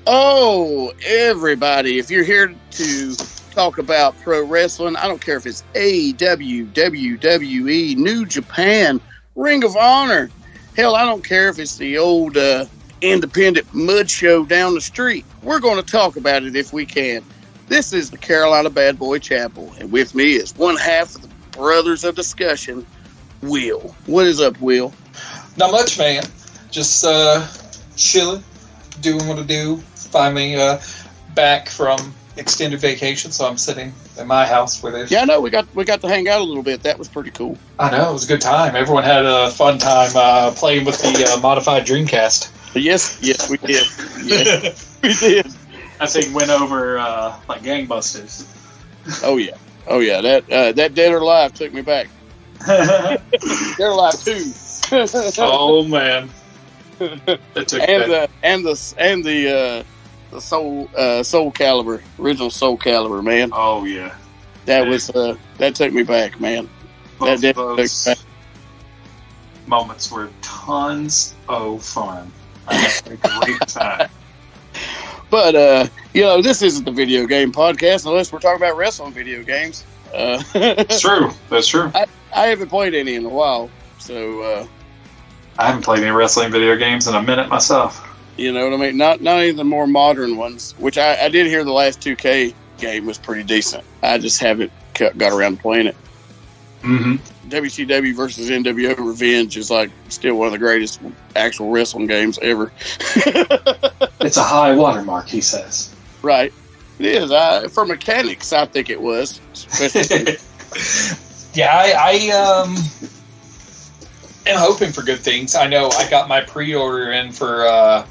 Oh, everybody, if you're here to talk about pro wrestling, I don't care if it's AEW, WWE, New Japan, Ring of Honor. Hell, I don't care if it's the old independent mud show down the street. We're going to talk about it if we can. This is the Carolina Bad Boy Chapel, and with me is one half of the Brothers of Discussion, Will. What is up, Will? Not much, man. Just chilling, doing what I do. Finally back from extended vacation, so I'm sitting at my house with it. Yeah, I know. We got to hang out a little bit. That was pretty cool. I know. It was a good time. Everyone had a fun time playing with the modified Dreamcast. Yes, we did. Yes, we did. That thing went over like gangbusters. Oh yeah. That Dead or Alive took me back. Dead or Alive 2. Oh man. The Soul Calibur, original Soul Calibur, man. Oh yeah, that was that took me back, man. Both that those moments were tons of fun. I had a great time. But this isn't the video game podcast unless we're talking about wrestling video games. That's true. I haven't played any in a while, so. I haven't played any wrestling video games in a minute myself. You know what I mean? Not any of the more modern ones, which I did hear the last 2K game was pretty decent. I just haven't got around to playing it. Mm-hmm. WCW versus NWO Revenge is like still one of the greatest actual wrestling games ever. It's a high watermark, he says. Right. It is. For mechanics, I think it was. Yeah, I am hoping for good things. I know I got my pre-order in for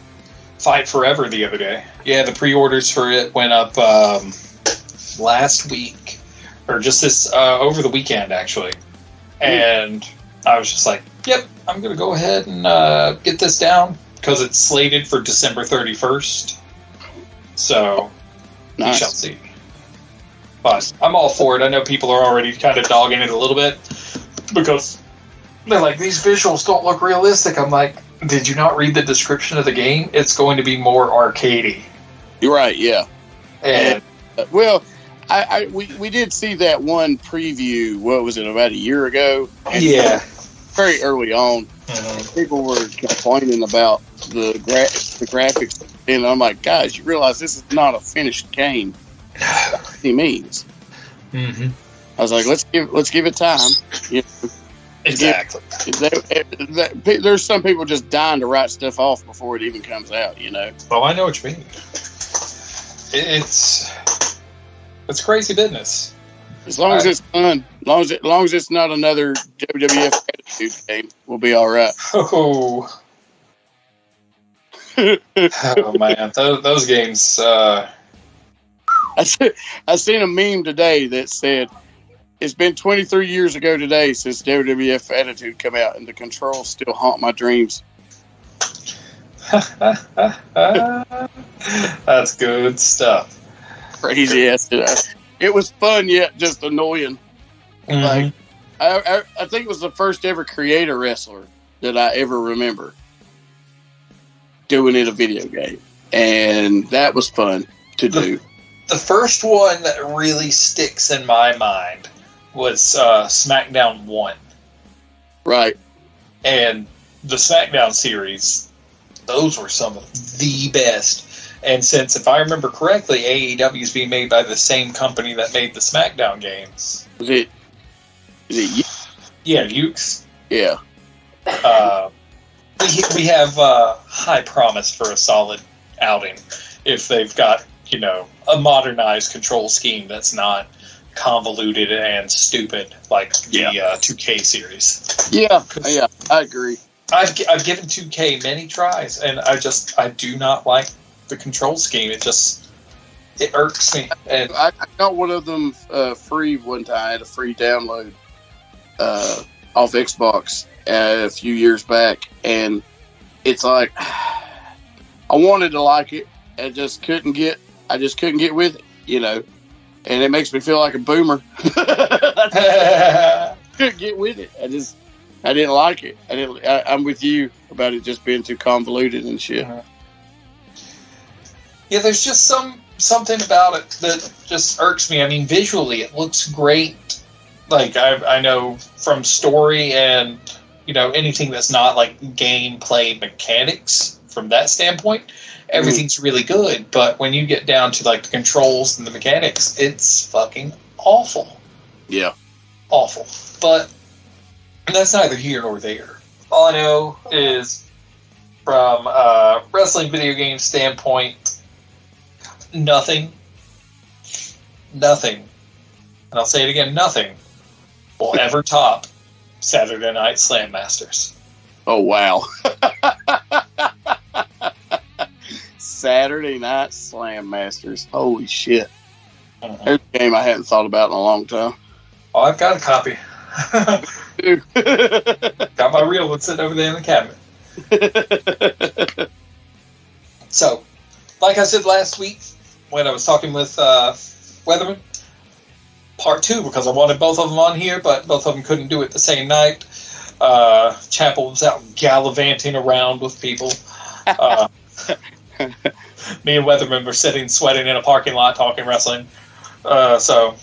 Fight Forever the other day. Yeah, the pre-orders for it went up last week, or just this over the weekend actually. And I was just like, "Yep, I'm gonna go ahead and get this down because it's slated for December 31st." So nice. We shall see. But I'm all for it. I know people are already kind of dogging it a little bit because they're like, these visuals don't look realistic. I'm like, did you not read the description of the game? It's going to be more arcadey. You're right, yeah. And well, we did see that one preview. What was it, about a year ago? Yeah, very early on. People were complaining about the graphics, and I'm like, guys, you realize this is not a finished game. He means. Mm-hmm. I was like, let's give it time. You know, exactly. There's some people just dying to write stuff off before it even comes out. You know. Oh, I know what you mean. It's crazy business. As long as it's fun, as long as it's not another WWF Attitude game, we'll be all right. Oh, oh man, those games. I seen a meme today that said, "It's been 23 years ago today since WWF Attitude come out, and the controls still haunt my dreams." That's good stuff. Crazy ass. It was fun yet just annoying. Mm-hmm. Like I think it was the first ever creator wrestler that I ever remember doing in a video game, and that was fun to do. The first one that really sticks in my mind was SmackDown 1. Right. And the SmackDown series, those were some of the best. And since, if I remember correctly, AEW is being made by the same company that made the SmackDown games. Is it Yeah, Ukes. Yeah. We have high promise for a solid outing if they've got, a modernized control scheme that's not convoluted and stupid like the 2K series. Yeah, I agree. I've given 2K many tries, and I do not like the control scheme. It irks me. And I got one of them free one time. I had a free download off Xbox a few years back, and it's like I wanted to like it, I just couldn't get with it, and it makes me feel like a boomer. Couldn't get with it. I didn't like it. I'm with you about it just being too convoluted and shit. Yeah, there's just something about it that just irks me. I mean, visually, it looks great. Like, I know from story and, anything that's not, like, gameplay mechanics from that standpoint, everything's really good. But when you get down to, like, the controls and the mechanics, it's fucking awful. Yeah. Awful. But that's neither here nor there. All I know is, from a wrestling video game standpoint, nothing, and I'll say it again, nothing will ever top Saturday Night Slam Masters. Oh, wow. Saturday Night Slam Masters. Holy shit. Mm-hmm. There's a game I hadn't thought about in a long time. Oh, I've got a copy. Got my real one sitting over there in the cabinet. So, like I said last week when I was talking with Weatherman, part 2, because I wanted both of them on here, but both of them couldn't do it the same night. Chapel was out gallivanting around with people. Me and Weatherman were sitting sweating in a parking lot talking wrestling. So,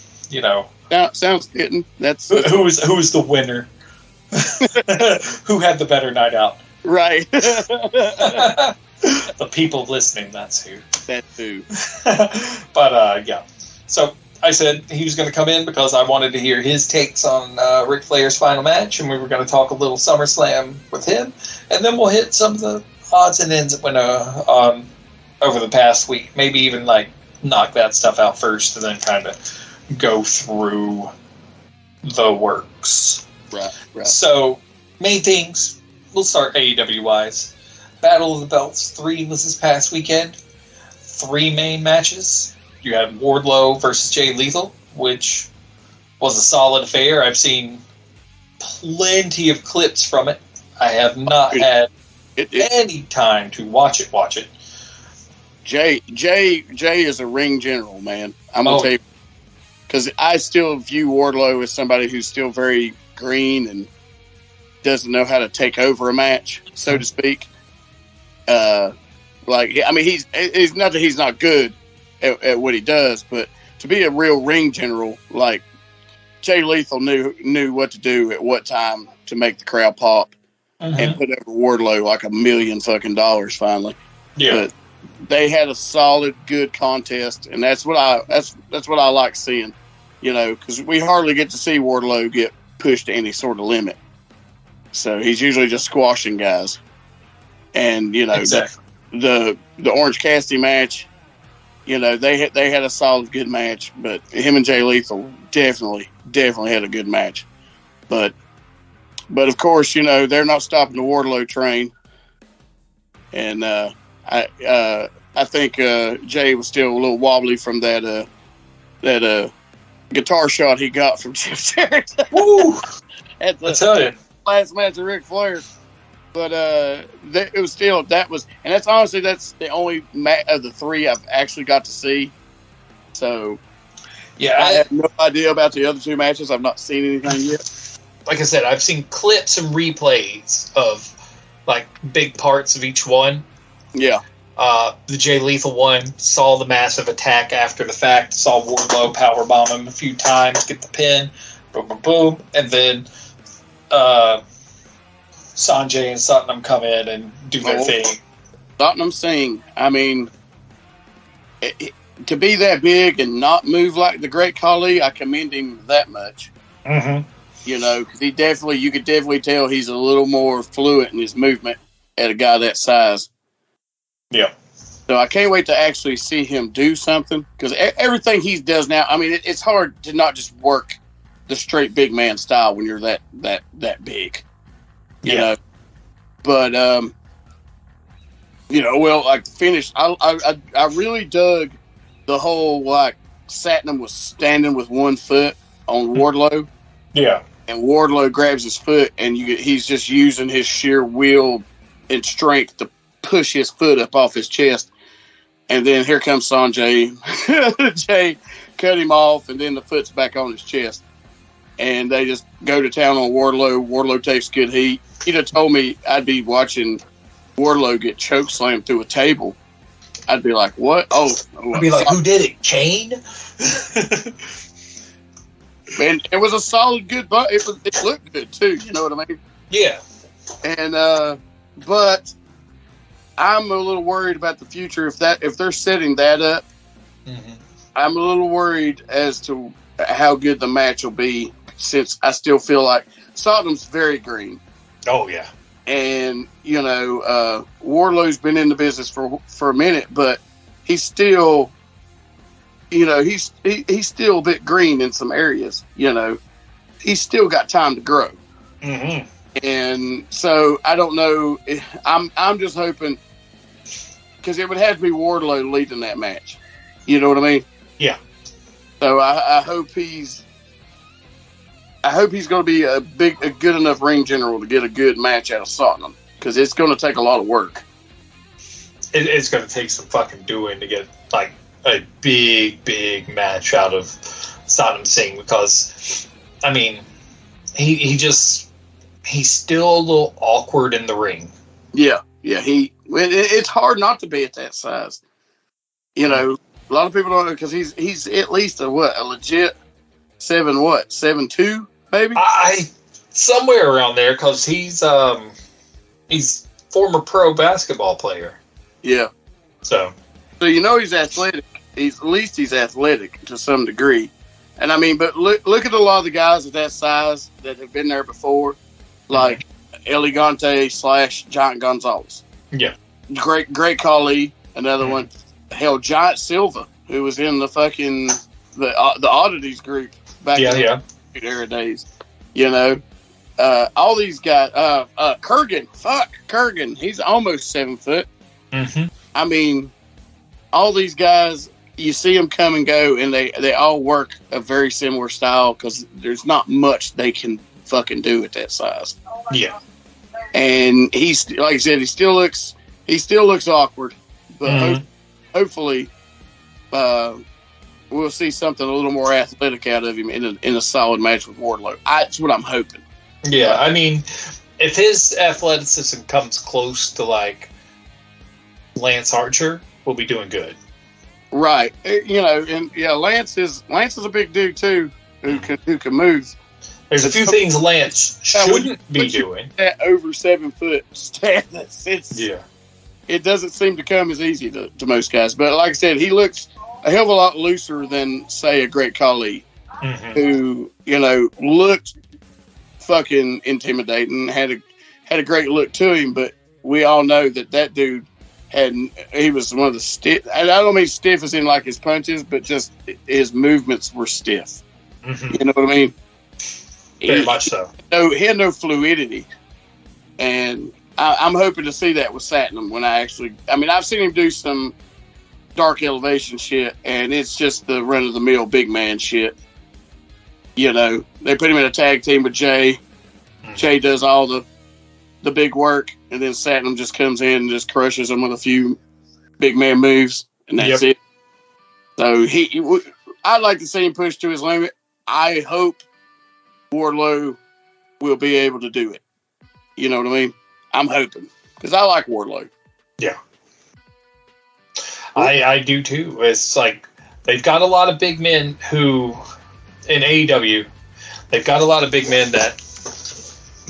sounds fitting. That's who was the winner? Who had the better night out? Right. The people listening, that's who. That's who. But, yeah. So, I said he was going to come in because I wanted to hear his takes on Ric Flair's final match, and we were going to talk a little SummerSlam with him, and then we'll hit some of the odds and ends that went on over the past week. Maybe even, like, knock that stuff out first, and then kind of go through the works. Right. So, main things, we'll start AEW-wise. Battle of the Belts 3 was this past weekend. 3 main matches. You had Wardlow versus Jay Lethal, which was a solid affair. I've seen plenty of clips from it. I have not had any time to watch it. Jay is a ring general, man. I'm going to tell you. Because I still view Wardlow as somebody who's still very green and doesn't know how to take over a match, so to speak. He's not that he's not good at what he does, but to be a real ring general, like Jay Lethal knew what to do at what time to make the crowd pop and put over Wardlow like $1 million fucking dollars finally. Yeah. But they had a solid, good contest, and that's what I like seeing. Because we hardly get to see Wardlow get pushed to any sort of limit. So he's usually just squashing guys. And exactly. the Orange Cassidy match, they had a solid, good match, but him and Jay Lethal definitely had a good match. But of course, they're not stopping the Wardlow train. And I think Jay was still a little wobbly from that guitar shot he got from Jeff Jarrett. Woo! I tell you, last match of Ric Flair. But it was still and that's honestly the only match of the 3 I've actually got to see. So yeah, I have no idea about the other 2 matches. I've not seen anything yet. Like I said, I've seen clips and replays of like big parts of each one. Yeah. The Jay Lethal one, saw the massive attack after the fact, saw Wardlow powerbomb him a few times, get the pin, boom, boom, boom, and then Sanjay and Satnam come in and do their thing. Satnam Singh, I mean, to be that big and not move like the Great Khali, I commend him that much. Mm-hmm. Because you could definitely tell he's a little more fluent in his movement at a guy that size. Yeah. So I can't wait to actually see him do something, because everything he does now, I mean, it's hard to not just work the straight big man style when you're that big. You know, but like the finish, I really dug the whole like Satnam was standing with one foot on Wardlow. Yeah, and Wardlow grabs his foot, and he's just using his sheer will and strength to push his foot up off his chest. And then here comes Sanjay. Jay cut him off, and then the foot's back on his chest. And they just go to town on Wardlow. Wardlow takes good heat. He'd have told me I'd be watching Wardlow get chokeslammed through a table. I'd be like, what? Oh, I'd be like, who did it? Kane? Man, it was a solid, good, but it looked good too. You know what I mean? Yeah. And but I'm a little worried about the future if they're setting that up. Mm-hmm. I'm a little worried as to how good the match will be, since I still feel like Tottenham's very green. Oh yeah. And Wardlow's been in the business for a minute, but he's still. He's still a bit green in some areas. He's still got time to grow. Mm-hmm. And so I don't know. I'm just hoping, because it would have to be Wardlow leading that match. You know what I mean? Yeah. So I hope he's going to be a good enough ring general to get a good match out of Tottenham, because it's going to take a lot of work. It's going to take some fucking doing to get like a big match out of Saddam Singh, because I mean he's still a little awkward in the ring. Yeah, it's hard not to be at that size. A lot of people don't know, because he's at least a legit 7'2" maybe. Somewhere around there, because he's former pro basketball player. Yeah. So he's athletic. He's athletic to some degree. And I mean, but look at a lot of the guys at that size that have been there before, like Elegante / Giant Gonzalez. Yeah. Great Khali, another one. Hell, Giant Silva, who was in the fucking the Oddities group back in the era days. All these guys. Kurgan. He's almost 7 foot. Mm-hmm. I mean, all these guys, you see them come and go, and they all work a very similar style, because there's not much they can fucking do at that size. Yeah. And he's, like I said, he still looks awkward, but hopefully we'll see something a little more athletic out of him in a solid match with Wardlow. That's what I'm hoping. Yeah, I mean, if his athleticism comes close to like Lance Archer, we'll be doing good. Right. Lance is a big dude too, who can move. There's a few things Lance shouldn't be doing. That over 7 foot status. Yeah. It doesn't seem to come as easy to most guys. But like I said, he looks a hell of a lot looser than, say, a Great Khali, who, looked fucking intimidating, had a great look to him, but we all know that dude he was one of the stiff. And I don't mean stiff as in like his punches, but just his movements were stiff. Mm-hmm. You know what I mean? Very much so. No, he had no fluidity, and I'm hoping to see that with Satnam when I've seen him do some dark elevation shit, and it's just the run of the mill big man shit. They put him in a tag team with Jay. Mm-hmm. Jay does all the big work, and then Satnam just comes in and just crushes him with a few big man moves, and that's it. So I'd like to see him push to his limit. I hope Wardlow will be able to do it. You know what I mean? I'm hoping, because I like Wardlow. Yeah. I do too. It's like they've got a lot of big men who, in AEW, they've got a lot of big men that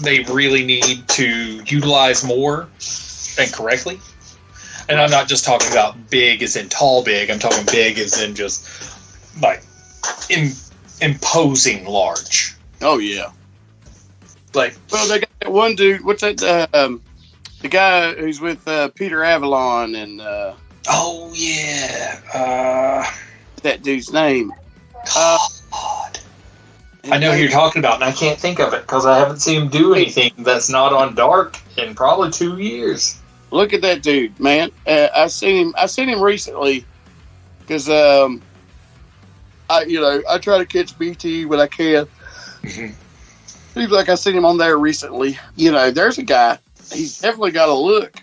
they really need to utilize more and correctly. And I'm not just talking about big as in tall big. I'm talking big as in just like imposing large. Oh yeah. Like, well, they got that one dude. What's that? The guy who's with Peter Avalon and. Oh yeah. That dude's name. God. I know who you're talking about, and I can't think of it because I haven't seen him do anything that's not on Dark in probably 2 years. Look at that dude, man. I've seen him recently because I try to catch BT when I can. Mm-hmm. Seems like I've seen him on there recently. There's a guy. He's definitely got a look.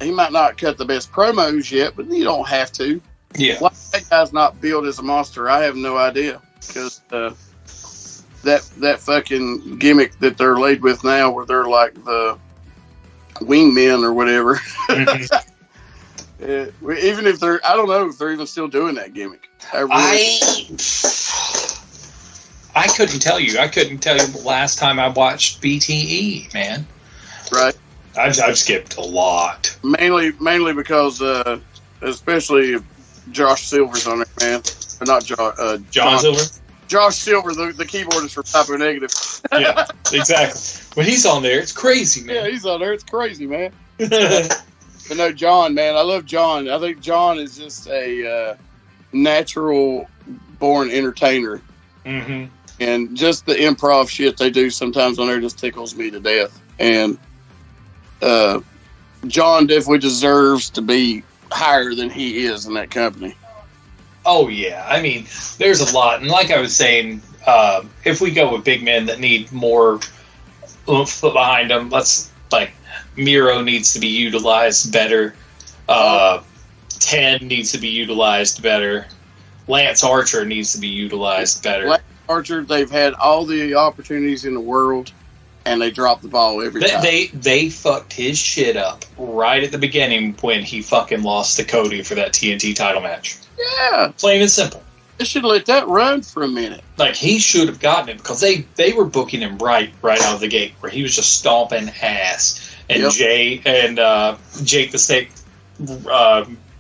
He might not cut the best promos yet, but you don't have to. Yeah. Why that guy's not built as a monster, I have no idea. Because that fucking gimmick that they're laid with now, where they're like the wingmen or whatever. Mm-hmm. Even if they're, I don't know if they're even still doing that gimmick. I couldn't tell you. I couldn't tell you the last time I watched BTE, man. Right. I've skipped a lot. Mainly because, especially if Josh Silver's on it, man. Or not John Silver? Josh Silver, the keyboardist for Typo Negative. Yeah, exactly. When he's on there, it's crazy, man. Yeah, he's on there. It's crazy, man. But no, John, man. I love John. I think John is just a natural-born entertainer. Mm-hmm. And just the improv shit they do sometimes on there just tickles me to death. And John definitely deserves to be higher than he is in that company. Oh, yeah. I mean, there's a lot. And like I was saying, if we go with big men that need more oomph put behind them, Miro needs to be utilized better. 10 needs to be utilized better. Lance Archer needs to be utilized better. Lance Archer, they've had all the opportunities in the world, and they drop the ball every time. They fucked his shit up right at the beginning when he fucking lost to Cody for that TNT title match. Yeah. Plain and simple. They should let that run for a minute. Like, he should have gotten it because they were booking him right out of the gate where he was just stomping ass. And Yep. Jake the Snake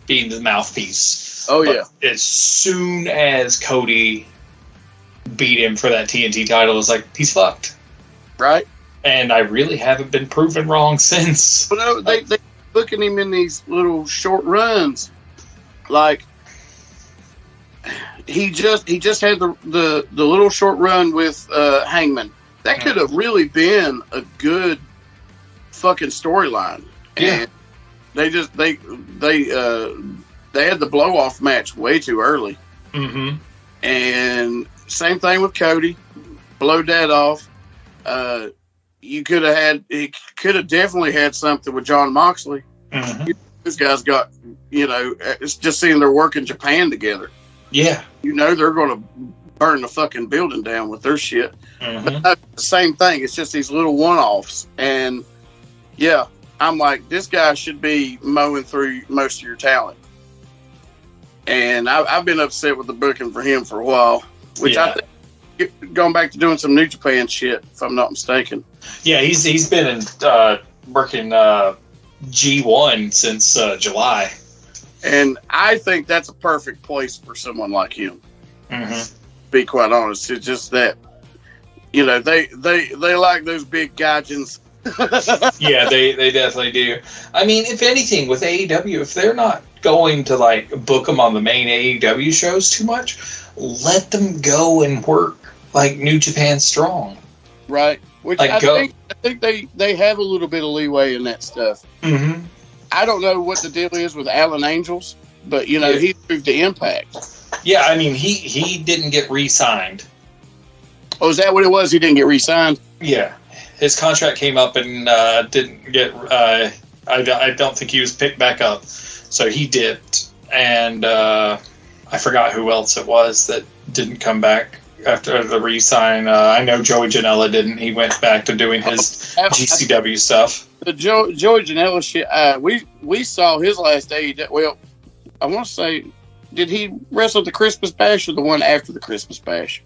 being the mouthpiece. Oh, But yeah. as soon as Cody beat him for that TNT title, it was like, he's fucked. Right? And I really haven't been proven wrong since. But no, they booking him in these little short runs. Like, he just had the little short run with Hangman. That could have really been a good fucking storyline. Yeah. And they had the blow off match way too early. Mm-hmm. And same thing with Cody. Blowed that off. He could have definitely had something with John Moxley. Mm-hmm. This guy's got, it's just seeing they're working Japan together. Yeah. They're going to burn the fucking building down with their shit. Mm-hmm. But that's the same thing. It's just these little one-offs. And, yeah, I'm like, this guy should be mowing through most of your talent. And I've been upset with the booking for him for a while, which I think going back to doing some New Japan shit, if I'm not mistaken. Yeah, he's been in working G1 since July. And I think that's a perfect place for someone like him. Mm-hmm. To be quite honest, it's just that they like those big gudgeons. Yeah, they definitely do. I mean, if anything, with AEW, if they're not going to book them on the main AEW shows too much, let them go and work like New Japan Strong. Right. Which I think they have a little bit of leeway in that stuff. Mm-hmm. I don't know what the deal is with Alan Angels, but he moved to Impact. Yeah, I mean he didn't get re-signed. Oh, is that what it was? He didn't get re-signed? Yeah, his contract came up and didn't get. I don't think he was picked back up, so he dipped. And I forgot who else it was that didn't come back after the re-sign. I know Joey Janela didn't. He went back to doing his GCW stuff. The Joey Janela shit. We saw his last AEW. Well, I want to say, did he wrestle at the Christmas Bash or the one after the Christmas Bash?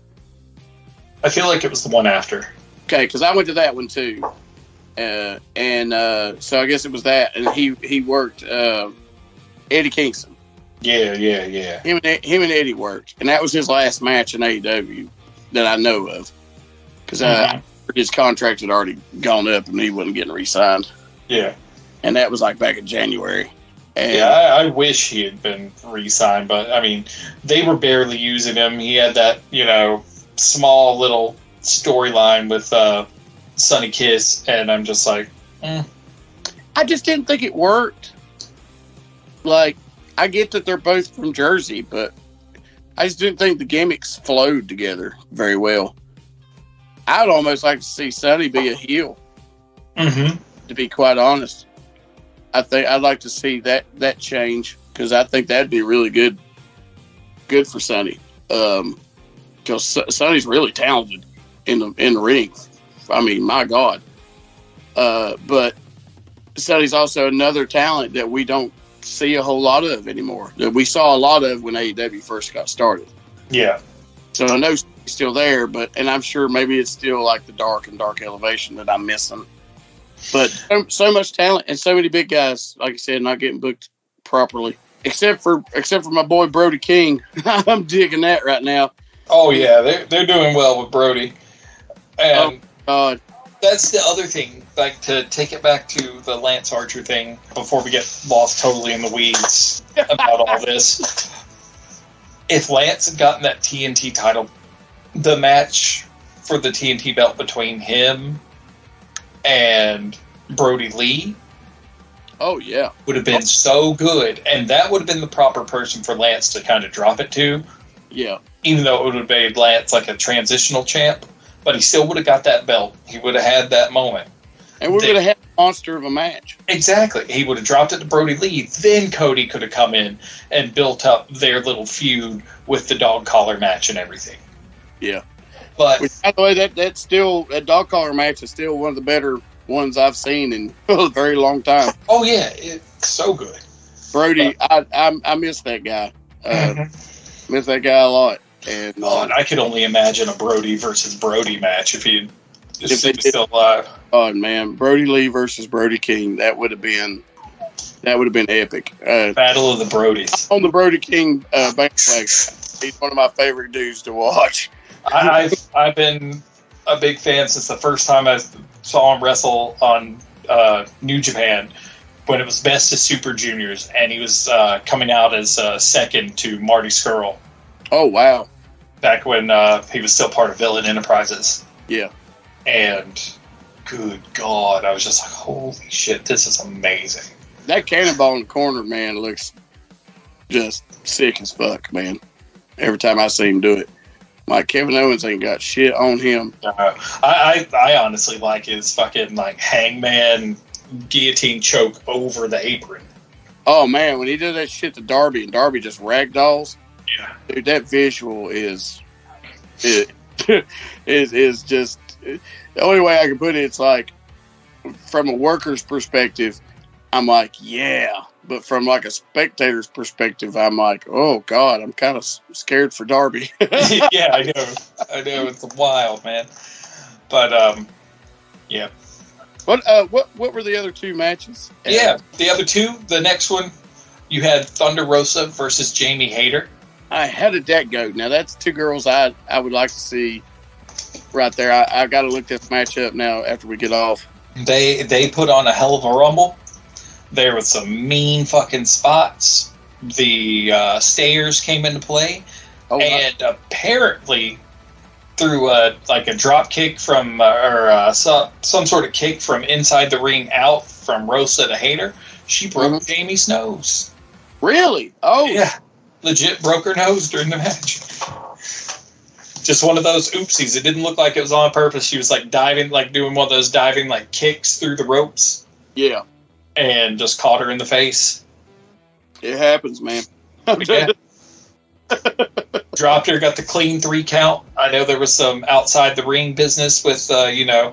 I feel like it was the one after. Okay, because I went to that one too, so I guess it was that, and he worked Eddie Kingston. Yeah. Him and Eddie worked, and that was his last match in AEW that I know of, because his contract had already gone up and he wasn't getting re-signed. Yeah, and that was back in January. And I wish he had been re-signed, but I mean, they were barely using him. He had that small little storyline with Sonny Kiss, and I'm just like, I just didn't think it worked. I get that they're both from Jersey, but I just didn't think the gimmicks flowed together very well. I'd almost like to see Sonny be a heel. Mm-hmm. To be quite honest, I think I'd like to see that change, because I think that'd be really good for Sonny. Because Sonny's really talented in the ring. I mean, my God. But Sonny's also another talent that we don't see a whole lot of anymore. That we saw a lot of when AEW first got started. Yeah. So I know he's still there, and I'm sure maybe it's still like the dark elevation that I'm missing. But so much talent and so many big guys, like I said, not getting booked properly. Except for my boy Brody King. I'm digging that right now. Oh yeah, they're doing well with Brody. And that's the other thing. Like, to take it back to the Lance Archer thing before we get lost totally in the weeds about all this. If Lance had gotten that TNT title, the match for the TNT belt between him and Brody Lee, oh yeah, would have been so good, and that would have been the proper person for Lance to kind of drop it to. Yeah, even though it would have made Lance like a transitional champ, but he still would have got that belt. He would have had that moment, and we would have had a monster of a match. Exactly, he would have dropped it to Brody Lee. Then Cody could have come in and built up their little feud with the dog collar match and everything. Yeah, but by the way, that dog collar match is still one of the better ones I've seen in a very long time. Oh yeah, it's so good. Brody, I miss that guy. Miss that guy a lot. And I could only imagine a Brody versus Brody match if he was still alive. Oh man, Brody Lee versus Brody King. That would have been epic. Battle of the Brodies. On the Brody King bandwagon, he's one of my favorite dudes to watch. I've been a big fan since the first time I saw him wrestle on New Japan when it was Best of Super Juniors, and he was coming out as second to Marty Scurll. Oh wow! Back when he was still part of Villain Enterprises. Yeah. And good God, I was just like, holy shit, this is amazing. That cannonball in the corner, man, looks just sick as fuck, man. Every time I see him do it. Like, Kevin Owens ain't got shit on him. I honestly like his fucking, like, hangman guillotine choke over the apron. Oh, man, when he did that shit to Darby, and Darby just ragdolls. Yeah. Dude, that visual is just... The only way I can put it, it's like, from a worker's perspective, I'm like, yeah. But from, like, a spectator's perspective, I'm like, oh, God, I'm kind of scared for Darby. Yeah, I know. It's wild, man. But, yeah. What were the other two matches? Yeah, the other two, the next one, you had Thunder Rosa versus Jamie Hayter. How did that go? Now, that's two girls I would like to see right there. I got to look this match up now after we get off. They put on a hell of a rumble. There was some mean fucking spots. The stairs came into play. Oh, and apparently through a drop kick from, some sort of kick from inside the ring out from Rosa to Hayter, she broke Jamie's nose. Really? Oh. Yeah. Legit broke her nose during the match. Just one of those oopsies. It didn't look like it was on purpose. She was like diving, like doing one of those diving like kicks through the ropes. Yeah. And just caught her in the face. It happens, man. Yeah. Dropped her, got the clean 3 count. I know there was some outside the ring business with, the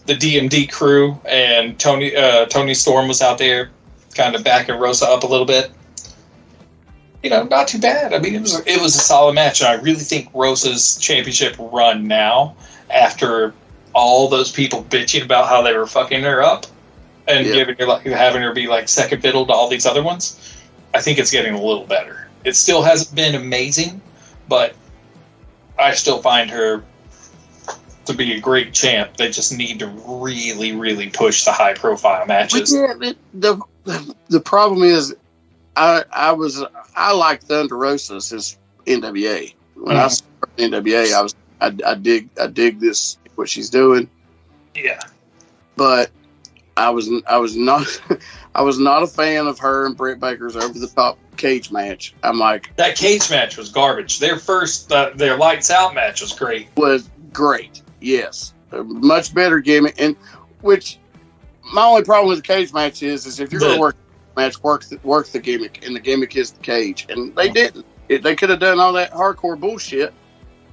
DMD crew, and Tony Storm was out there kind of backing Rosa up a little bit. Not too bad. I mean, it was a solid match, and I really think Rosa's championship run now, after all those people bitching about how they were fucking her up and having her be like second fiddle to all these other ones, I think it's getting a little better. It still hasn't been amazing, but I still find her to be a great champ. They just need to really, really push the high profile matches. The problem is, I like Thunder Rosa since NWA. When I started NWA, I dig this, what she's doing. Yeah. But I was not a fan of her and Britt Baker's over the top cage match. I'm like, that cage match was garbage. Their first their lights out match was great. Was great. Yes. A much better gimmick, and which my only problem with the cage match is if you're going to work match, work the gimmick, and the gimmick is the cage, and they didn't. They could have done all that hardcore bullshit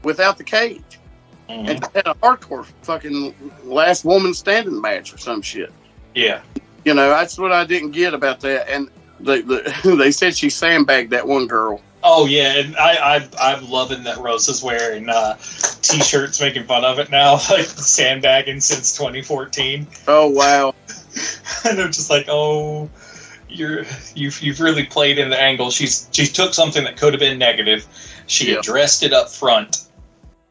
without the cage, and had a hardcore fucking last woman standing match or some shit. Yeah, that's what I didn't get about that. And They said she sandbagged that one girl. Oh yeah, and I'm loving that Rosa's wearing t-shirts making fun of it now, like sandbagging since 2014. Oh wow! And they're just like, oh, you've really played in the angle. She took something that could have been negative, she addressed it up front,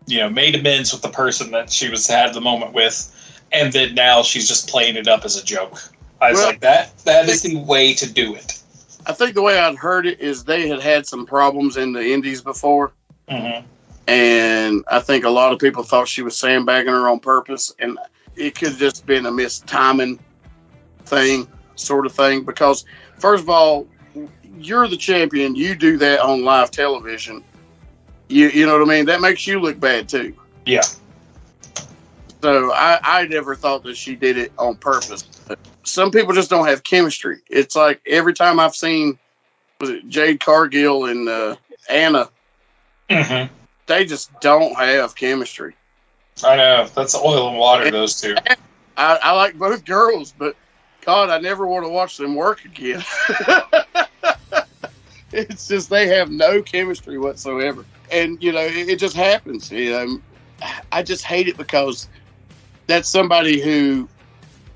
made amends with the person that she had the moment with, and then now she's just playing it up as a joke. I was like, that is the way to do it. I think the way I'd heard it is they had some problems in the Indies before. Mm-hmm. And I think a lot of people thought she was sandbagging her on purpose. And it could have just been a mistiming sort of thing. Because, first of all, you're the champion. You do that on live television. You know what I mean? That makes you look bad, too. Yeah. So I never thought that she did it on purpose. Some people just don't have chemistry. It's like every time I've seen, was it Jade Cargill and Anna, mm-hmm. they just don't have chemistry. I know. That's oil and water, those two. I like both girls, but God, I never want to watch them work again. It's just they have no chemistry whatsoever. And, it just happens. I just hate it because that's somebody who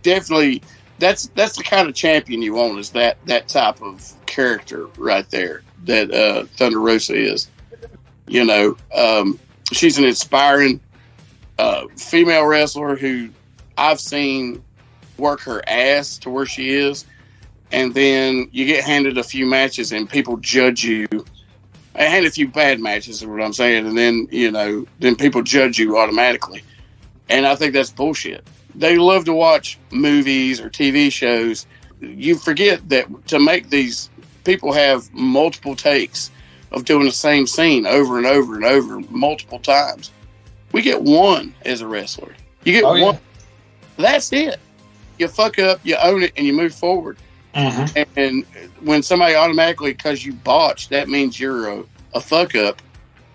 definitely... That's the kind of champion you want, is that type of character right there that Thunder Rosa is. She's an inspiring female wrestler who I've seen work her ass to where she is, and then you get handed a few matches and people judge you. I had a few bad matches, is what I'm saying, and then then people judge you automatically, and I think that's bullshit. They love to watch movies or TV shows. You forget that to make these, people have multiple takes of doing the same scene over and over and over multiple times. We get one as a wrestler. You get one. Yeah. That's it. You fuck up, you own it, and you move forward. Mm-hmm. And when somebody automatically, because you botched, that means you're a fuck up.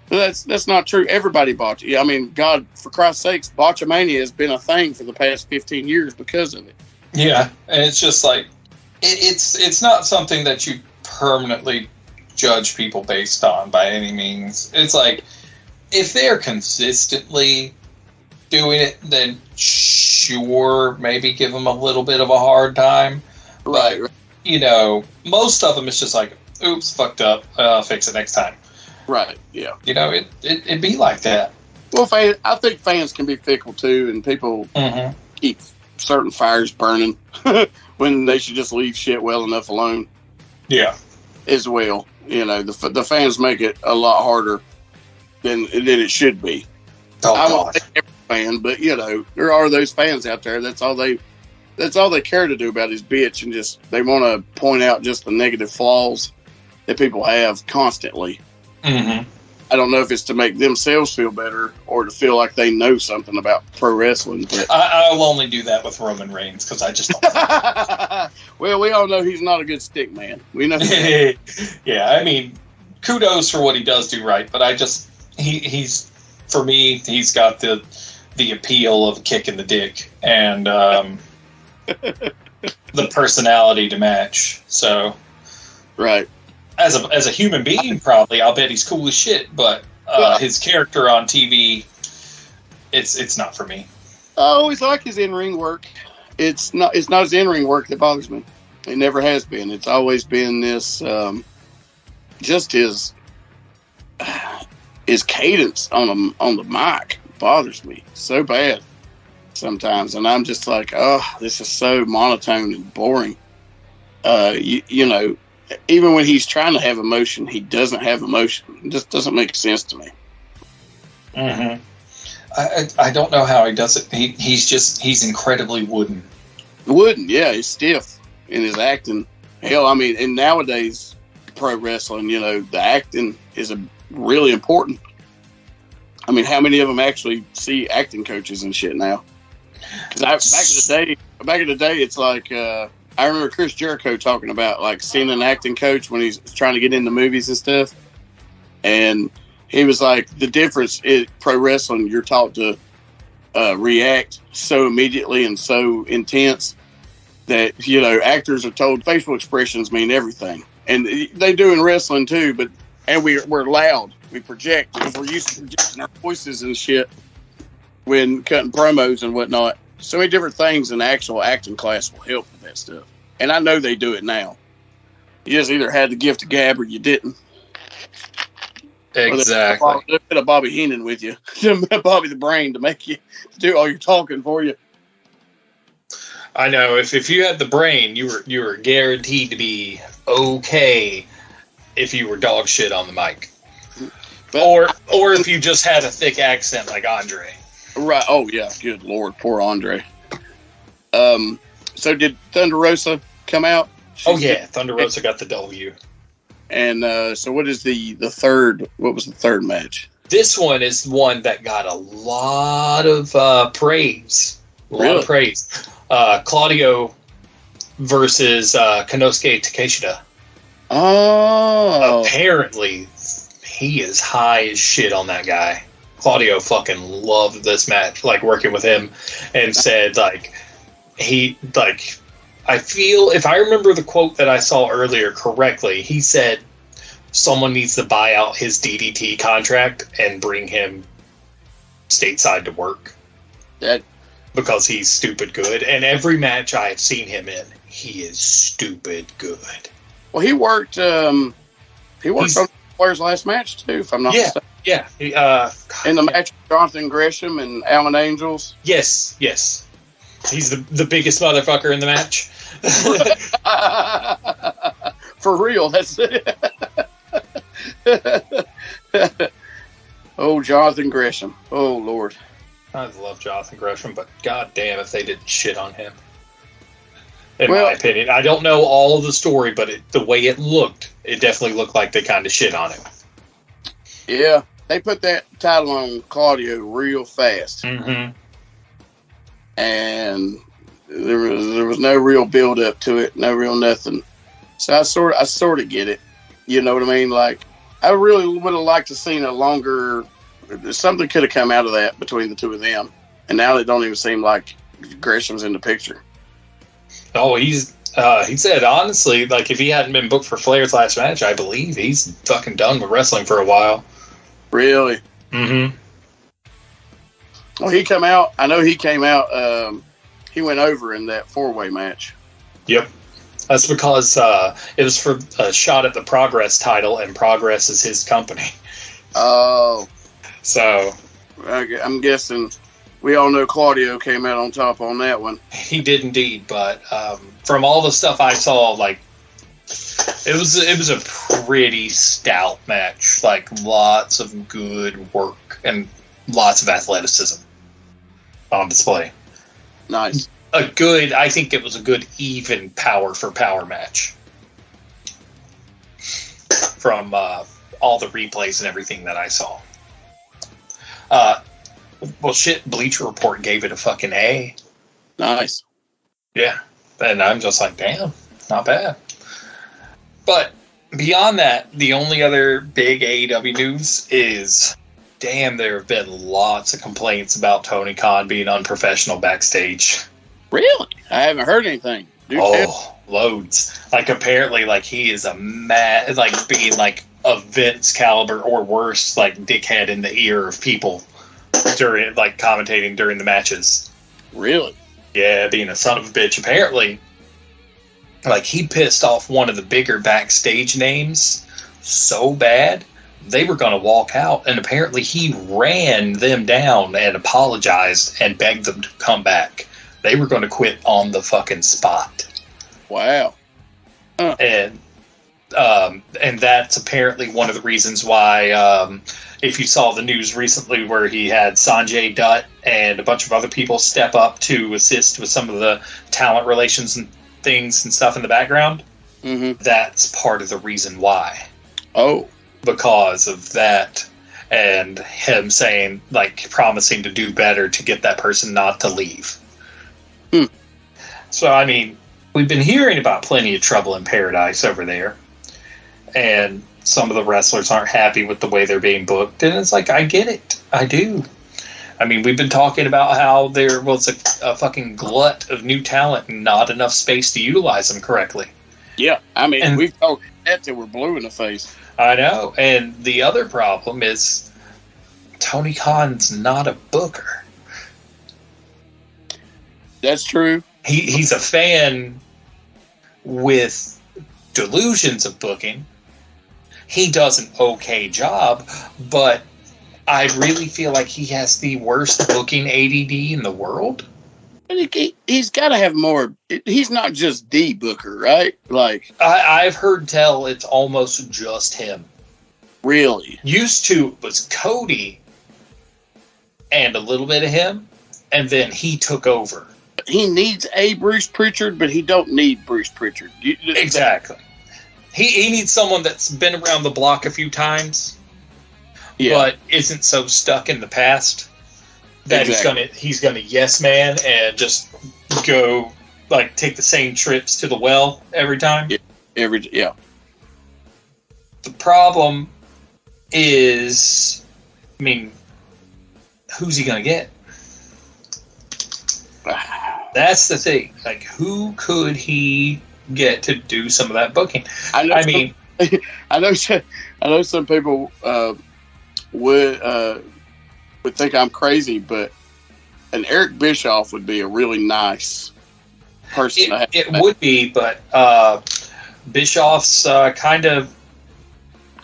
That's not true. Everybody botches. I mean, God, for Christ's sakes, botchamania has been a thing for the past 15 years because of it. Yeah, and it's just like it's not something that you permanently judge people based on by any means. It's like if they're consistently doing it, then sure, maybe give them a little bit of a hard time. Right. Most of them it's just like, oops, fucked up. I'll fix it next time. Right, yeah. It'd be like that. Well, I think fans can be fickle, too, and people mm-hmm. keep certain fires burning when they should just leave shit well enough alone. Yeah. As well. The fans make it a lot harder than it should be. Oh, I won't say every fan, but, there are those fans out there. That's all they care to do about is bitch, and just they want to point out just the negative flaws that people have constantly. Mm-hmm. I don't know if it's to make themselves feel better or to feel like they know something about pro wrestling. But I'll only do that with Roman Reigns because I just don't. Well, we all know he's not a good stick man. We know. Yeah, I mean, kudos for what he does do right, but he's for me, he's got the appeal of a kick in the dick and the personality to match. So, right. As a human being, probably I'll bet he's cool as shit. But his character on TV, it's not for me. I always like his in-ring work. It's not his in-ring work that bothers me. It never has been. It's always been this, just his cadence on the mic bothers me so bad sometimes, and I'm just like, oh, this is so monotone and boring. Even when he's trying to have emotion, he doesn't have emotion. It just doesn't make sense to me. Mm-hmm. I don't know how he does it. He's incredibly wooden. Wooden, yeah. He's stiff in his acting. Hell, I mean, and nowadays, pro wrestling, the acting is really important. I mean, how many of them actually see acting coaches and shit now? Because back in the day, it's like... I remember Chris Jericho talking about like seeing an acting coach when he's trying to get into movies and stuff. And he was like, the difference is pro wrestling, you're taught to react so immediately and so intense that, you know, actors are told facial expressions mean everything. And they do in wrestling too, and we're loud. We project because we're used to projecting our voices and shit when cutting promos and whatnot. So many different things in the actual acting class will help with that stuff. And I know they do it now. You just either had the gift of gab or you didn't. Exactly. They put a Bobby Heenan with you, Bobby the Brain, to make you do all your talking for you. I know. If you had the brain, you were guaranteed to be okay if you were dog shit on the mic, or if you just had a thick accent like Andre. Right. Oh yeah. Good Lord, poor Andre. So did Thunder Rosa come out? Thunder Rosa got the W. And so what is the third? What was the third match? This one is one that got a lot of praise. Lot of praise. Claudio versus Konosuke Takeshita. Oh. Apparently, he is high as shit on that guy. Claudio fucking loved this match, like working with him, and said I feel, if I remember the quote that I saw earlier correctly, he said someone needs to buy out his DDT contract and bring him stateside to work. Because he's stupid good. And every match I have seen him in, he is stupid good. Well, he worked on Flair's last match, too, if I'm not mistaken. Yeah. In the match with Jonathan Gresham and Alan Angels. Yes. He's the biggest motherfucker in the match. For real, that's it. Oh, Jonathan Gresham. Oh, Lord. I love Jonathan Gresham, but goddamn if they didn't shit on him. In my opinion. I don't know all of the story, but the way it looked, it definitely looked like they kind of shit on him. Yeah, they put that title on Claudio real fast. Mm-hmm. And there was no real build up to it, no real nothing. So I sort of get it. You know what I mean? Like, I really would have liked to seen a longer. Something could have come out of that between the two of them, and now it don't even seem like Gresham's in the picture. Oh, he said honestly, like if he hadn't been booked for Flair's last match, I believe he's fucking done with wrestling for a while. Really? Mm-hmm. Well, he came out. I know he came out. He went over in that 4-way match. Yep. That's because it was for a shot at the Progress title, and Progress is his company. Oh. So. I'm guessing we all know Claudio came out on top on that one. He did indeed, but from all the stuff I saw, like, it was a pretty stout match. Like, lots of good work and lots of athleticism on display. Nice. I think it was a good even power for power match from all the replays and everything that I saw. Well, shit, Bleacher Report gave it a fucking A. Nice. Yeah. And I'm just like, damn, not bad. But beyond that, the only other big AEW news is, damn, there have been lots of complaints about Tony Khan being unprofessional backstage. Really? I haven't heard anything. Loads. Like, apparently, like, he is like, being, like, a Vince caliber or worse, like, dickhead in the ear of people during, like, commentating during the matches. Really? Yeah, being a son of a bitch. Apparently, like, he pissed off one of the bigger backstage names so bad, they were going to walk out, and apparently he ran them down and apologized and begged them to come back. They were going to quit on the fucking spot. Wow. Huh. And that's apparently one of the reasons why, if you saw the news recently where he had Sanjay Dutt and a bunch of other people step up to assist with some of the talent relations and things and stuff in the background, that's part of the reason why. Oh. Because of that and him saying, like, promising to do better to get that person not to leave. So, I mean, we've been hearing about plenty of trouble in paradise over there. And some of the wrestlers aren't happy with the way they're being booked. And it's like, I get it. I do. I mean, we've been talking about how there was a fucking glut of new talent and not enough space to utilize them correctly. Yeah, I mean, we've talked that till we're blue in the face. I know, and the other problem is Tony Khan's not a booker. That's true. He's a fan with delusions of booking. He does an okay job, but I really feel like he has the worst booking ADD in the world. He's got to have more. He's not just the booker, right? Like I've heard tell it's almost just him. Really? Used to it was Cody and a little bit of him, and then he took over. He needs a Bruce Pritchard, but he don't need Bruce Pritchard. Exactly. He needs someone that's been around the block a few times, but isn't so stuck in the past that he's gonna yes man and just go like take the same trips to the well every time. Yeah. The problem is, I mean, who's he gonna get? That's the thing. Like, who could he get to do some of that booking? I know some people would think I'm crazy, but an Eric Bischoff would be a really nice person. It would be, but Bischoff's kind of.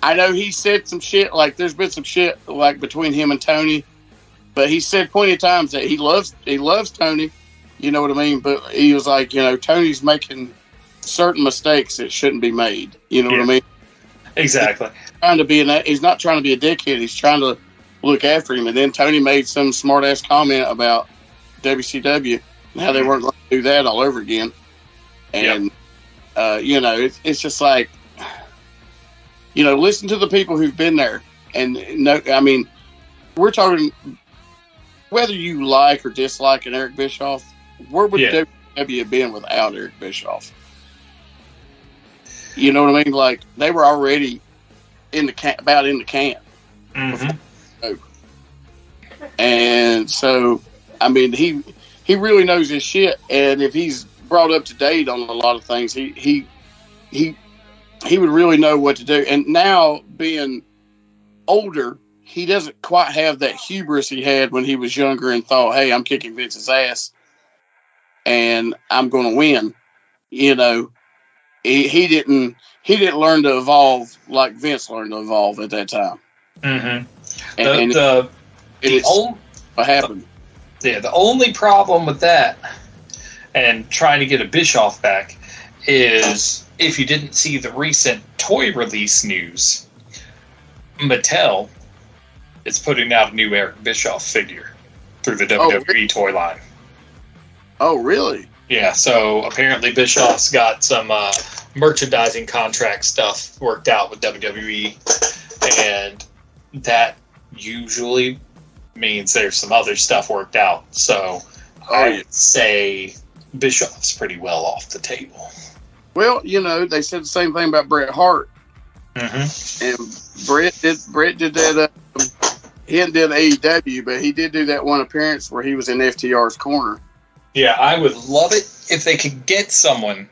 I know he said some shit. Like, there's been some shit like between him and Tony, but he said plenty of times that he loves Tony. You know what I mean? But he was like, Tony's making certain mistakes that shouldn't be made. You know what I mean? Exactly. He's not trying to be a dickhead. He's trying to look after him. And then Tony made some smart ass comment about WCW and how they weren't going to do that all over again. And it's just like, listen to the people who've been there. And we're talking whether you like or dislike an Eric Bischoff. Where would WWE have been without Eric Bischoff? You know what I mean? Like, they were already in the can. Mm-hmm. And so, I mean, he really knows his shit. And if he's brought up to date on a lot of things, he would really know what to do. And now, being older, he doesn't quite have that hubris he had when he was younger and thought, hey, I'm kicking Vince's ass and I'm going to win. He didn't learn to evolve like Vince learned to evolve at that time. Mm-hmm. What happened? The only problem with that and trying to get a Bischoff back is if you didn't see the recent toy release news, Mattel is putting out a new Eric Bischoff figure through the WWE toy line. Oh, really? Yeah, so apparently Bischoff's got some merchandising contract stuff worked out with WWE, and that usually means there's some other stuff worked out. So I'd say Bischoff's pretty well off the table. Well, they said the same thing about Bret Hart. Mm-hmm. And Bret did that. He hadn't done AEW, but he did do that one appearance where he was in FTR's corner. Yeah, I would love it if they could get someone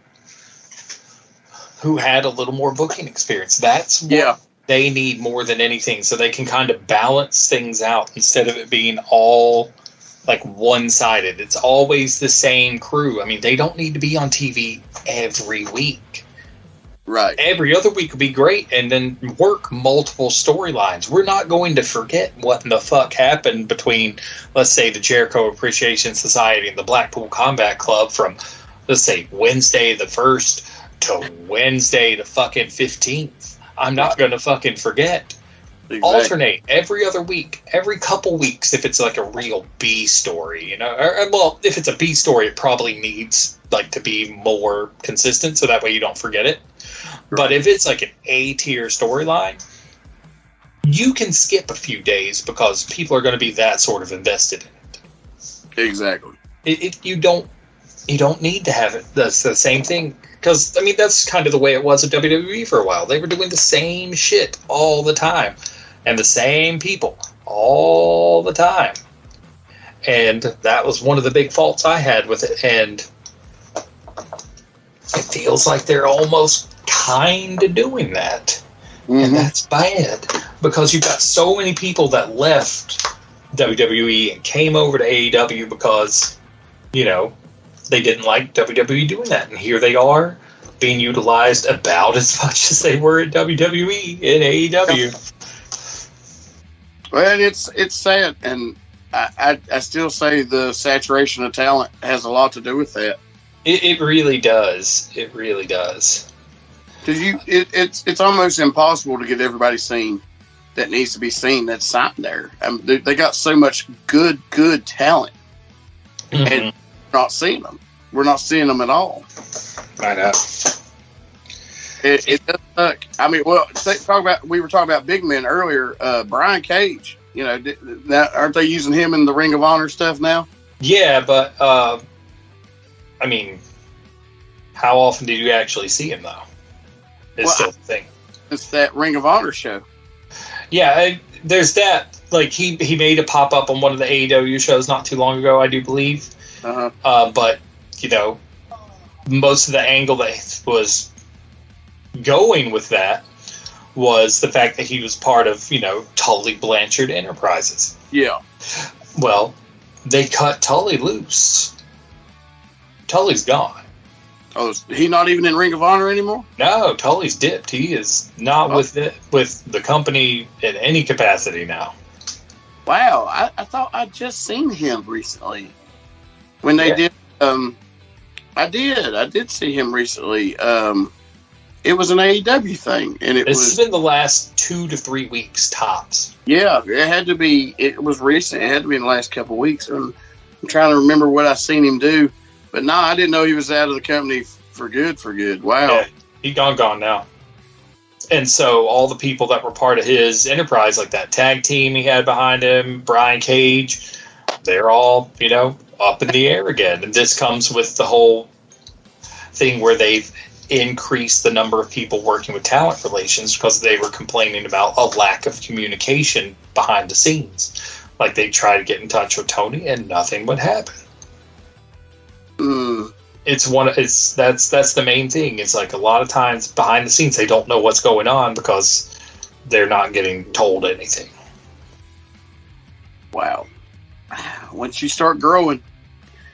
who had a little more booking experience. That's what they need more than anything, so they can kind of balance things out instead of it being all like one-sided. It's always the same crew. I mean, they don't need to be on TV every week. Right. Every other week would be great, and then work multiple storylines. We're not going to forget what in the fuck happened between, let's say, the Jericho Appreciation Society and the Blackpool Combat Club from, let's say, Wednesday the 1st to Wednesday the fucking 15th. I'm not going to fucking forget. Exactly. Alternate every other week, every couple weeks if it's like a real B story, well, if it's a B story, it probably needs like to be more consistent so that way you don't forget it. Right. But if it's like an A-tier storyline, you can skip a few days because people are going to be that sort of invested in it. Exactly. You don't need to have it. That's the same thing. Because, I mean, that's kind of the way it was at WWE for a while. They were doing the same shit all the time. And the same people all the time. And that was one of the big faults I had with it. And it feels like they're almost kind of doing that. And that's bad because you've got so many people that left WWE and came over to AEW because, you know, they didn't like WWE doing that. And here they are being utilized about as much as they were at WWE in AEW. Well, it's sad. And I still say the saturation of talent has a lot to do with that. It really does. It really does. Because it's almost impossible to get everybody seen that needs to be seen that's signed there. They got so much good talent, and we're not seeing them. We're not seeing them at all. I know. It does suck. I mean, well, we were talking about big men earlier. Brian Cage, you know, aren't they using him in the Ring of Honor stuff now? Yeah, but I mean, how often did you actually see him though? It's still the thing. It's that Ring of Honor show. Yeah, there's that. Like he made a pop up on one of the AEW shows not too long ago, I do believe. But you know, most of the angle that was going with that was the fact that he was part of, you know, Tully Blanchard Enterprises. Yeah. Well, they cut Tully loose. Tully's gone. Oh, is he not even in Ring of Honor anymore? No, Tully's dipped. He is not with the company in any capacity now. Wow, I thought I'd just seen him recently. When they did, I did see him recently. It was an AEW thing, and This has been the last 2 to 3 weeks tops. Yeah, it had to be. It was recent. It had to be in the last couple of weeks. And I'm trying to remember what I seen him do. But no, I didn't know he was out of the company for good. Wow. Yeah, he gone now. And so all the people that were part of his enterprise, like that tag team he had behind him, Brian Cage, they're all, you know, up in the air again. And this comes with the whole thing where they've increased the number of people working with talent relations because they were complaining about a lack of communication behind the scenes. Like they try to get in touch with Tony and nothing would happen. That's the main thing. It's like a lot of times behind the scenes they don't know what's going on because they're not getting told anything. Wow. Once you start growing,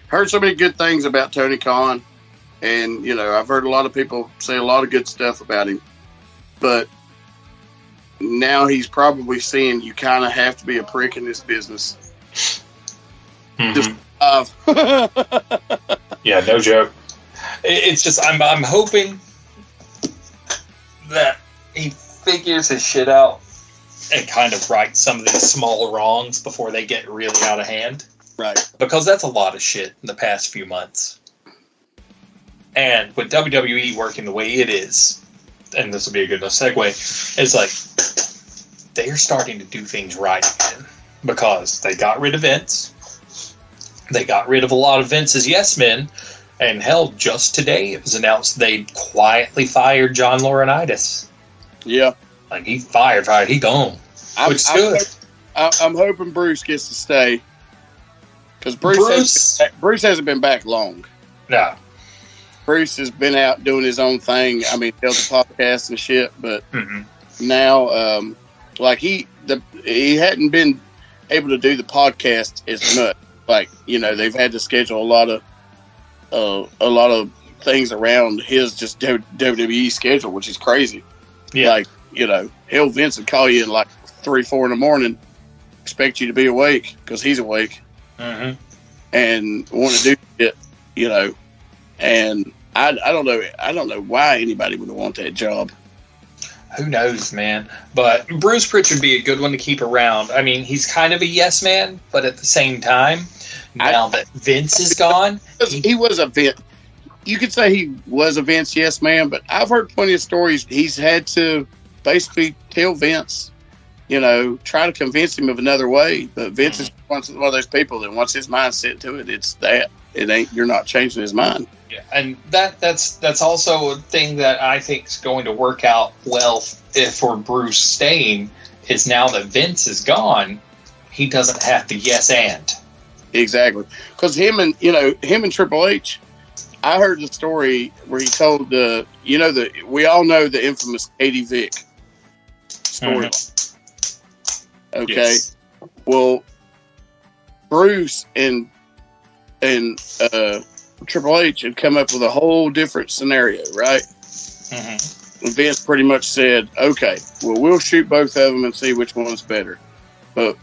heard so many good things about Tony Khan, and you know, I've heard a lot of people say a lot of good stuff about him, but now he's probably seeing you kind of have to be a prick in this business. Just yeah, no joke. It's just I'm hoping that he figures his shit out and kind of rights some of these small wrongs before they get really out of hand. Right. Because that's a lot of shit in the past few months. And with WWE working the way it is, and this will be a good enough segue, it's like they're starting to do things right again. Because they got rid of Vince. They got rid of a lot of Vince's yes men. And hell, just today it was announced they quietly fired John Laurinaitis. Yeah. Like, he fired, he gone. Which is good. I'm hoping Bruce gets to stay. Because Bruce hasn't been back long. No. Bruce has been out doing his own thing. I mean, does the podcast and shit. But now, like, he hadn't been able to do the podcast as much. Like, you know, they've had to schedule a lot of things around his just WWE schedule, which is crazy. Yeah. Like, you know, hell, Vince would call you in like 3-4 in the morning, expect you to be awake because he's awake, and want to do it, you know. And I don't know why anybody would want that job. Who knows, man? But Bruce Pritchard would be a good one to keep around. I mean, he's kind of a yes man, but at the same time, now that Vince is gone, he was a Vince. You could say he was a Vince yes man, but I've heard plenty of stories. He's had to basically tell Vince, you know, try to convince him of another way. But Vince is one of those people that once his mind's set to it, it's that. It ain't. You're not changing his mind. Yeah, and that's also a thing that I think is going to work out well for Bruce staying. Is now that Vince is gone, he doesn't have to yes and. Exactly. Because him and Triple H, I heard the story where he told we all know the infamous Katie Vick story. Mm-hmm. Okay. Yes. Well, Bruce and Triple H had come up with a whole different scenario, right? Mm-hmm. And Vince pretty much said, okay, well, we'll shoot both of them and see which one's better. But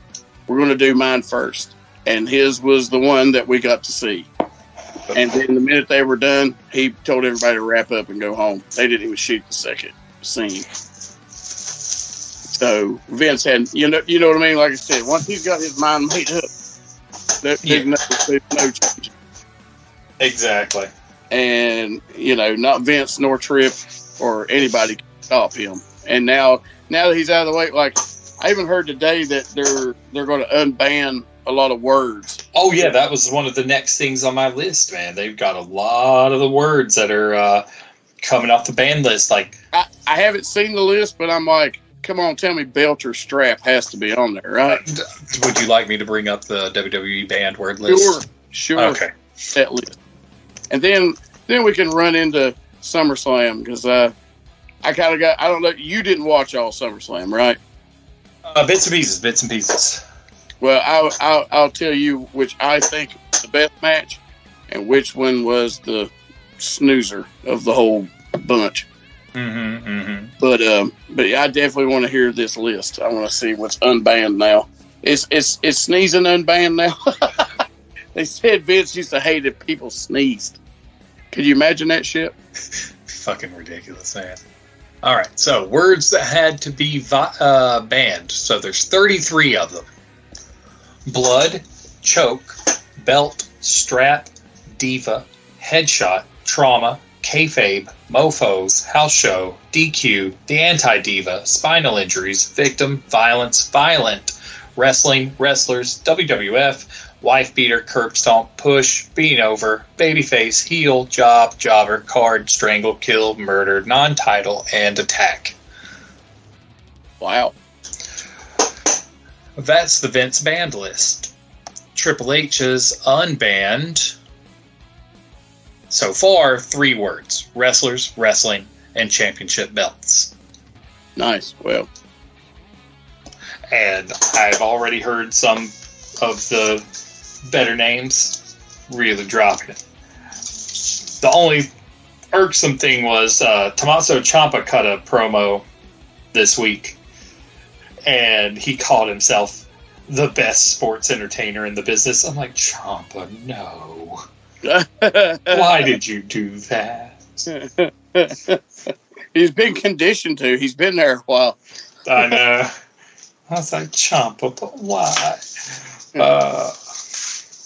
we're going to do mine first. And his was the one that we got to see. And then the minute they were done, he told everybody to wrap up and go home. They didn't even shoot the second scene. So Vince had, you know what I mean? Like I said, once he's got his mind made up, there's no change. Exactly. And, not Vince nor Tripp or anybody can stop him. And now that he's out of the way, like I even heard today that they're going to unban a lot of words. Oh yeah, that was one of the next things on my list, man. They've got a lot of the words that are coming off the ban list. Like I haven't seen the list, but I'm like, come on, tell me belt or strap has to be on there, right? Would you like me to bring up the WWE banned word list? Sure. Okay. That list. And then we can run into SummerSlam because I kind of got, I don't know, you didn't watch all SummerSlam, right? Bits and pieces. Well, I'll tell you which I think was the best match and which one was the snoozer of the whole bunch. Mm-hmm, mm-hmm. But I definitely want to hear this list. I want to see what's unbanned now. Is sneezing unbanned now? They said Vince used to hate if people sneezed. Could you imagine that shit? Fucking ridiculous, man. All right, so words that had to be banned. So there's 33 of them. Blood, choke, belt, strap, diva, headshot, trauma, kayfabe, mofos, house show, DQ, the anti-diva, spinal injuries, victim, violence, violent, wrestling, wrestlers, WWF, wife beater, curb stomp, push, being over, babyface, heel, job, jobber, card, strangle, kill, murder, non-title, and attack. Wow. That's the Vince banned list. Triple H's unbanned, so far, 3 words. Wrestlers, wrestling, and championship belts. Nice. Well. And I've already heard some of the better names really dropping it. The only irksome thing was Tommaso Ciampa cut a promo this week. And he called himself the best sports entertainer in the business. I'm like, Ciampa, no. Why did you do that? He's been conditioned to. He's been there a while. I know. I was like, Ciampa, but why?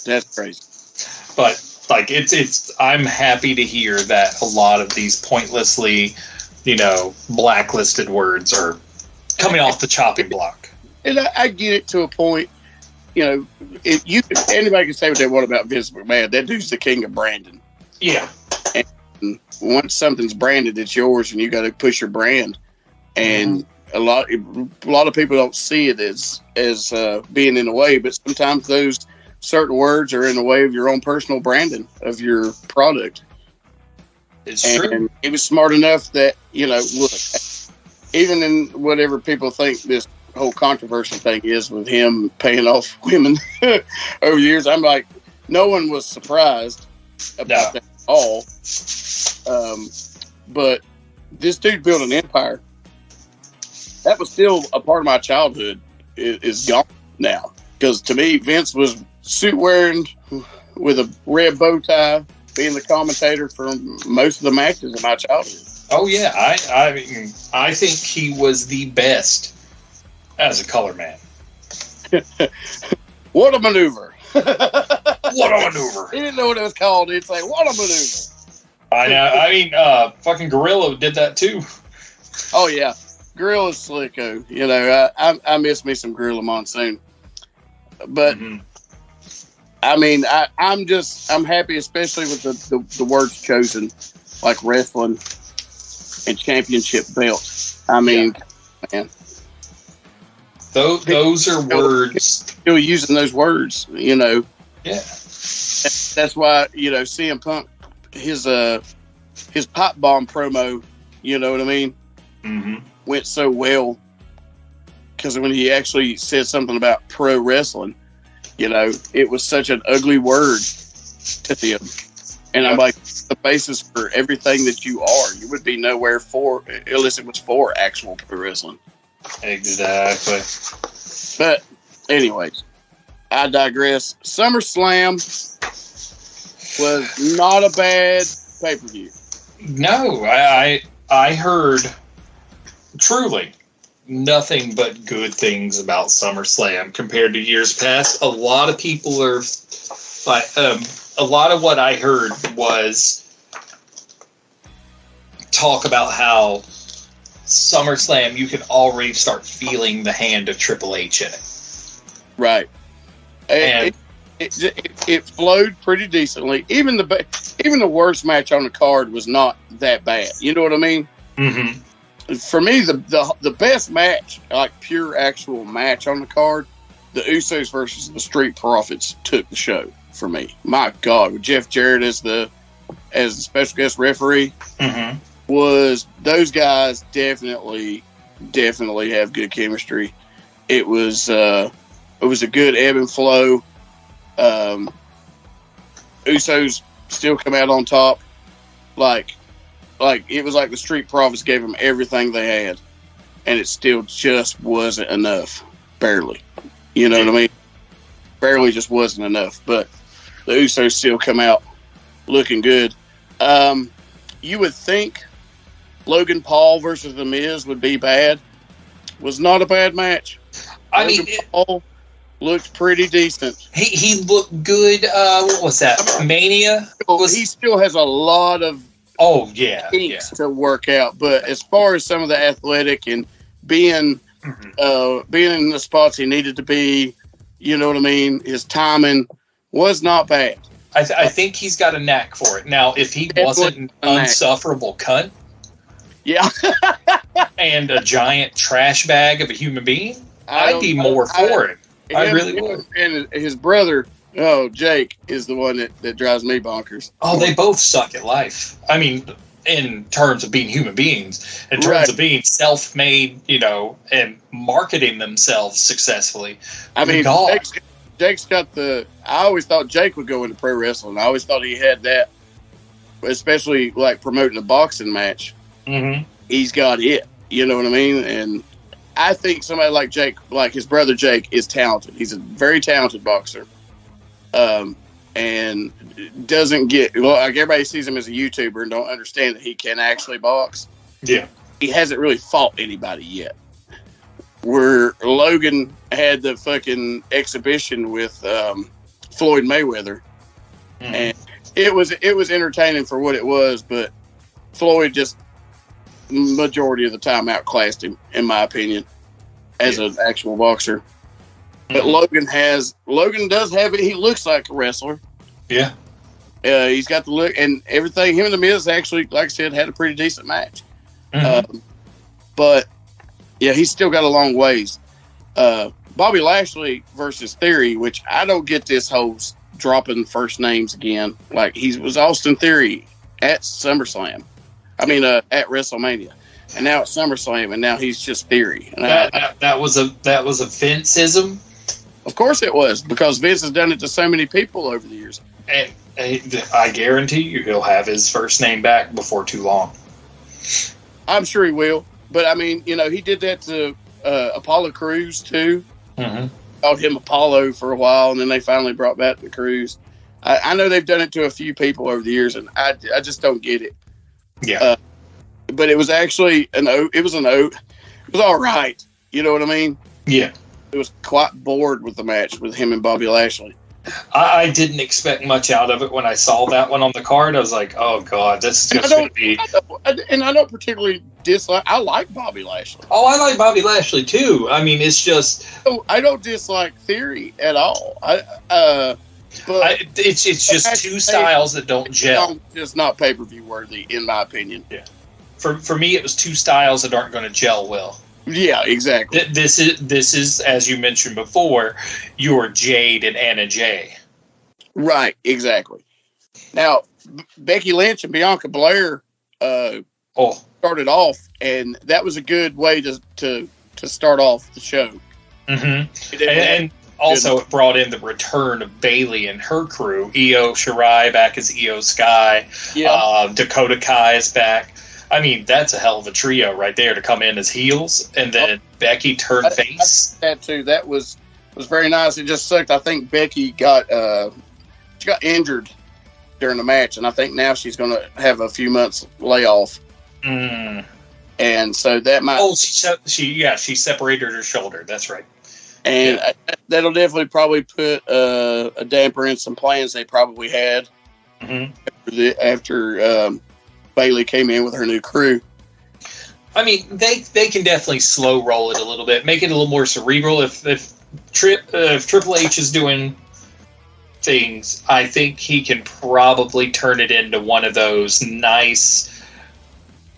That's crazy. But like, it's. I'm happy to hear that a lot of these pointlessly, blacklisted words are coming off the chopping block. And I get it to a point. Anybody can say what they want about Vince McMahon. That dude's the king of branding. Yeah. And once something's branded, it's yours, and you got to push your brand. And a lot of people don't see it as being in the way, but sometimes those certain words are in the way of your own personal branding of your product. It's true. And he was smart enough that look. Even in whatever people think this whole controversy thing is with him paying off women over the years, I'm like, no one was surprised about that at all. But this dude built an empire. That was still a part of my childhood is gone now. Because to me, Vince was suit wearing with a red bow tie, being the commentator for most of the matches in my childhood. Oh yeah, I mean, I think he was the best as a color man. What a maneuver! What a maneuver! He didn't know what it was called. He'd say, "What a maneuver!" I know. I mean, fucking Gorilla did that too. Oh yeah, Gorilla's slicko. I miss me some Gorilla Monsoon. But I mean, I'm happy, especially with the words chosen, like wrestling and championship belt. I mean, man. Those are words. Still using those words, Yeah. That's why, CM Punk, his pop bomb promo, you know what I mean, went so well. Because when he actually said something about pro wrestling, it was such an ugly word to them. And I'm like, the basis for everything that you are. You would be nowhere for, unless it was for actual pro wrestling. Exactly. But, anyways, I digress. SummerSlam was not a bad pay-per-view. No, I heard truly nothing but good things about SummerSlam compared to years past. A lot of people are like, a lot of what I heard was talk about how SummerSlam, you can already start feeling the hand of Triple H in it. Right. And it flowed pretty decently. Even the worst match on the card was not that bad. You know what I mean? Mm-hmm. For me, the best match, like pure actual match on the card, the Usos versus the Street Profits took the show for me. My God, with Jeff Jarrett as the special guest referee, was those guys definitely have good chemistry. It was a good ebb and flow. Usos still come out on top, like it was like the Street Profits gave them everything they had, and it still just wasn't enough. Barely, you know what I mean? Barely just wasn't enough. But the Usos still come out looking good. You would think Logan Paul versus The Miz would be bad. Was not a bad match. Logan Paul looked pretty decent. He looked good. What was that? Mania? He still has a lot of kinks to work out. But as far as some of the athletic and being in the spots he needed to be, you know what I mean? His timing was not bad. I think he's got a knack for it. Now, if he wasn't an unsufferable cunt, and a giant trash bag of a human being, I'd be more for it. I really would. And his brother, Jake, is the one that drives me bonkers. Oh, they both suck at life. I mean, in terms of being human beings, in terms of being self-made, and marketing themselves successfully. I mean, Jake's got I always thought Jake would go into pro wrestling. I always thought he had that, especially like promoting a boxing match. Mm-hmm. He's got it. You know what I mean? And I think somebody like Jake, like his brother Jake, is talented. He's a very talented boxer. And doesn't get, like everybody sees him as a YouTuber and don't understand that he can actually box. Yeah. He hasn't really fought anybody yet. Where Logan had the fucking exhibition with Floyd Mayweather. And it was entertaining for what it was, but Floyd just majority of the time outclassed him, in my opinion, as an actual boxer. But Logan does have it. He looks like a wrestler. Yeah. He's got the look and everything. Him and The Miz actually, like I said, had a pretty decent match. But yeah, he's still got a long ways. Bobby Lashley versus Theory, which I don't get this whole dropping first names again. Like he was Austin Theory at SummerSlam. I mean, at WrestleMania, and now it's SummerSlam, and now he's just Theory. And that was a Vinceism. Of course it was, because Vince has done it to so many people over the years. And I guarantee you he'll have his first name back before too long. I'm sure he will. But, I mean, he did that to Apollo Crews, too. Called him Apollo for a while, and then they finally brought back the Crews. I know they've done it to a few people over the years, and I just don't get it. Yeah. But it was actually it was all right. You know what I mean? Yeah. It was quite bored with the match with him and Bobby Lashley. I didn't expect much out of it when I saw that one on the card. I was like, oh, God, this is just going to be... And I don't particularly dislike... I like Bobby Lashley. Oh, I like Bobby Lashley, too. I mean, it's just... I don't dislike Theory at all. It's just two styles that don't gel. It's not pay-per-view worthy, in my opinion. Yeah. For me, it was two styles that aren't going to gel well. Yeah, exactly. This is, as you mentioned before, your Jade and Anna Jay. Right, exactly. Now, Becky Lynch and Bianca Belair started off, and that was a good way to start off the show. Mm-hmm. And also, it brought in the return of Bayley and her crew. Io Shirai back as Io Sky. Yeah. Dakota Kai is back. I mean, that's a hell of a trio right there to come in as heels, and then Becky turned face. That too. That was very nice. It just sucked. I think Becky got injured during the match, and I think now she's going to have a few months layoff. Mm. And so that might. Oh, she separated her shoulder. That's right. And that'll definitely probably put a damper in some plans they probably had after Bayley came in with her new crew. I mean, they can definitely slow roll it a little bit, make it a little more cerebral. If Triple H is doing things, I think he can probably turn it into one of those nice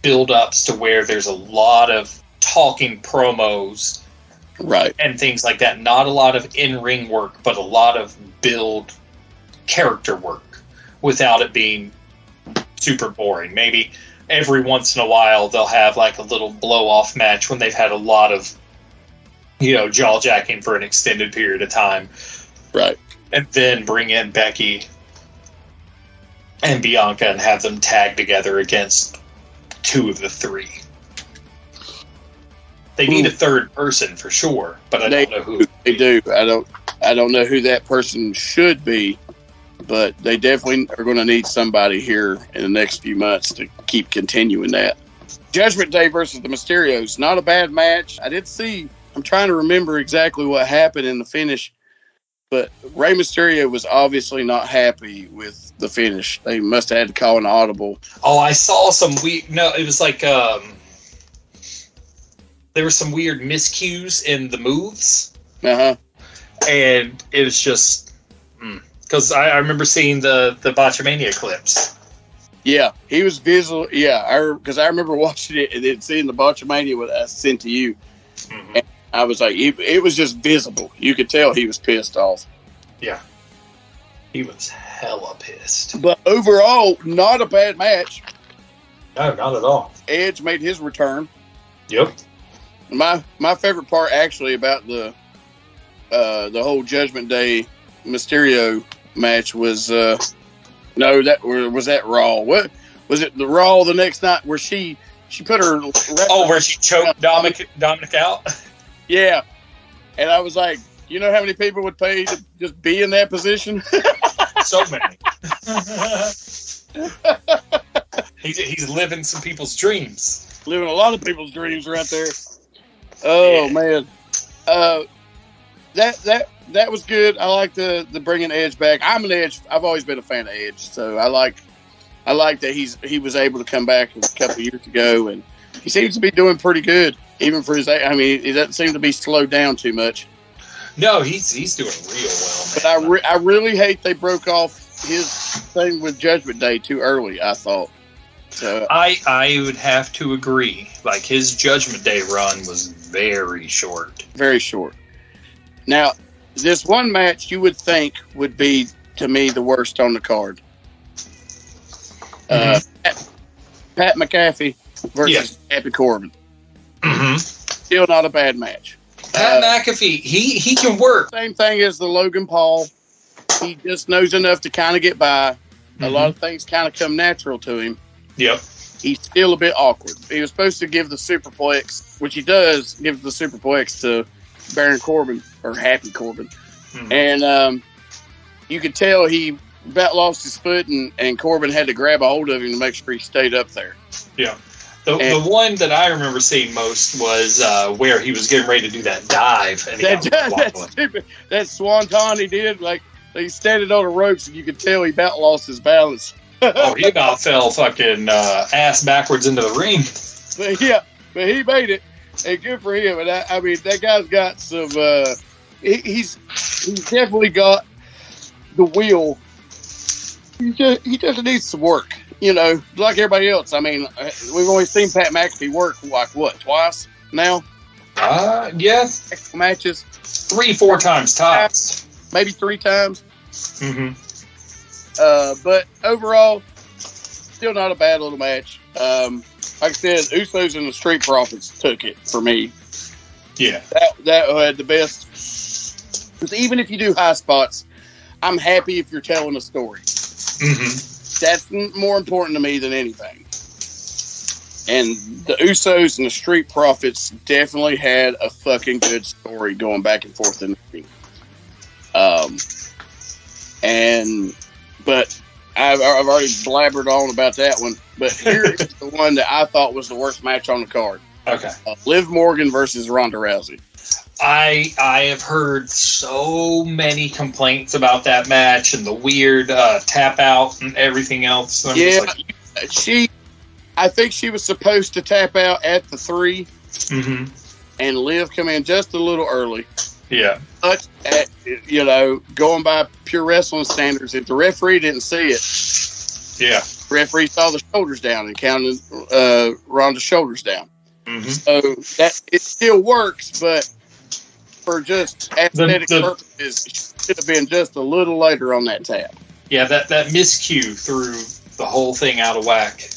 build-ups to where there's a lot of talking promos. Right. And things like that. Not a lot of in-ring work, but a lot of build character work without it being super boring. Maybe every once in a while they'll have like a little blow-off match when they've had a lot of, jaw-jacking for an extended period of time. Right. And then bring in Becky and Bianca and have them tag together against two of the three. They need a third person for sure, but I don't know who. They do. I don't know who that person should be, but they definitely are going to need somebody here in the next few months to keep continuing that. Judgment Day versus the Mysterios. Not a bad match. I did see. I'm trying to remember exactly what happened in the finish, but Rey Mysterio was obviously not happy with the finish. They must have had to call an audible. Oh, I saw some weird. No, it was like there were some weird miscues in the moves. Uh-huh. And it was just... Because I remember seeing the Botchamania clips. Yeah, he was visible. Yeah, because I remember watching it and then seeing the Botchamania what I sent to you. Mm-hmm. And I was like, it was just visible. You could tell he was pissed off. Yeah. He was hella pissed. But overall, not a bad match. No, not at all. Edge made his return. Yep. My favorite part actually about the whole Judgment Day Mysterio match was was that Raw? What was it? The Raw the next night where she put her where she choked Dominic out. Yeah, and I was like, you know how many people would pay to just be in that position? So many. He's living some people's dreams. Living a lot of people's dreams right there. Oh yeah. Man, that was good. I like the bringing Edge back. I'm an Edge. I've always been a fan of Edge, so I like that he was able to come back a couple of years ago, and he seems to be doing pretty good, even for his. I mean, he doesn't seem to be slowed down too much. No, he's doing real well, man. But I really hate they broke off his thing with Judgment Day too early. I thought. So I would have to agree. Like, his Judgment Day run was very short. Very short. Now, this one match you would think would be, to me, the worst on the card. Pat McAfee versus Happy Corbin. Mm-hmm. Still not a bad match. Pat McAfee, he can work. Same thing as the Logan Paul. He just knows enough to kind of get by. A lot of things kind of come natural to him. Yep. He's still a bit awkward. He was supposed to give the superplex, which he does give the superplex to Baron Corbin, or Happy Corbin. Mm-hmm. And you could tell he about lost his foot, and Corbin had to grab a hold of him to make sure he stayed up there. Yeah. The one that I remember seeing most was where he was getting ready to do that dive. And that's stupid. That swanton he did, like he's standing on the ropes, and you could tell he about lost his balance. Oh, he about fell fucking ass backwards into the ring. But he made it, and good for him. And I mean, that guy's got some. He's definitely got the will. He just needs some work, like everybody else. I mean, we've only seen Pat McAfee work like what, twice now? Yeah, matches, 3-4 times tops, maybe 3 times. Mm-hmm. But overall, still not a bad little match. Like I said, Usos and the Street Profits took it for me. Yeah. That had the best. Because even if you do high spots, I'm happy if you're telling a story. Mm-hmm. That's more important to me than anything. And the Usos and the Street Profits definitely had a fucking good story going back and forth in the ring. But I've already blabbered on about that one. But here is the one that I thought was the worst match on the card. Okay. Liv Morgan versus Ronda Rousey. I have heard so many complaints about that match and the weird tap out and everything else. I'm just like, I think she was supposed to tap out at the 3, and Liv come in just a little early. Yeah. But, going by pure wrestling standards, if the referee didn't see it, the referee saw the shoulders down and counted Ronda's shoulders down. Mm-hmm. So that it still works, but for just aesthetic purposes, it should have been just a little later on that tap. Yeah, that miscue threw the whole thing out of whack.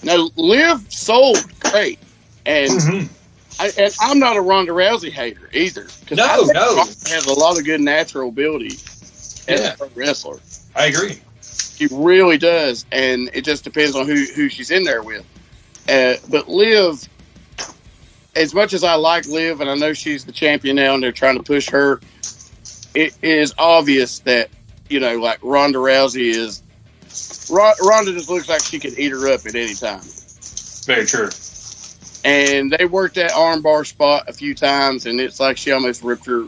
Now, Liv sold great, and I'm not a Ronda Rousey hater either. No. Ronda has a lot of good natural ability as a pro wrestler. I agree. She really does, and it just depends on who she's in there with. But Liv, as much as I like Liv, and I know she's the champion now, and they're trying to push her, it is obvious that, like Ronda Rousey is. Ronda just looks like she could eat her up at any time. Very true. And they worked that armbar spot a few times, and it's like she almost ripped her.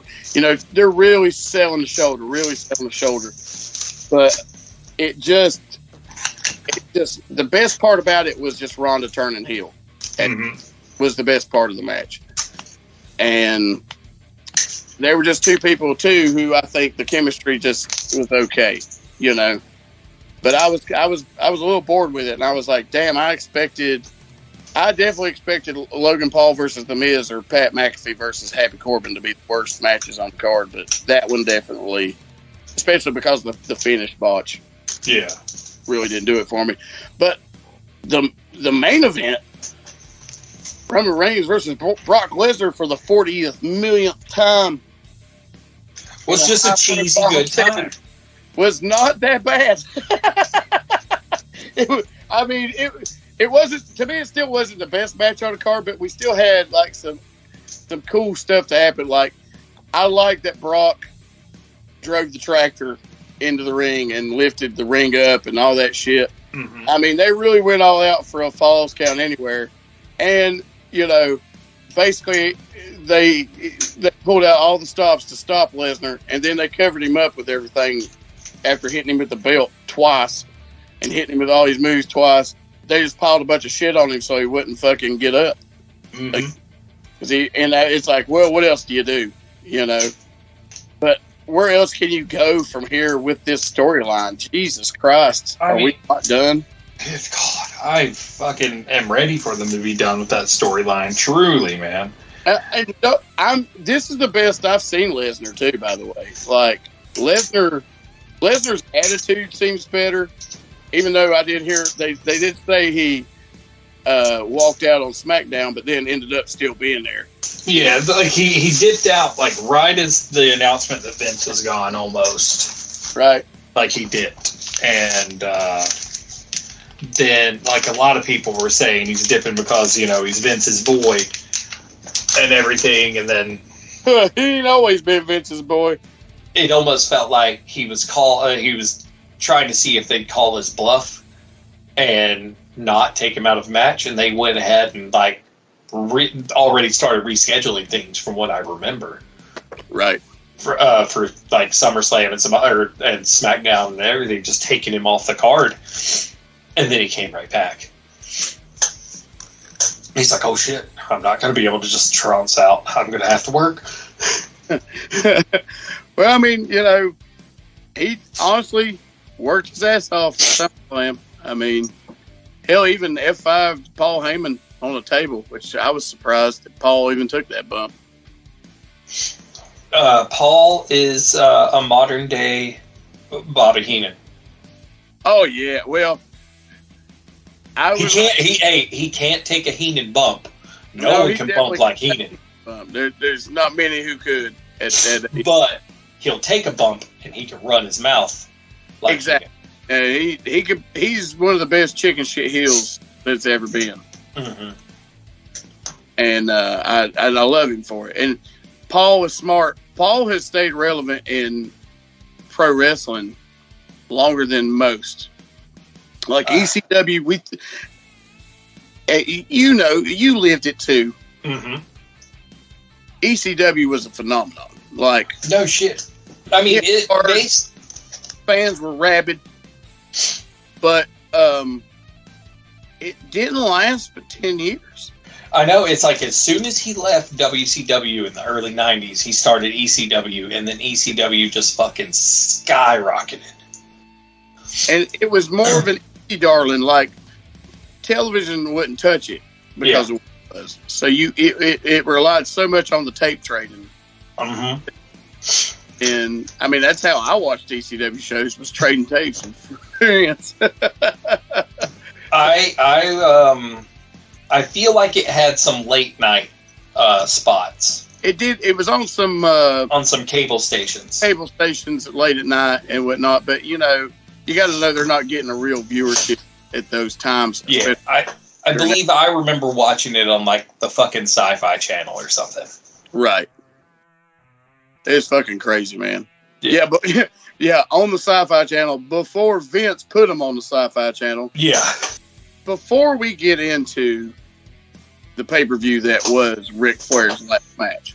They're really selling the shoulder, But it just the best part about it was just Ronda turning heel. Was the best part of the match. And there were just two people, too, who I think the chemistry just was okay, But I was a little bored with it, and I was like, damn, I definitely expected Logan Paul versus The Miz or Pat McAfee versus Happy Corbin to be the worst matches on the card, but that one definitely, especially because of the finish botch, really didn't do it for me. But the main event, Roman Reigns versus Brock Lesnar for the 40th millionth time, was just a cheesy good time. Was not that bad. It wasn't, to me, it still wasn't the best match on the card, but we still had like some cool stuff to happen. Like, I like that Brock drove the tractor into the ring and lifted the ring up and all that shit. Mm-hmm. They really went all out for a Falls Count Anywhere. And, basically they pulled out all the stops to stop Lesnar, and then they covered him up with everything after hitting him with the belt twice and hitting him with all these moves twice. They just piled a bunch of shit on him so he wouldn't fucking get up. Mm-hmm. It's like, well, what else do you do? But where else can you go from here with this storyline? Jesus Christ. Are we not done? God, I fucking am ready for them to be done with that storyline. Truly, man. This is the best I've seen Lesnar too, by the way. Like, Lesnar's attitude seems better, even though I did hear they did say he walked out on SmackDown, but then ended up still being there. Yeah, like he dipped out like right as the announcement that Vince was gone, almost. Right. Like he dipped, and then like a lot of people were saying he's dipping because he's Vince's boy and everything, and then he ain't always been Vince's boy. It almost felt like he was trying to see if they'd call his bluff and not take him out of the match, and they went ahead and like already started rescheduling things from what I remember. Right. For like SummerSlam and SmackDown and everything, just taking him off the card, and then he came right back. He's like, "Oh shit, I'm not going to be able to just trounce out. I'm going to have to work." Well, he honestly worked his ass off at SummerSlam. Hell, even F5 Paul Heyman on the table, which I was surprised that Paul even took that bump. Paul is a modern day Bobby Heenan. Oh yeah. Well, he can't take a Heenan bump. No one can bump like Heenan. There's not many who could. But he'll take a bump and he can run his mouth. Like exactly. He's one of the best chicken shit heels that's ever been. Mm-hmm. And I love him for it. And Paul is smart. Paul has stayed relevant in pro wrestling longer than most. Like ECW, you lived it too. Mm-hmm. ECW was a phenomenon. Like no shit. I mean, fans were rabid, but it didn't last but 10 years. I know. It's like as soon as he left WCW in the early 90s, he started ECW, and then ECW just fucking skyrocketed. And it was more of an indie darling. Like television wouldn't touch it because of what it was. So it relied so much on the tape trading. Mm-hmm. And I mean, that's how I watched ECW shows, was trading tapes and friends. I feel like it had some late night spots. It did. It was on some cable stations. Cable stations late at night and whatnot. But you got to know they're not getting a real viewership at those times. Yeah, I believe I remember watching it on like the fucking Sci-Fi Channel or something. Right. It's fucking crazy, man. Yeah, but on the Sci-Fi Channel before Vince put them on the Sci-Fi Channel. Yeah. Before we get into the pay-per-view that was Ric Flair's last match,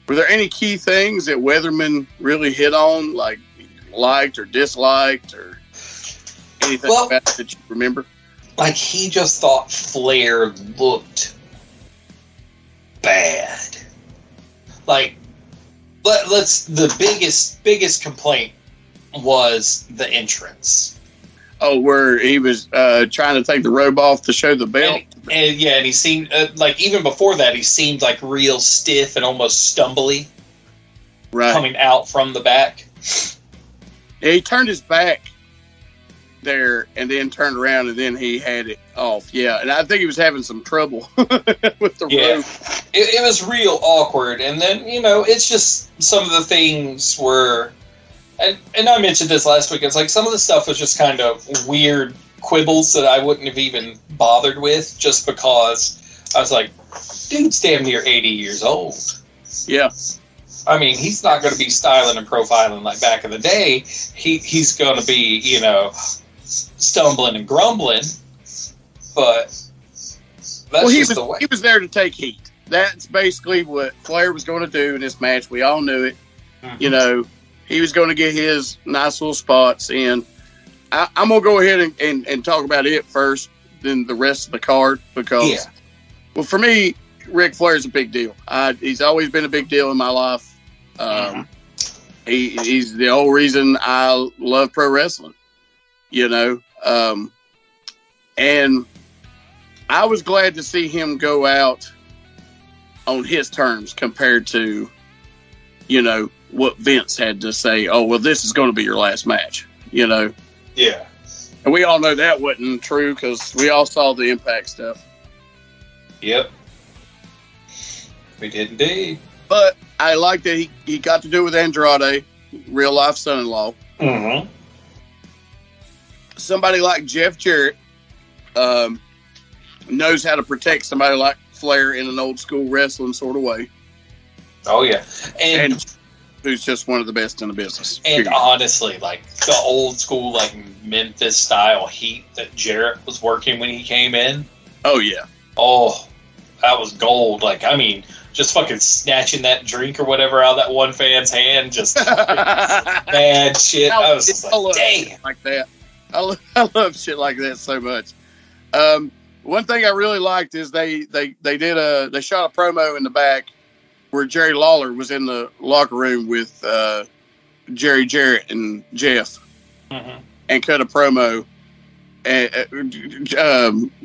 were there any key things that Weatherman really hit on, like liked or disliked, or anything about that you remember? Like he just thought Flair looked bad. Like, the biggest complaint was the entrance. Oh, where he was trying to take the robe off to show the belt. And he seemed like even before that, he seemed like real stiff and almost stumbly, coming out from the back. Yeah, he turned his back there and then turned around and then he had it off. Yeah, and I think he was having some trouble with the robe. It was real awkward. And then, it's just some of the things were... And I mentioned this last week. It's like some of the stuff was just kind of weird quibbles that I wouldn't have even bothered with just because I was like, dude's damn near 80 years old. Yeah. I mean, he's not going to be styling and profiling like back in the day. He's going to be, stumbling and grumbling. But that's just the way. He was there to take heat. That's basically what Flair was going to do in this match. We all knew it. Mm-hmm. He was going to get his nice little spots in. I'm going to go ahead and talk about it first, then the rest of the card, because, well, for me, Ric Flair's a big deal. He's always been a big deal in my life. He's the whole reason I love pro wrestling, and I was glad to see him go out on his terms compared to, what Vince had to say. Oh, well, this is going to be your last match, Yeah. And we all know that wasn't true because we all saw the Impact stuff. Yep. We did indeed. But I like that he got to do it with Andrade, real life son-in-law. Mm-hmm. Somebody like Jeff Jarrett knows how to protect somebody like Flair in an old school wrestling sort of way. Oh, yeah. And who's just one of the best in the business. And honestly, like the old school, like Memphis style heat that Jarrett was working when he came in. Oh, yeah. Oh, that was gold. Like, I mean, just fucking snatching that drink or whatever out of that one fan's hand, just bad shit. I was just like, dang. Like that. I love shit like that so much. One thing I really liked is they shot a promo in the back where Jerry Lawler was in the locker room with Jerry Jarrett and Jeff, and cut a promo. And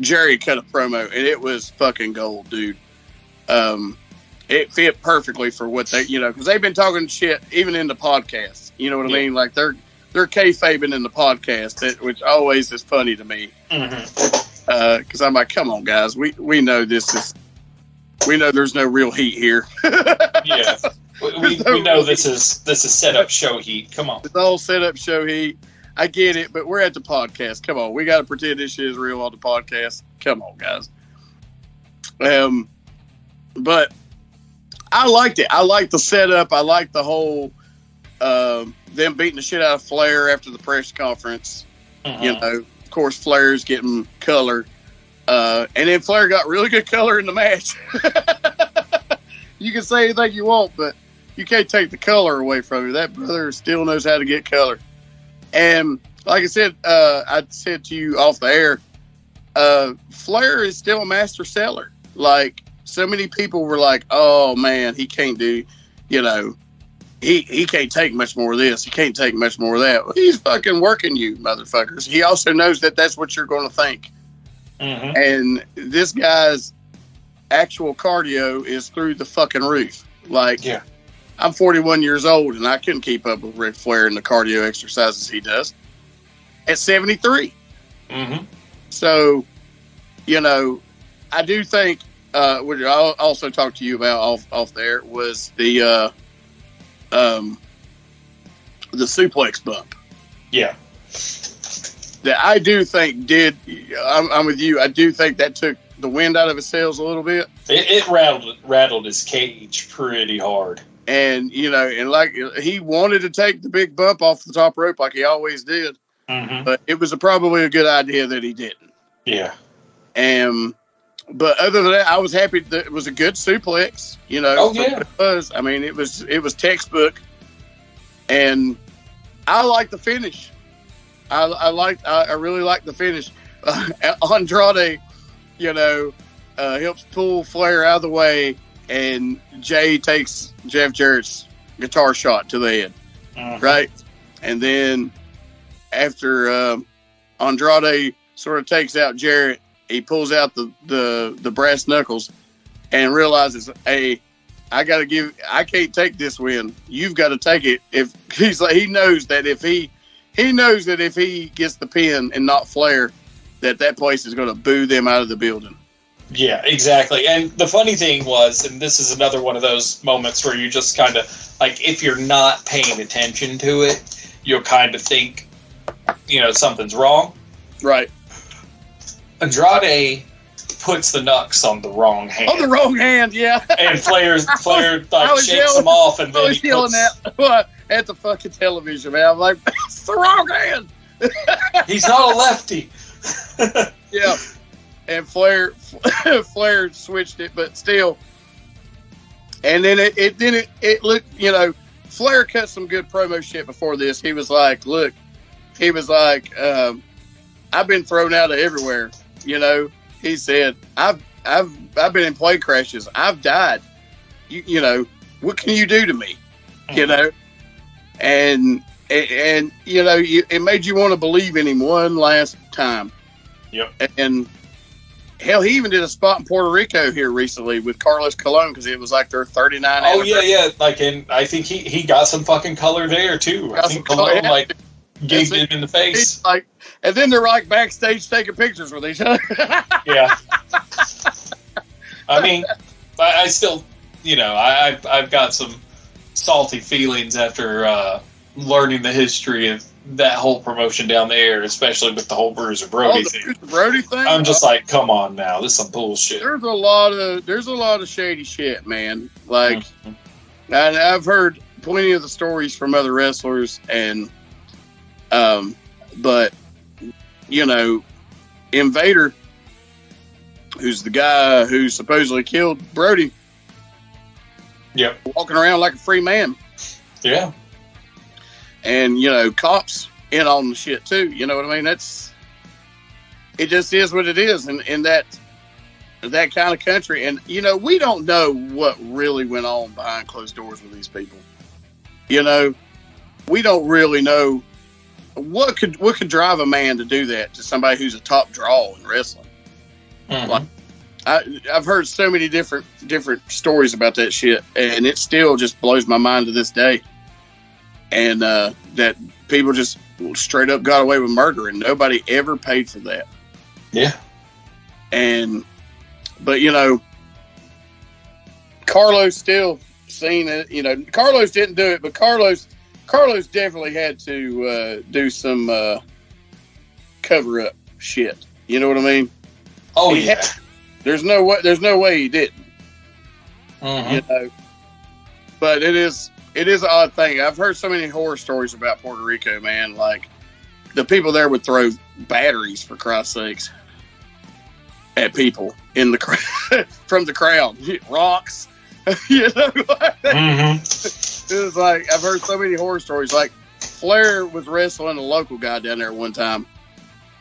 Jerry cut a promo, and it was fucking gold, dude. It fit perfectly for what they, because they've been talking shit even in the podcast. You know what I mean? Like they're they're kayfabing in the podcast, which always is funny to me. Because I'm like, come on, guys, we know there's no real heat here. Yeah, we know this is set up show heat. Come on, it's all set up show heat. I get it, but we're at the podcast. Come on, we got to pretend this shit is real on the podcast. Come on, guys. But I liked it. I liked the setup. I liked the whole them beating the shit out of Flair after the press conference. You know, of course, Flair's getting color. And then Flair got really good color in the match. You can say anything you want, but you can't take the color away from you. That brother still knows how to get color. And like I said to you off the air, Flair is still a master seller. Like, so many people were like, oh, man, he can't do, you know, he can't take much more of this. He can't take much more of that. Well, he's fucking working you, motherfuckers. He also knows that that's what you're going to think. And this guy's actual cardio is through the fucking roof. Like, yeah. I'm 41 years old, and I couldn't keep up with Ric Flair and the cardio exercises he does at 73. So, you know, I do think, which I'll also talk to you about off there, was the suplex bump. Yeah. That I do think I'm with you. I do think that took the wind out of his sails a little bit. It rattled his cage pretty hard. And, you know, and like he wanted to take the big bump off the top rope like he always did. But it was probably a good idea that he didn't. Yeah. But other than that, I was happy that it was a good suplex, you know. Oh, yeah. It was. I mean, it was textbook. And I like the finish. I really like the finish. Andrade, you know, helps pull Flair out of the way, and Jay takes Jeff Jarrett's guitar shot to the head, right? And then after Andrade sort of takes out Jarrett, he pulls out the brass knuckles and realizes, hey, I can't take this win. You've got to take it. If he's like, he knows that if he gets the pin and not Flair, that place is going to boo them out of the building. Yeah, exactly. And the funny thing was, and this is another one of those moments where you just kind of, like, if you're not paying attention to it, you'll kind of think, you know, something's wrong. Right. Andrade puts the knucks on the wrong hand. On the wrong hand, yeah. And Flair like shakes him off, and then he yelling at the fucking television, man. I'm like, it's the wrong hand. He's not a lefty. Yeah. And Flair switched it, but still. And then it looked, you know, Flair cut some good promo shit before this. He was like, I've been thrown out of everywhere. You know, he said, I've been in plane crashes. I've died. You know, what can you do to me? You know, and you know, it made you want to believe in him one last time. Yep. And hell, he even did a spot in Puerto Rico here recently with Carlos Colon because it was like their 39. Oh yeah. Like, and I think he got some fucking color there too. I think Colon like gigged him in the face. Like, and then they're like backstage taking pictures with each other. Yeah. I mean, I still, you know, I've got some salty feelings after learning the history of that whole promotion down there, especially with the whole Bruiser Brody thing. Brody thing. I'm just like, come on now, this is some bullshit. There's a lot of shady shit, man. Like, and I've heard plenty of the stories from other wrestlers, and but you know, Invader, who's the guy who supposedly killed Brody, walking around like a free man. Yeah. And, you know, cops in on the shit, too. You know what I mean? It just is what it is in that kind of country. And, you know, we don't know what really went on behind closed doors with these people. You know, we don't really know what could drive a man to do that to somebody who's a top draw in wrestling. Like, I've heard so many different stories about that shit, and it still just blows my mind to this day. And that people just straight up got away with murder, and nobody ever paid for that. Yeah. But Carlos still seen it. Carlos didn't do it, but Carlos definitely had to do some cover up shit. You know what I mean? Oh yeah. There's no way he didn't. Mm-hmm. But it is an odd thing. I've heard so many horror stories about Puerto Rico, man. Like the people there would throw batteries, for Christ's sakes, at people in the from the crowd, rocks. Mm-hmm. It was like I've heard so many horror stories. Like Flair was wrestling a local guy down there one time.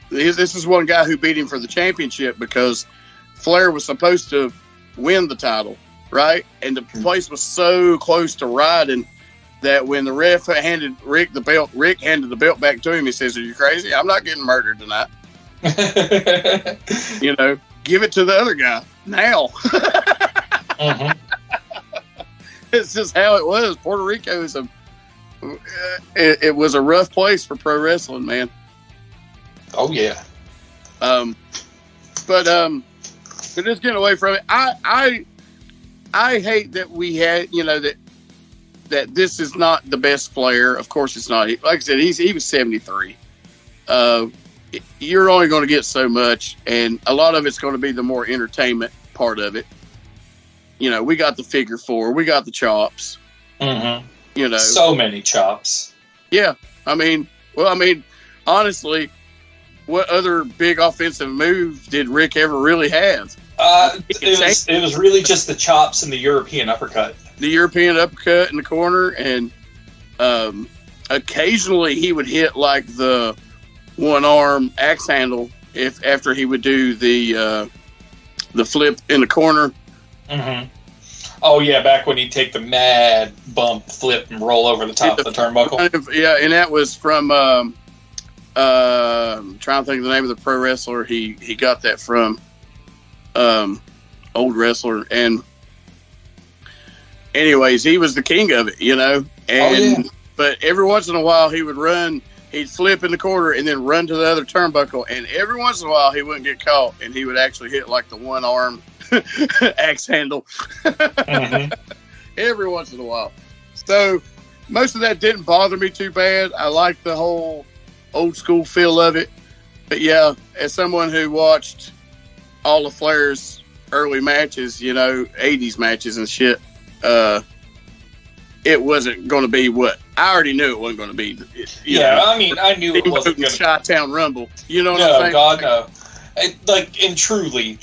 This is one guy who beat him for the championship because Flair was supposed to win the title, right? And the place was so close to riding that when the ref handed Rick the belt, Rick handed the belt back to him. He says, "Are you crazy? I'm not getting murdered tonight." Give it to the other guy now. Mm-hmm. It's just how it was. Puerto Rico is it was a rough place for pro wrestling, man. Oh yeah. But just getting away from it, I hate that we had, that this is not the best Flair. Of course it's not. Like I said, he was 73. You're only going to get so much, and a lot of it's going to be the more entertainment part of it. We got the figure four, we got the chops. Mm-hmm. So many chops. Yeah, honestly, what other big offensive move did Rick ever really have? It was really just the chops and the European uppercut. The European uppercut in the corner, and occasionally he would hit like the one arm axe handle after he would do the flip in the corner. Mm-hmm. Oh yeah, back when he'd take the mad bump, flip, and roll over the top of the turnbuckle. And that was from trying to think of the name of the pro wrestler he got that from. Old wrestler, and anyways, he was the king of it, And but every once in a while he would run. He'd flip in the corner and then run to the other turnbuckle, and every once in a while he wouldn't get caught, and he would actually hit like the one arm axe handle. Mm-hmm. Every once in a while. So most of that didn't bother me too bad. I liked the whole old school feel of it. But yeah, as someone who watched all of Flair's early matches, 80s matches and shit, it wasn't going to be what I already knew it wasn't going to be. I knew it wasn't going to be Chi-Town Rumble. You know what I'm saying? God, no. And truly,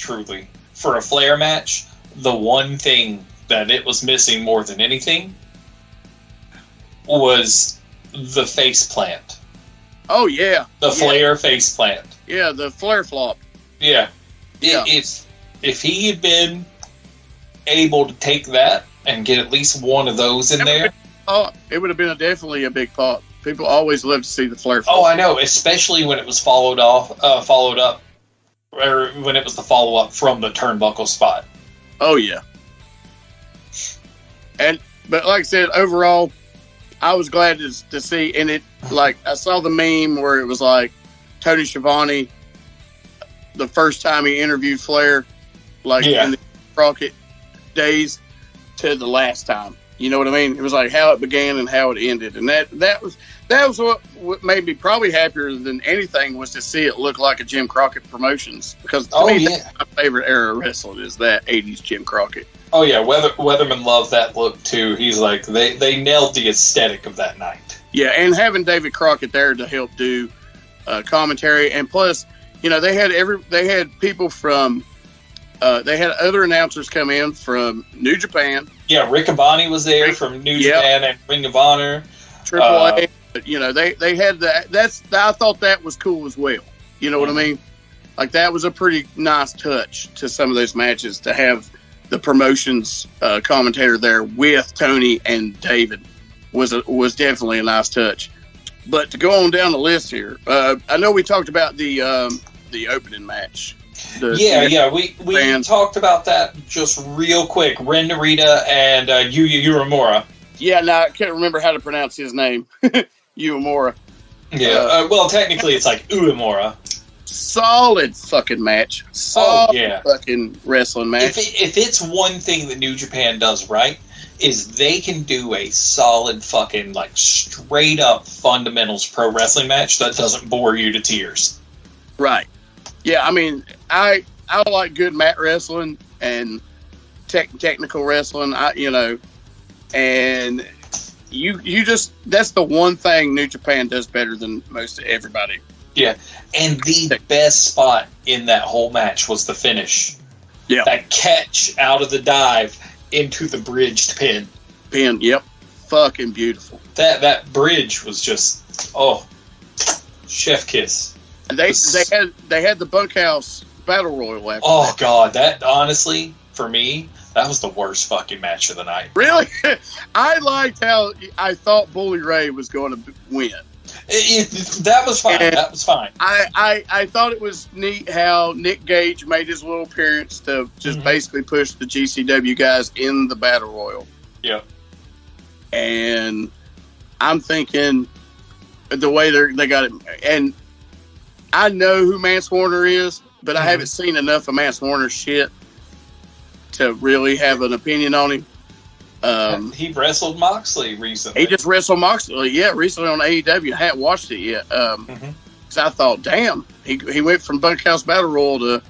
for a Flair match, the one thing that it was missing more than anything was the face plant. Oh, yeah. The Flair face plant. Yeah, the Flair flop. Yeah. If he had been able to take that and get at least one of those in there. It would have been definitely a big pop. People always love to see the Flair flop. Oh, I know, especially when it was followed up, or when it was the follow-up from the turnbuckle spot. Oh, yeah. But like I said, overall, I was glad to see, and it, like, I saw the meme where it was like Tony Schiavone, the first time he interviewed Flair, in the Crockett days, to the last time. You know what I mean? It was like how it began and how it ended, and that was what made me probably happier than anything was to see it look like a Jim Crockett Promotions, because to me, that's my favorite era of wrestling is that 80s Jim Crockett. Oh yeah, Weatherman loved that look too. He's like they nailed the aesthetic of that night. Yeah, and having David Crockett there to help do commentary, and plus, they had people from. They had other announcers come in from New Japan. Yeah, Riccaboni was there from New Japan and Ring of Honor. Triple A. They had that. I thought that was cool as well. You know what I mean? Like, that was a pretty nice touch to some of those matches to have the promotions commentator there with Tony and David was definitely a nice touch. But to go on down the list here, I know we talked about the opening match. We talked about that just real quick. Ren Narita and Yuya Uemura. Yeah, no, I can't remember how to pronounce his name. Uemura. Yeah. Well, technically, it's like Uemura. Solid fucking match. Solid fucking wrestling match. If it's one thing that New Japan does right, is they can do a solid fucking, like, straight up fundamentals pro wrestling match that doesn't bore you to tears. Right. Yeah, I mean, I like good mat wrestling and technical wrestling, and you just, that's the one thing New Japan does better than most everybody. Yeah, and the best spot in that whole match was the finish. Yeah. That catch out of the dive into the bridged pin. Yep. Fucking beautiful. That bridge was just, chef kiss. They had the bunkhouse battle royal after. Oh God, that honestly, for me, that was the worst fucking match of the night. Really? I liked how I thought Bully Ray was going to win. That was fine. That was fine. I thought it was neat how Nick Gage made his little appearance to just basically push the GCW guys in the battle royal. Yep. And I'm thinking the way they got it, and I know who Mance Warner is, but I haven't seen enough of Mance Warner's shit to really have an opinion on him. He wrestled Moxley recently. He just wrestled Moxley, recently on AEW. I hadn't watched it yet. Because I thought, damn, he went from Bunkhouse Battle Royal to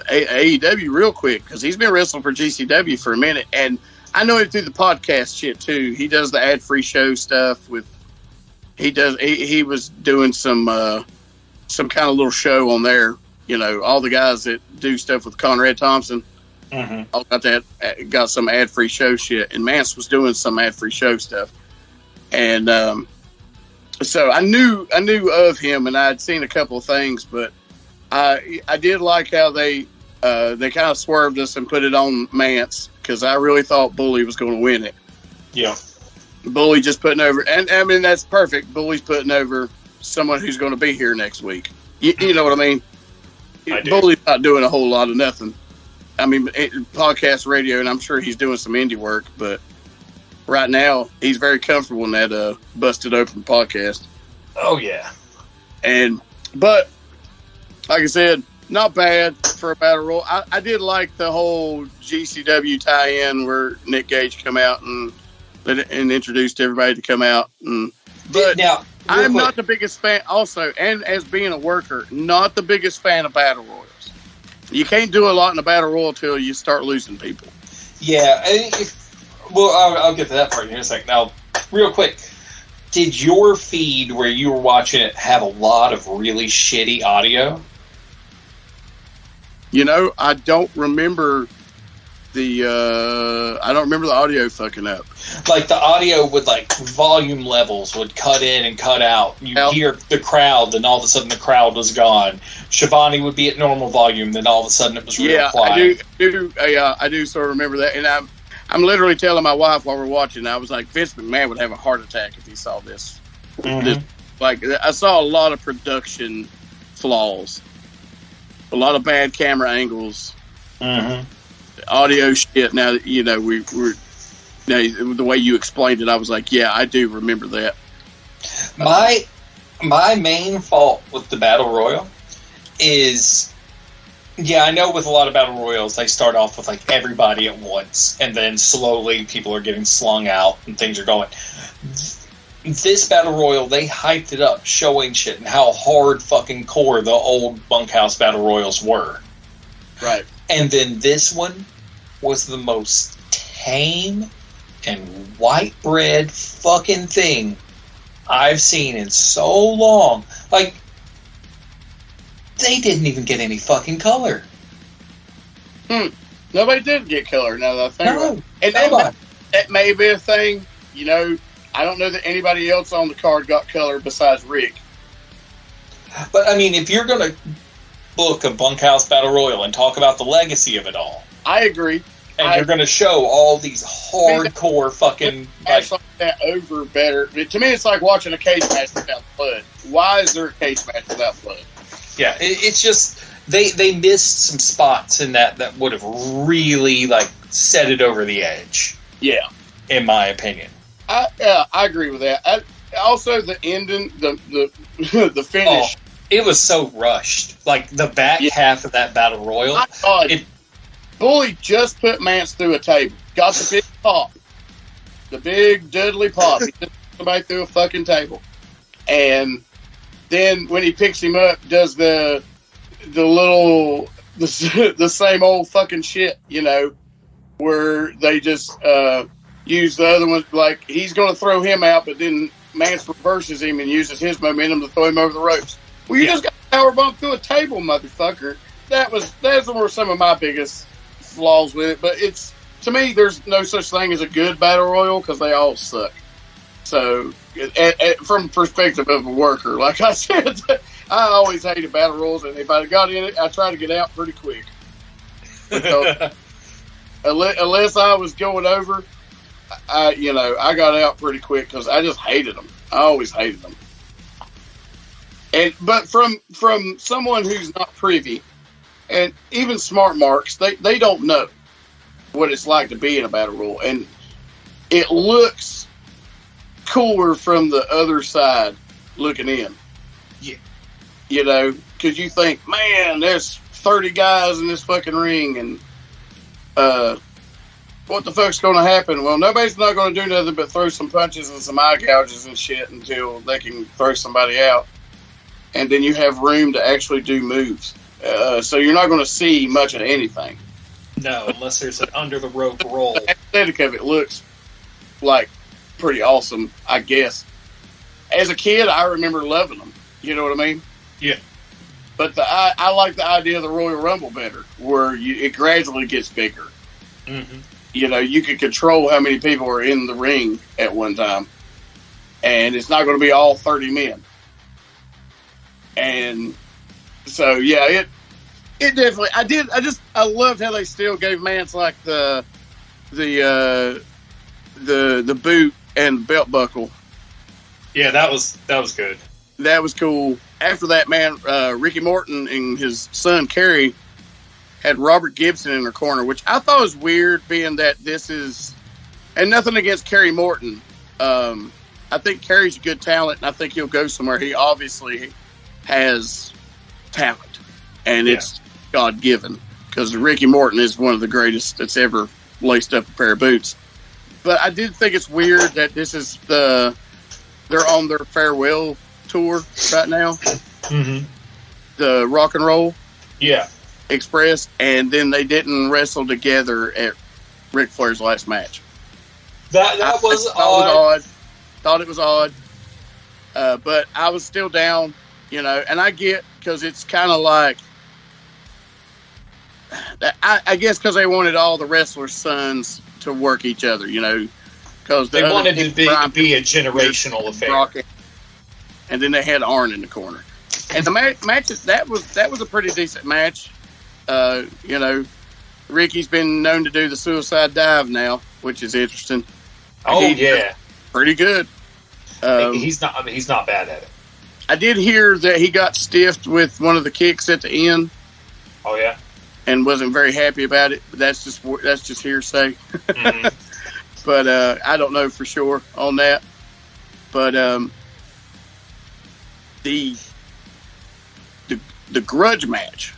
AEW real quick, because he's been wrestling for GCW for a minute. And I know him through the podcast shit, too. He does the ad-free show stuff. He was doing some kind of little show on there. You know, all the guys that do stuff with Conrad Thompson. All got some ad-free show shit, and Mance was doing some ad-free show stuff, and so I knew of him, and I'd seen a couple of things, but I did like how they kind of swerved us and put it on Mance, because I really thought Bully was going to win it. Yeah, Bully just putting over, and I mean that's perfect. Bully's putting over someone who's going to be here next week. You know what I mean? Bully's not doing a whole lot of nothing. I mean, podcast, radio, and I'm sure he's doing some indie work, but right now he's very comfortable in that Busted Open podcast. Oh yeah, but like I said, not bad for a battle royal. I did like the whole GCW tie-in where Nick Gage come out and introduced everybody to come out. But now, I'm not the biggest fan. Also, and as being a worker, not the biggest fan of battle royals. You can't do a lot in a battle royal till you start losing people. Yeah, I'll get to that part in a second. Now, real quick, did your feed where you were watching it have a lot of really shitty audio? You know, I don't remember the audio fucking up. Like the audio would, like, volume levels would cut in and cut out. You hear the crowd, then all of a sudden the crowd was gone. Shivani would be at normal volume, then all of a sudden it was real quiet. I do sort of remember that, and I'm literally telling my wife while we're watching. I was like, Vince McMahon would have a heart attack if he saw this. Like, I saw a lot of production flaws, a lot of bad camera angles, audio shit. Now you know the way you explained it, I was like, yeah, I do remember that. My main fault with the Battle Royal is, I know with a lot of Battle Royals, they start off with, like, everybody at once, and then slowly people are getting slung out, and things are going. This Battle Royal, they hyped it up, showing shit, and how hard fucking core the old Bunkhouse Battle Royals were. Right. And then this one was the most tame and white bread fucking thing I've seen in so long. Like, they didn't even get any fucking color. Nobody did get color, now that I think about it. And that may be a thing. You know, I don't know that anybody else on the card got color besides Rick. But, I mean, if you're going to book a Bunkhouse Battle Royal and talk about the legacy of it all. I agree. And you're going to show all these hardcore fucking... Like that over better. To me, it's like watching a cage match without blood. Why is there a cage match without blood? Yeah, it's just... They missed some spots in that would have really, like, set it over the edge. Yeah. In my opinion. I agree with that. also the ending, the the finish. Oh, it was so rushed. Like the back half of that battle royal. My God, Bully just put Mance through a table. Got the big pop, the big Dudley pop. He just put somebody through a fucking table, and then when he picks him up, does the little the same old fucking shit, where they just use the other one, like he's going to throw him out, but then Mance reverses him and uses his momentum to throw him over the ropes. Well, you just got power bump through a table, motherfucker. Those were some of my biggest flaws with it. But to me, there's no such thing as a good battle royal because they all suck. So, from the perspective of a worker, like I said, I always hated battle royals, and if I got in it, I try to get out pretty quick. Because unless I was going over, I got out pretty quick because I just hated them. I always hated them. But from someone who's not privy, and even smart marks, they don't know what it's like to be in a battle royal, and it looks cooler from the other side looking in. Yeah. Because you think, man, there's 30 guys in this fucking ring, and what the fuck's going to happen? Well, nobody's not going to do nothing but throw some punches and some eye gouges and shit until they can throw somebody out. And then you have room to actually do moves. So you're not going to see much of anything. No, unless there's an under the rope roll. The aesthetic of it looks like pretty awesome, I guess. As a kid, I remember loving them. You know what I mean? Yeah. But I like the idea of the Royal Rumble better, where it gradually gets bigger. Mm-hmm. You can control how many people are in the ring at one time, and it's not going to be all 30 men. And so, yeah, it definitely. I loved how they still gave Mance like the boot and belt buckle. Yeah, that was good. That was cool. After that, man, Ricky Morton and his son Kerry had Robert Gibson in their corner, which I thought was weird, being that this is, and nothing against Kerry Morton. I think Kerry's a good talent, and I think he'll go somewhere. He obviously has talent, and it's God-given, because Ricky Morton is one of the greatest that's ever laced up a pair of boots. But I did think it's weird that this is they're on their farewell tour right now. Mm-hmm. The Rock and Roll Express, and then they didn't wrestle together at Ric Flair's last match. That was odd. Thought it was odd. But I was still down, and I get, because it's kind of like, I guess because they wanted all the wrestlers' sons to work each other, because they wanted it to be a generational affair. And then they had Arn in the corner, and the matches that was a pretty decent match. Ricky's been known to do the suicide dive now, which is interesting. Oh, pretty good. He's not bad at it. I did hear that he got stiffed with one of the kicks at the end. Oh yeah, and wasn't very happy about it. But that's just hearsay. Mm-hmm. But I don't know for sure on that. But the grudge match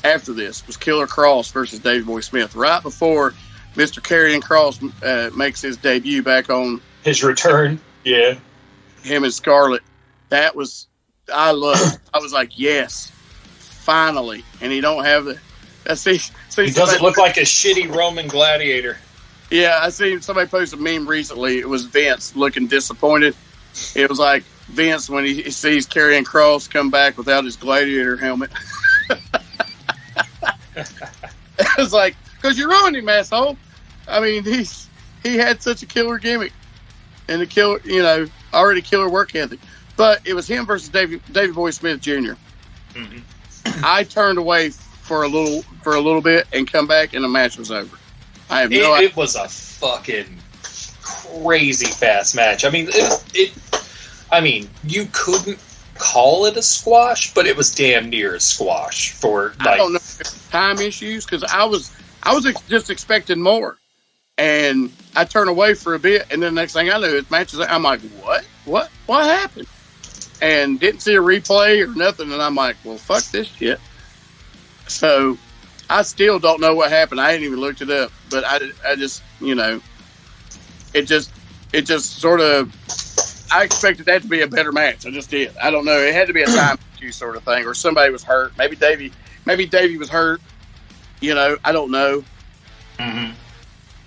after this was Killer Cross versus Davey Boy Smith, right before Mr. Karrion Kross makes his debut back on his return. Yeah, him and Scarlett. That was, I loved. I was like, yes, finally. And he don't have the. He doesn't look like a shitty Roman gladiator. Yeah, I seen somebody post a meme recently. It was Vince looking disappointed. It was like Vince when he sees Karrion Kross come back without his gladiator helmet. It was like, because you ruined him, asshole. I mean, he had such a killer gimmick and a killer, already killer work ethic. But it was him versus Davey Boy Smith Jr. Mm-hmm. I turned away for a little bit and come back, and the match was over. I have no idea. It was a fucking crazy fast match. I mean, you couldn't call it a squash, but it was damn near a squash for. I don't know if it's time issues, because I was just expecting more, and I turned away for a bit, and then the next thing I knew, it's matches. I'm like, what? what happened? And didn't see a replay or nothing. And I'm like, well, fuck this shit. So I still don't know what happened. I hadn't even looked it up, but I just, it just sort of, I expected that to be a better match. I just did. I don't know. It had to be a time issue sort of thing, or somebody was hurt. Maybe Davey was hurt. I don't know. Mm-hmm.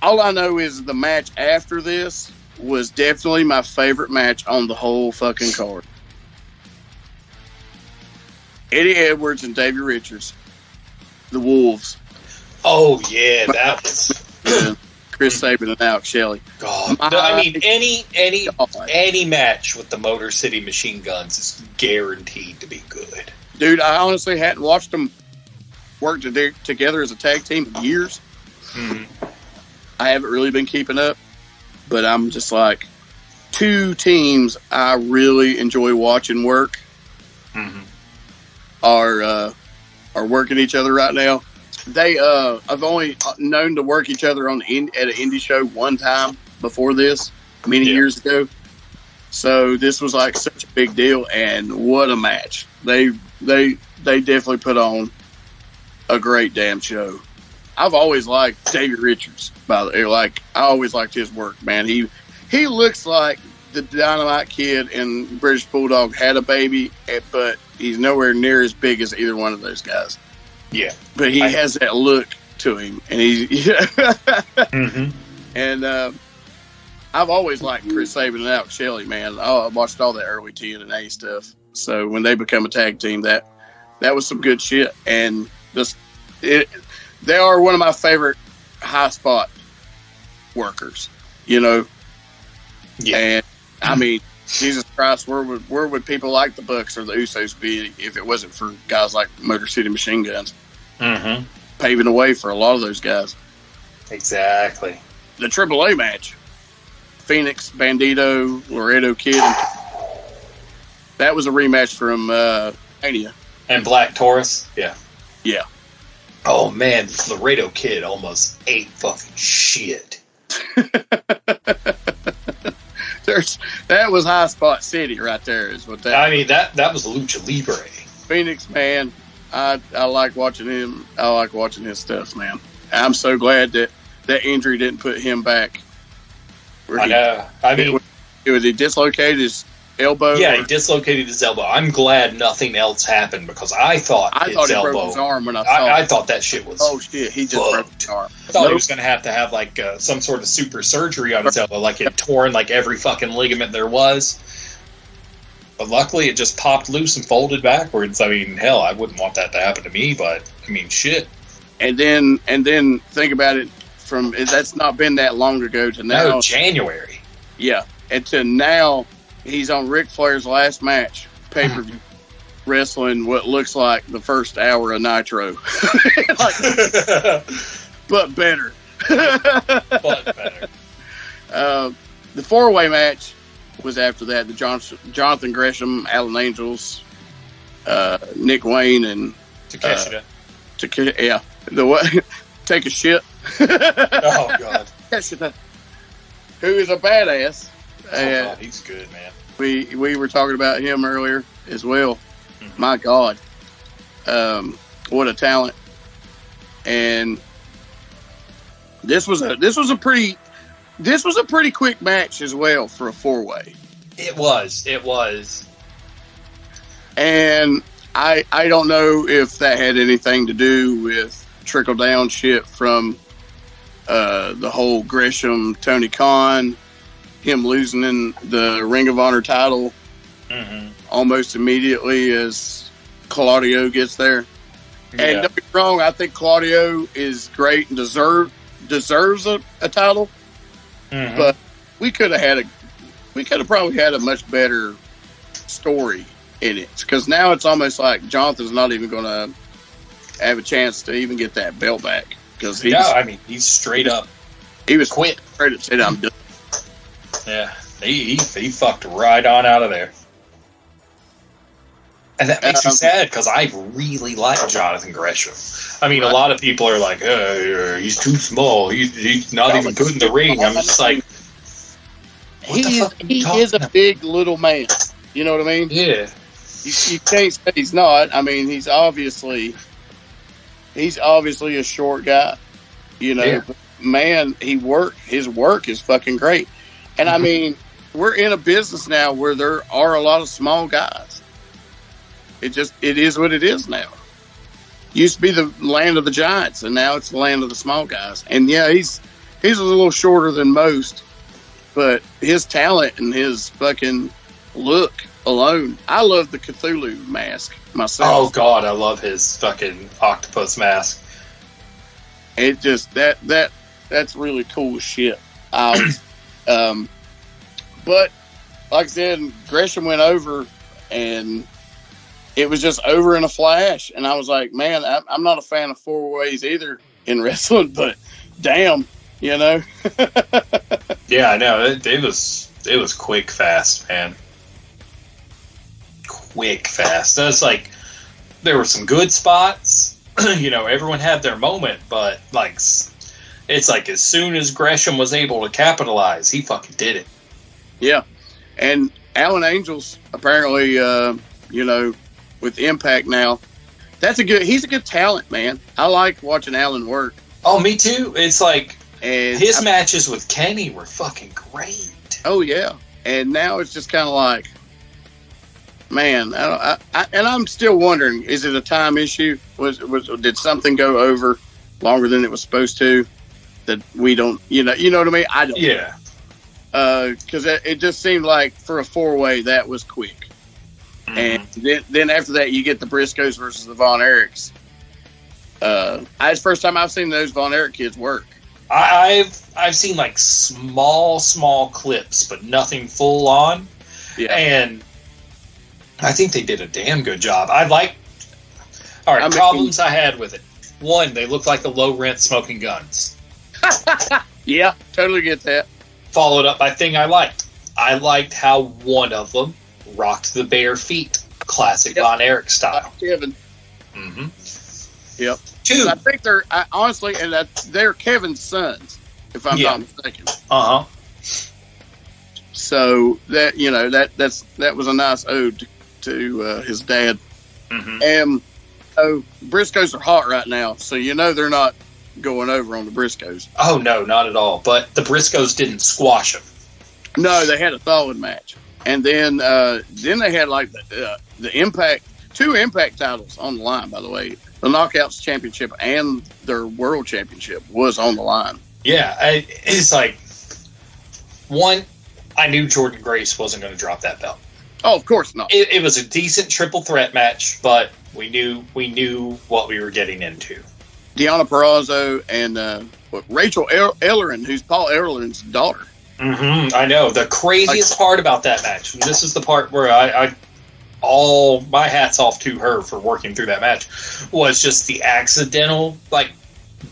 All I know is the match after this was definitely my favorite match on the whole fucking card. Eddie Edwards and Davey Richards, the Wolves. Oh yeah, that was Chris Sabin and Alex Shelley. God, I mean any match with the Motor City Machine Guns is guaranteed to be good. Dude, I honestly hadn't watched them work together as a tag team in years. Mm-hmm. I haven't really been keeping up, but I'm just like, two teams I really enjoy watching work. Mm-hmm. Are working each other right now. They I've only known to work each other at an indie show one time before this, many years ago. So this was like such a big deal, and what a match! They definitely put on a great damn show. I've always liked Davey Richards, by the way. Like, I always liked his work, man. He looks like the Dynamite Kid and British Bulldog had a baby, but he's nowhere near as big as either one of those guys. Yeah. But he has that look to him, and he's mm-hmm. And I've always liked Chris Sabin and Alex Shelley, man. I watched all that early TNA stuff. So when they become a tag team, that was some good shit. And they are one of my favorite high spot workers, Yeah. And I mean, Jesus Christ, where would people like the Bucks or the Usos be if it wasn't for guys like Motor City Machine Guns, mm-hmm. paving the way for a lot of those guys? Exactly. The AAA match, Phoenix, Bandito, Laredo Kid, that was a rematch from Mania. And Black Taurus, yeah. Yeah. Oh man, Laredo Kid almost ate fucking shit. That was High Spot City right there, is what that. I mean, that was Lucha Libre. Phoenix, man, I like watching him. I like watching his stuff, man. I'm so glad that injury didn't put him back. I know. I mean, he dislocated his elbow. Yeah, he dislocated his elbow. I'm glad nothing else happened because I thought he elbow, broke his arm when I saw it. I thought that shit was. Oh shit! He just broke his arm. I thought he was going to have like some sort of super surgery on his elbow, like it torn like every fucking ligament there was. But luckily, it just popped loose and folded backwards. I mean, hell, I wouldn't want that to happen to me, but I mean, shit. And then think about it that's not been that long ago to now. No, January. Yeah, and to now, he's on Ric Flair's last match, pay-per-view, wrestling what looks like the first hour of Nitro. But better. But better. The four-way match was after that. The Jonathan Gresham, Alan Angels, Nick Wayne, and Takeshita. Yeah. The what? Take a shit. Oh, God. Who is a badass. Oh, God, he's good, man. We were talking about him earlier as well. Mm-hmm. My God. What a talent. And this was a pretty quick match as well for a four-way. It was. And I don't know if that had anything to do with trickle down shit from the whole Gresham Tony Khan, him losing in the Ring of Honor title almost immediately as Claudio gets there. Yeah. And don't be wrong, I think Claudio is great and deserves a title. Mm-hmm. But we could have probably had a much better story in it, because now it's almost like Jonathan's not even going to have a chance to even get that belt back, because he's straight up. He was quit. Straight up said, "I'm done." Yeah, he fucked right on out of there, and that makes me sad because I really like Jonathan Gresham. I mean, a lot of people are like, "He's too small. He's not even good in the ring." I'm just like, he is a big little man. You know what I mean? Yeah. You can't say he's not. I mean, he's obviously a short guy. You know, Yeah. Man, his work is fucking great. And I mean, we're in a business now where there are a lot of small guys. It is what it is now. Used to be the land of the giants, and now it's the land of the small guys. And yeah, he's a little shorter than most, but his talent and his fucking look alone. I love the Cthulhu mask myself. Oh God, I love his fucking octopus mask. It just that's really cool shit. But like I said, Gresham went over, and it was just over in a flash. And I was like, man, I'm not a fan of 4-ways either in wrestling, but damn, you know. Yeah, I know. It was quick, fast, man. Quick, fast. That's like, there were some good spots. You know, everyone had their moment, but like, it's like as soon as Gresham was able to capitalize, he fucking did it. Yeah. And Alan Angels, apparently, you know, with Impact now, he's a good talent, man. I like watching Alan work. Oh, me too. It's like, and his matches with Kenny were fucking great. Oh, yeah. And now it's just kind of like, man, and I'm still wondering, is it a time issue? Did something go over longer than it was supposed to that we don't, you know what I mean? I don't. Yeah. Because it just seemed like for a 4-way that was quick, and then after that you get the Briscoes versus the Von Erichs. It's the first time I've seen those Von Erich kids work. I've seen like small clips, but nothing full on. Yeah. And I think they did a damn good job. Problems I had with it. One, they looked like the low rent smoking guns. Yeah, totally get that. Followed up by thing I liked. I liked how one of them rocked the bare feet, classic Von Erich style. Kevin. Mm-hmm. Yep. Two. I think honestly, and they're Kevin's sons, if I'm not mistaken. Uh huh. So that that was a nice ode to his dad. Mm-hmm. And Briscoes are hot right now, so they're not going over on the Briscoes. Oh no, not at all. But the Briscoes didn't squash them. No, they had a solid match, and then they had like the Impact, 2 Impact titles on the line. By the way, the Knockouts Championship and their World Championship was on the line. Yeah, it's like, one, I knew Jordan Grace wasn't going to drop that belt. Oh, of course not. It was a decent triple threat match, but we knew what we were getting into. Deonna Purrazzo and Rachel Ellerin, who's Paul Ellerin's daughter. Mm-hmm. I know. The craziest part about that match, and this is the part where I all my hats off to her for working through that match, was just the accidental, like,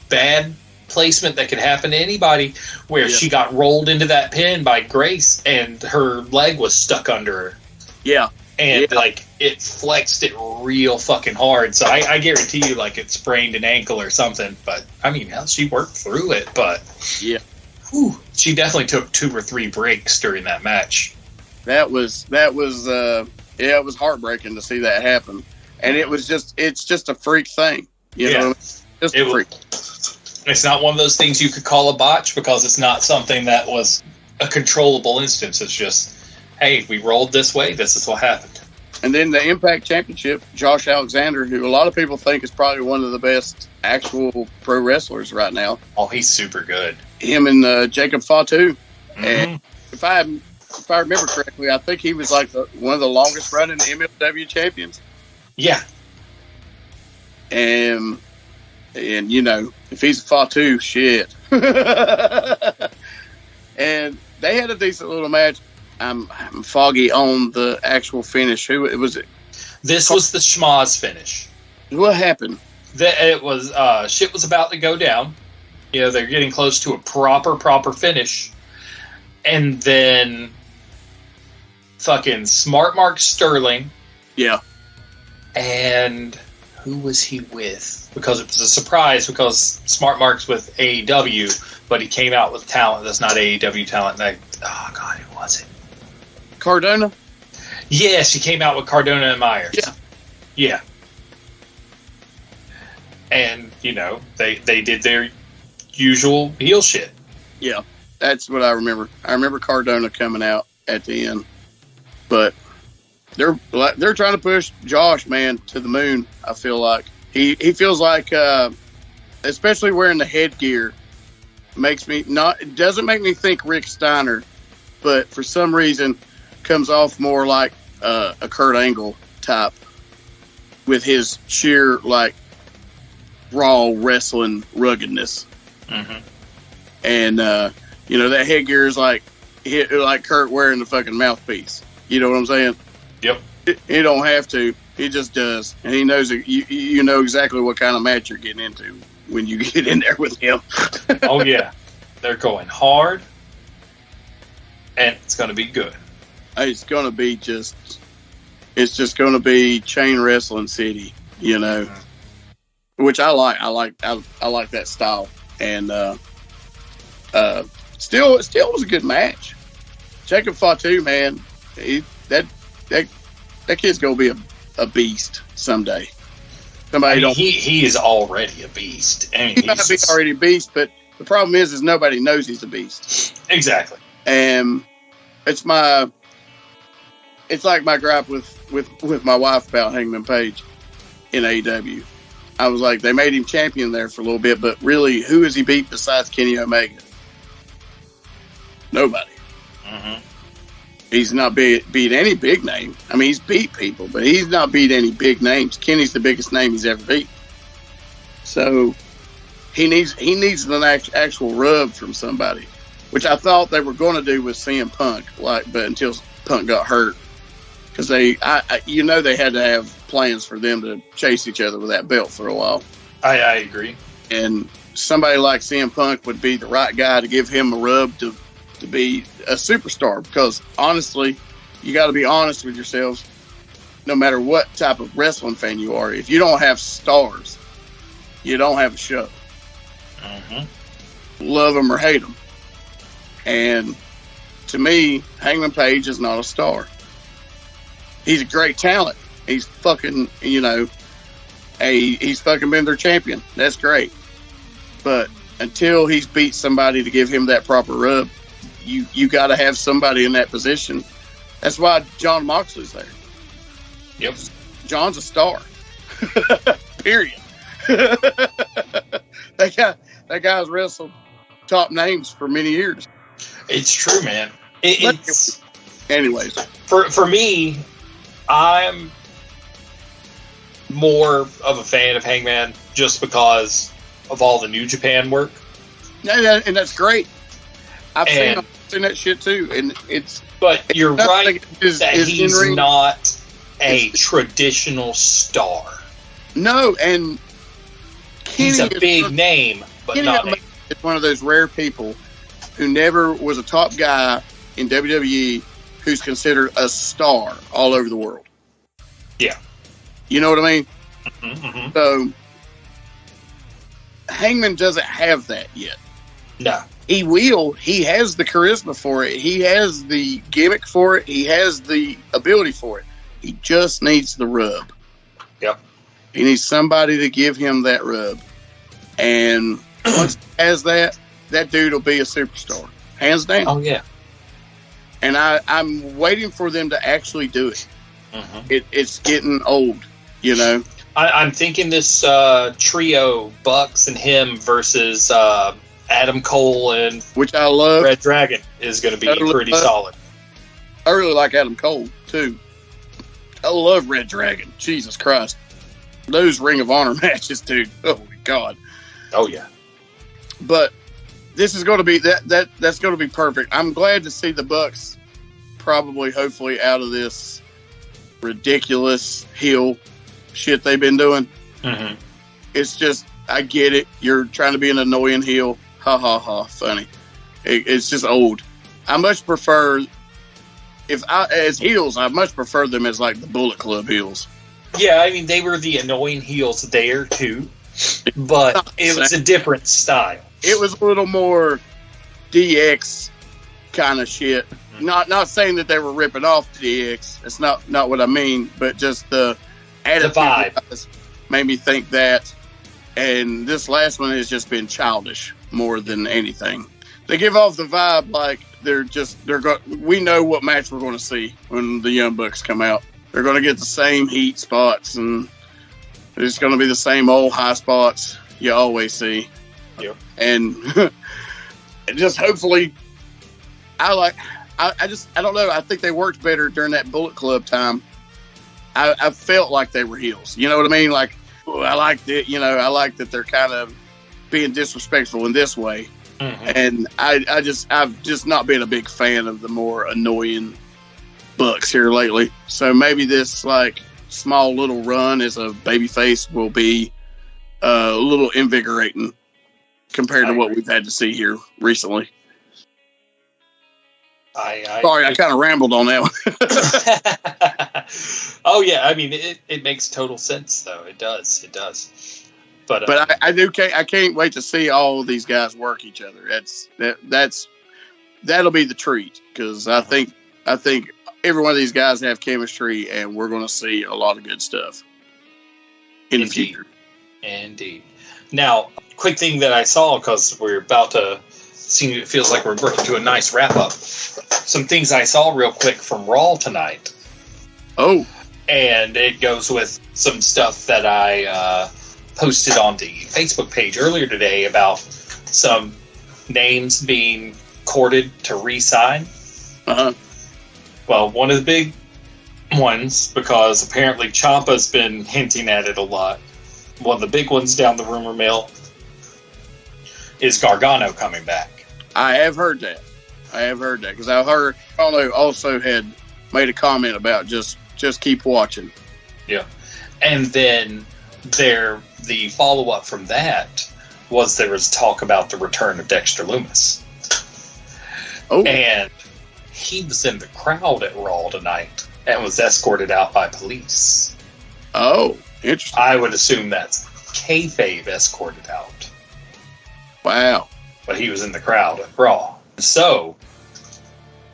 bad placement that could happen to anybody, where she got rolled into that pin by Grace and her leg was stuck under her. Yeah. And like, it flexed it real fucking hard. So I guarantee you, like, it sprained an ankle or something. But I mean, hell, she worked through it. But she definitely took 2 or 3 breaks during that match. That was it was heartbreaking to see that happen. And it's just a freak thing. You know, just a freak. It's not one of those things you could call a botch, because it's not something that was a controllable instance. It's just, hey, we rolled this way, this is what happened. And then the Impact Championship, Josh Alexander, who a lot of people think is probably one of the best actual pro wrestlers right now. Oh, he's super good. Him and Jacob Fatu. Mm-hmm. And if I remember correctly, I think he was like one of the longest running MLW champions. Yeah. And if he's a Fatu, shit. And they had a decent little match. I'm foggy on the actual finish. Who was it? This was the schmoz finish. What happened? It was shit was about to go down. They're getting close to a proper finish, and then fucking Smart Mark Sterling. Yeah. And who was he with? Because it was a surprise, because Smart Mark's with AEW, but he came out with talent that's not AEW talent. And who was was it? Cardona? Yeah, she came out with Cardona and Myers. Yeah. Yeah. And, they did their usual heel shit. Yeah, that's what I remember. I remember Cardona coming out at the end. But they're trying to push Josh, man, to the moon, I feel like. He feels like, especially wearing the headgear, doesn't make me think Rick Steiner, but for some reason comes off more like a Kurt Angle type with his sheer, like, raw wrestling ruggedness. Mm-hmm. And, that headgear is like Kurt wearing the fucking mouthpiece. You know what I'm saying? Yep. He don't have to. He just does. And he knows that you know exactly what kind of match you're getting into when you get in there with him. Oh, yeah. They're going hard, and it's going to be good. It's going to be it's just going to be chain wrestling city, which I like. I like that style. And still was a good match. Jacob Fatu, man, that kid's going to be a beast someday. He is already a beast. I mean, he might be already a beast, but the problem is nobody knows he's a beast. Exactly. And it's like my gripe with my wife about Hangman Page in AEW. I was like, they made him champion there for a little bit, but really, who has he beat besides Kenny Omega? Nobody. Mm-hmm. He's not beat any big name. I mean, he's beat people, but he's not beat any big names. Kenny's the biggest name he's ever beat. So he needs an actual rub from somebody, which I thought they were going to do with CM Punk, but until Punk got hurt, because they had to have plans for them to chase each other with that belt for a while. I agree. And somebody like CM Punk would be the right guy to give him a rub to be a superstar, because honestly, you got to be honest with yourselves. No matter what type of wrestling fan you are, if you don't have stars, you don't have a show. Mm-hmm. Love them or hate them. And to me, Hangman Page is not a star. He's a great talent. He's fucking, he's fucking been their champion. That's great. But until he's beat somebody to give him that proper rub, you got to have somebody in that position. That's why Jon Moxley's there. Yep. John's a star. Period. That guy's wrestled top names for many years. It's true, man. Anyways. For me, I'm more of a fan of Hangman just because of all the New Japan work. Yeah, and that's great. I've seen that shit too, and it's. But you're right that he's in-ring. Not a traditional star. No, and he's a big name, but Kenny not. It's one of those rare people who never was a top guy in WWE who's considered a star all over the world. Yeah, you know what I mean. Mm-hmm. So Hangman doesn't have that yet. No. He will. He has the charisma for it. He has the gimmick for it. He has the ability for it. He just needs the rub. Yep. He needs somebody to give him that rub. And once he has that dude will be a superstar. Hands down. Oh, yeah. And I'm waiting for them to actually do it. Mm-hmm. It's getting old, I'm thinking this trio, Bucks and him versus Adam Cole and which I love. Red Dragon is going to be pretty solid. I really like Adam Cole too. I love Red Dragon. Jesus Christ, those Ring of Honor matches, dude. Oh my God. Oh yeah. But this is going to be that's going to be perfect. I'm glad to see the Bucks hopefully out of this ridiculous heel shit they've been doing. Mm-hmm. It's just, I get it. You're trying to be an annoying heel. Ha ha ha. Funny. It's just old. I much prefer, as heels, I much prefer them as like the Bullet Club heels. Yeah, I mean, they were the annoying heels there too, but it was a different style. It was a little more DX kind of shit. Not saying that they were ripping off DX. That's not what I mean. But just the attitude vibe made me think that. And this last one has just been childish more than anything. They give off the vibe like we know what match we're going to see when the Young Bucks come out. They're going to get the same heat spots, and it's going to be the same old high spots you always see. Yep. And just hopefully, I don't know. I think they worked better during that Bullet Club time. I felt like they were heels. You know what I mean? Like, I liked it. I like that they're kind of being disrespectful in this way. Mm-hmm. And I've just not been a big fan of the more annoying Bucks here lately. So maybe this like small little run as a babyface will be a little invigorating compared to what we've had to see here recently. Sorry, I kind of rambled on that one. Oh yeah, I mean it makes total sense though. It does. But I can't wait to see all of these guys work each other. That'll be the treat, because I think every one of these guys have chemistry, and we're going to see a lot of good stuff in the future. Indeed. Now, quick thing that I saw, because we're about to see, it feels like we're working to a nice wrap up. Some things I saw real quick from Raw tonight. Oh. And it goes with some stuff that I posted on the Facebook page earlier today about some names being courted to re-sign. Uh-huh. Well, one of the big ones, because apparently Ciampa's been hinting at it a lot. One of the big ones down the rumor mill is Gargano coming back. I have heard that because I heard Gargano also had made a comment about just keep watching. Yeah. And then the follow-up from that was there was talk about the return of Dexter Lumis. Oh. And he was in the crowd at Raw tonight and was escorted out by police. Oh, interesting. I would assume that's kayfabe escorted out. Wow. But he was in the crowd at Raw. So,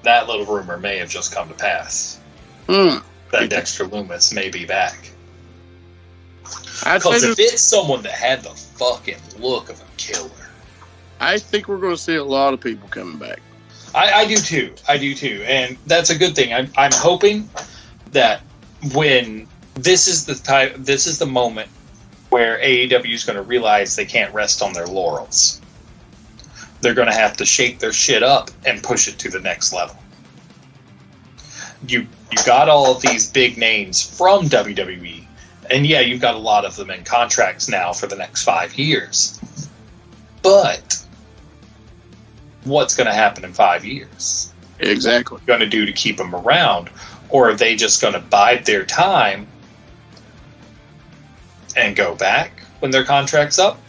that little rumor may have just come to pass. That Dexter Lumis may be back. Because if it's someone that had the fucking look of a killer, I think we're going to see a lot of people coming back. I do too. And that's a good thing. I'm hoping that when this is the moment where AEW is going to realize they can't rest on their laurels. They're going to have to shake their shit up and push it to the next level. You got all of these big names from WWE, and yeah, you've got a lot of them in contracts now for the next 5 years. But what's going to happen in 5 years? Exactly. What are you going to do to keep them around? Or are they just going to bide their time and go back when their contract's up?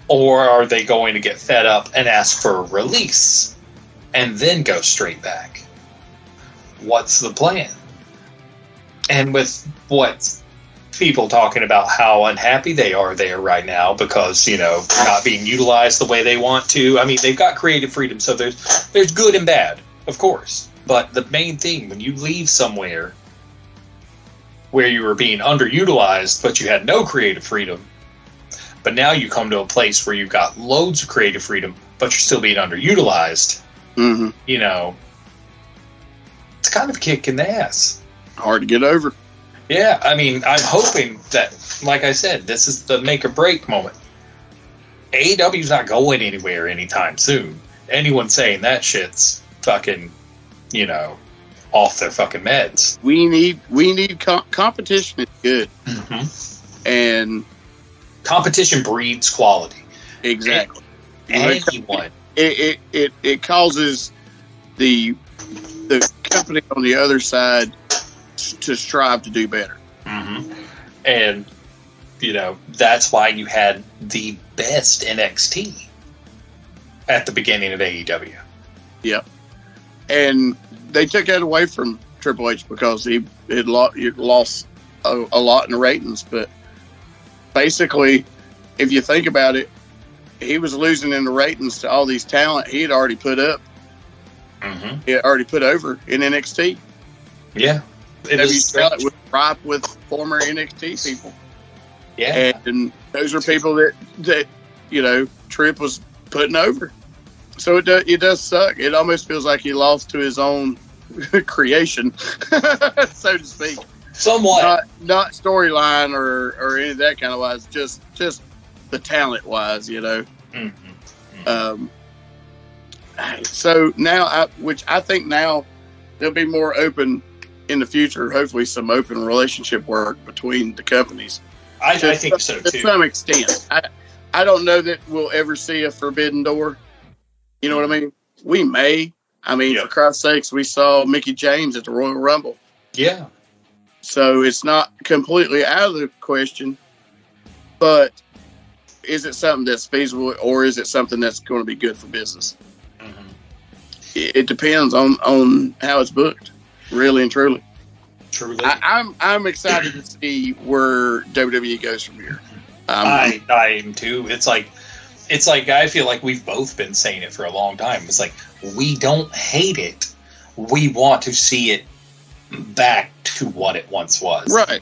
Or are they going to get fed up and ask for a release and then go straight back? What's the plan? And with what people talking about how unhappy they are there right now because, not being utilized the way they want to. I mean, they've got creative freedom, so there's good and bad, of course. But the main thing, when you leave somewhere where you were being underutilized, but you had no creative freedom, but now you come to a place where you've got loads of creative freedom, but you're still being underutilized, it's kind of a kick in the ass. Hard to get over. Yeah, I mean, I'm hoping that, like I said, this is the make or break moment. AEW's not going anywhere anytime soon. Anyone saying that shit's fucking, off their fucking meds. We need competition is good. Mm-hmm. And competition breeds quality. Exactly. Anyone. It causes the company on the other side to strive to do better. Mm-hmm. And, that's why you had the best NXT at the beginning of AEW. Yep. And they took that away from Triple H because he lost a lot in the ratings. But basically, if you think about it, he was losing in the ratings to all these talent he had already put up Mm-hmm. It already put over in NXT. Yeah. It it was ripe with former NXT people. Yeah. And those are people that Tripp was putting over. So it does suck. It almost feels like he lost to his own creation, so to speak. Somewhat. Not storyline or any of that kind of wise, just the talent wise, Mm-hmm. So now, which I think now there'll be more open in the future, hopefully some open relationship work between the companies. I think so, too. To some extent. I don't know that we'll ever see a forbidden door. You know what I mean? We may. I mean, for Christ's sakes, we saw Mickie James at the Royal Rumble. Yeah. So it's not completely out of the question, but is it something that's feasible, or is it something that's going to be good for business? Mm-hmm. It depends on how it's booked, really and truly. Truly. I'm excited to see where WWE goes from here. I am too. It's like I feel like we've both been saying it for a long time. It's like we don't hate it. We want to see it back to what it once was. Right.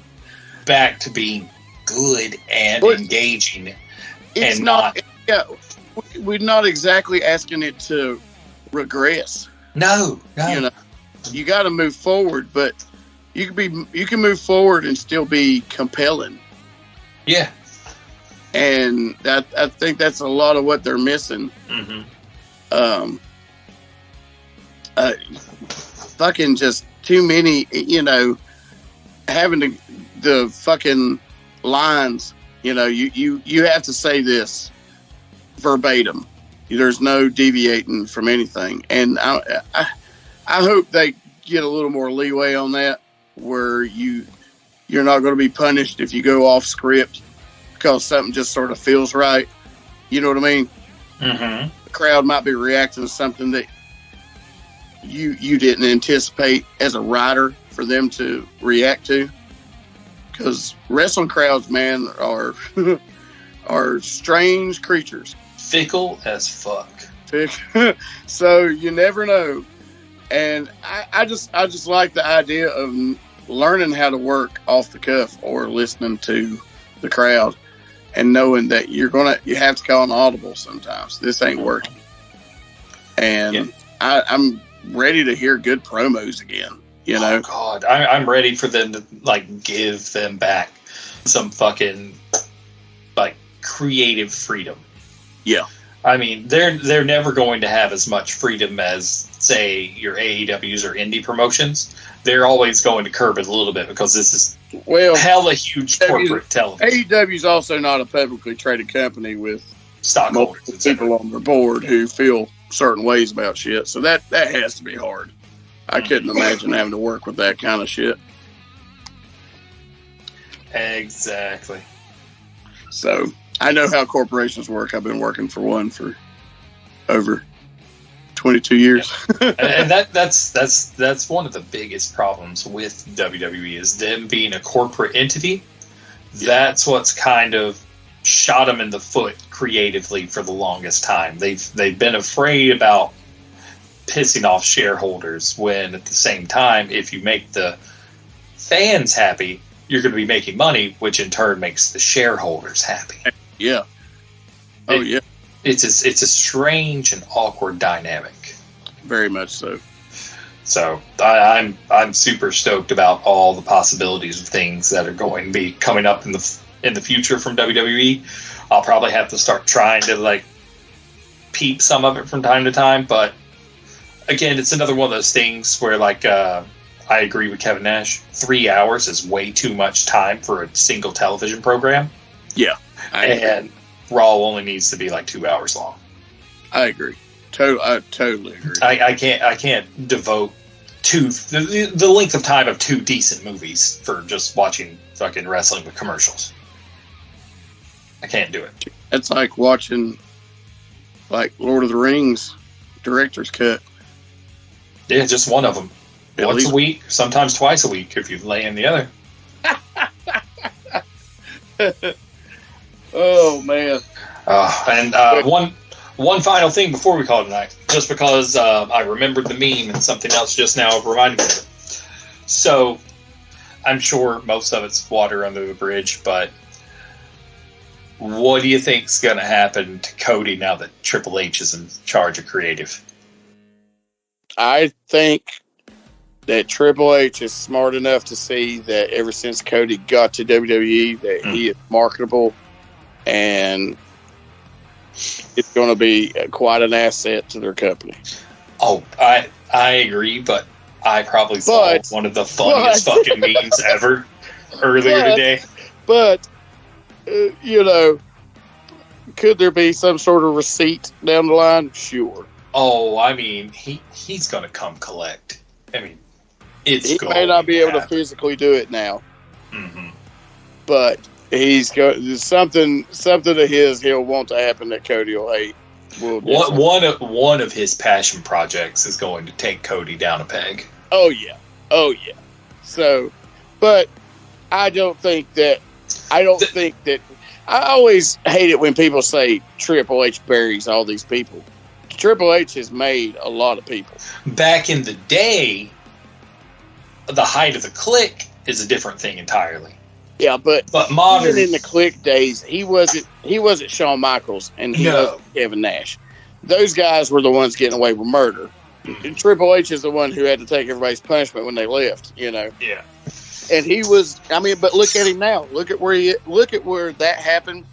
Back to being good and engaging. It's and not. Yeah, we're not exactly asking it to regress. No. You got to move forward, but you can move forward and still be compelling. Yeah. And I think that's a lot of what they're missing. Mm-hmm. Fucking just too many, having the fucking lines, you have to say this verbatim. There's no deviating from anything. And I hope they get a little more leeway on that, where you're not going to be punished if you go off script because something just sort of feels right. You know what I mean? Mm-hmm. The crowd might be reacting to something that you didn't anticipate as a writer for them to react to. Because wrestling crowds, man, are strange creatures. Fickle as fuck. So you never know. And I just like the idea of learning how to work off the cuff or listening to the crowd and knowing that you have to call an audible sometimes. This ain't working. And I'm ready to hear good promos again. Oh God, I'm ready for them to give them back some fucking creative freedom. Yeah. I mean, they're never going to have as much freedom as, say, your AEWs or indie promotions. They're always going to curb it a little bit because this is hella huge corporate television. AEW's also not a publicly traded company with stockholders, people on their board who feel certain ways about shit. So that has to be hard. I couldn't imagine having to work with that kind of shit. Exactly. So I know how corporations work. I've been working for one for over 22 years. Yeah. And that's one of the biggest problems with WWE is them being a corporate entity. Yeah. That's what's kind of shot them in the foot creatively for the longest time. They've been afraid about pissing off shareholders when at the same time, if you make the fans happy, you're going to be making money, which in turn makes the shareholders happy. Yeah. Yeah. It's a strange and awkward dynamic. Very much so. So I'm super stoked about all the possibilities of things that are going to be coming up in the future from WWE. I'll probably have to start trying to peep some of it from time to time, but again, it's another one of those things where I agree with Kevin Nash. 3 hours is way too much time for a single television program. Yeah. And Raw only needs to be 2 hours long. I agree. I totally agree. I can't devote the length of time of 2 decent movies for just watching fucking wrestling with commercials. I can't do it. It's like watching Lord of the Rings director's cut. Yeah, just one of them. Once a week, sometimes twice a week if you lay in the other. Oh man! And One final thing before we call it tonight, just because I remembered the meme and something else just now reminded me of it. So, I'm sure most of it's water under the bridge, but what do you think's going to happen to Cody now that Triple H is in charge of creative? I think that Triple H is smart enough to see that ever since Cody got to WWE, that he is marketable, and it's going to be quite an asset to their company. Oh, I agree, but I probably saw one of the funniest fucking memes ever earlier today. But, could there be some sort of receipt down the line? Sure. Oh, I mean, he's going to come collect. I mean, he may not be able to physically do it now, but he's got something of his he'll want to happen that Cody will hate. One of his passion projects is going to take Cody down a peg. Oh yeah. So, but I think that I always hate it when people say Triple H buries all these people. Triple H has made a lot of people. Back in the day, the height of the Clique is a different thing entirely. Yeah, but modern, even in the Clique days, he wasn't Shawn Michaels and he wasn't Kevin Nash. Those guys were the ones getting away with murder. And Triple H is the one who had to take everybody's punishment when they left. Yeah. And he was. I mean, but look at him now. Look at where that happened.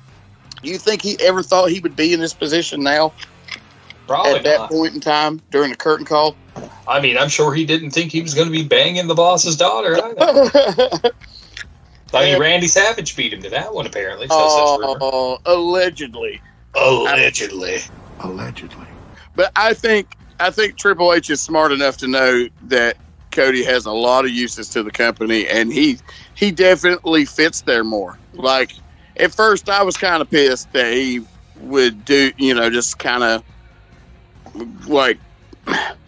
You think he ever thought he would be in this position now? Probably at that point in time during the curtain call. I mean, I'm sure he didn't think he was going to be banging the boss's daughter either. I mean, Randy Savage beat him to that one, apparently. Allegedly. But I think Triple H is smart enough to know that Cody has a lot of uses to the company, and he definitely fits there more. Like, at first, I was kind of pissed that he would do, just kind of like,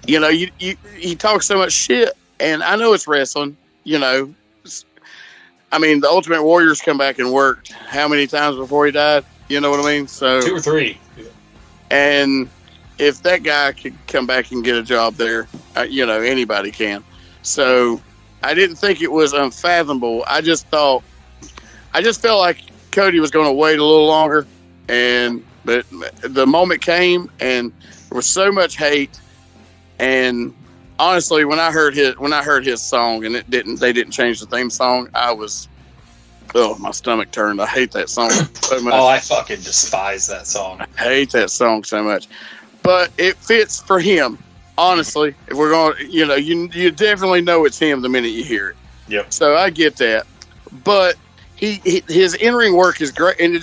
he talks so much shit, and I know it's wrestling, I mean, the Ultimate Warrior's come back and worked how many times before he died? You know what I mean? So 2 or 3. And if that guy could come back and get a job there, anybody can. So I didn't think it was unfathomable. I just felt like Cody was going to wait a little longer, but the moment came, and there was so much hate. And honestly, when I heard his song, and they didn't change the theme song, my stomach turned. I hate that song so much. Oh, I fucking despise that song. I hate that song so much. But it fits for him. Honestly, if we're going, you definitely know it's him the minute you hear it. Yep. So I get that. But his in-ring work is great, and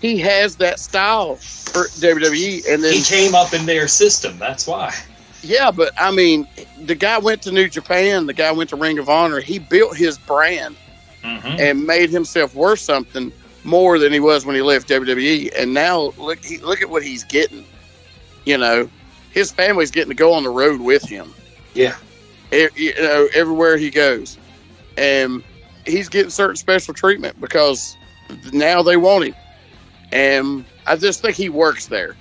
he has that style for WWE. And then he came up in their system. That's why. Yeah, but I mean, the guy went to New Japan. The guy went to Ring of Honor. He built his brand and made himself worth something more than he was when he left WWE. And now look at what he's getting. His family's getting to go on the road with him. Yeah. Everywhere he goes. And he's getting certain special treatment because now they want him. And I just think he works there.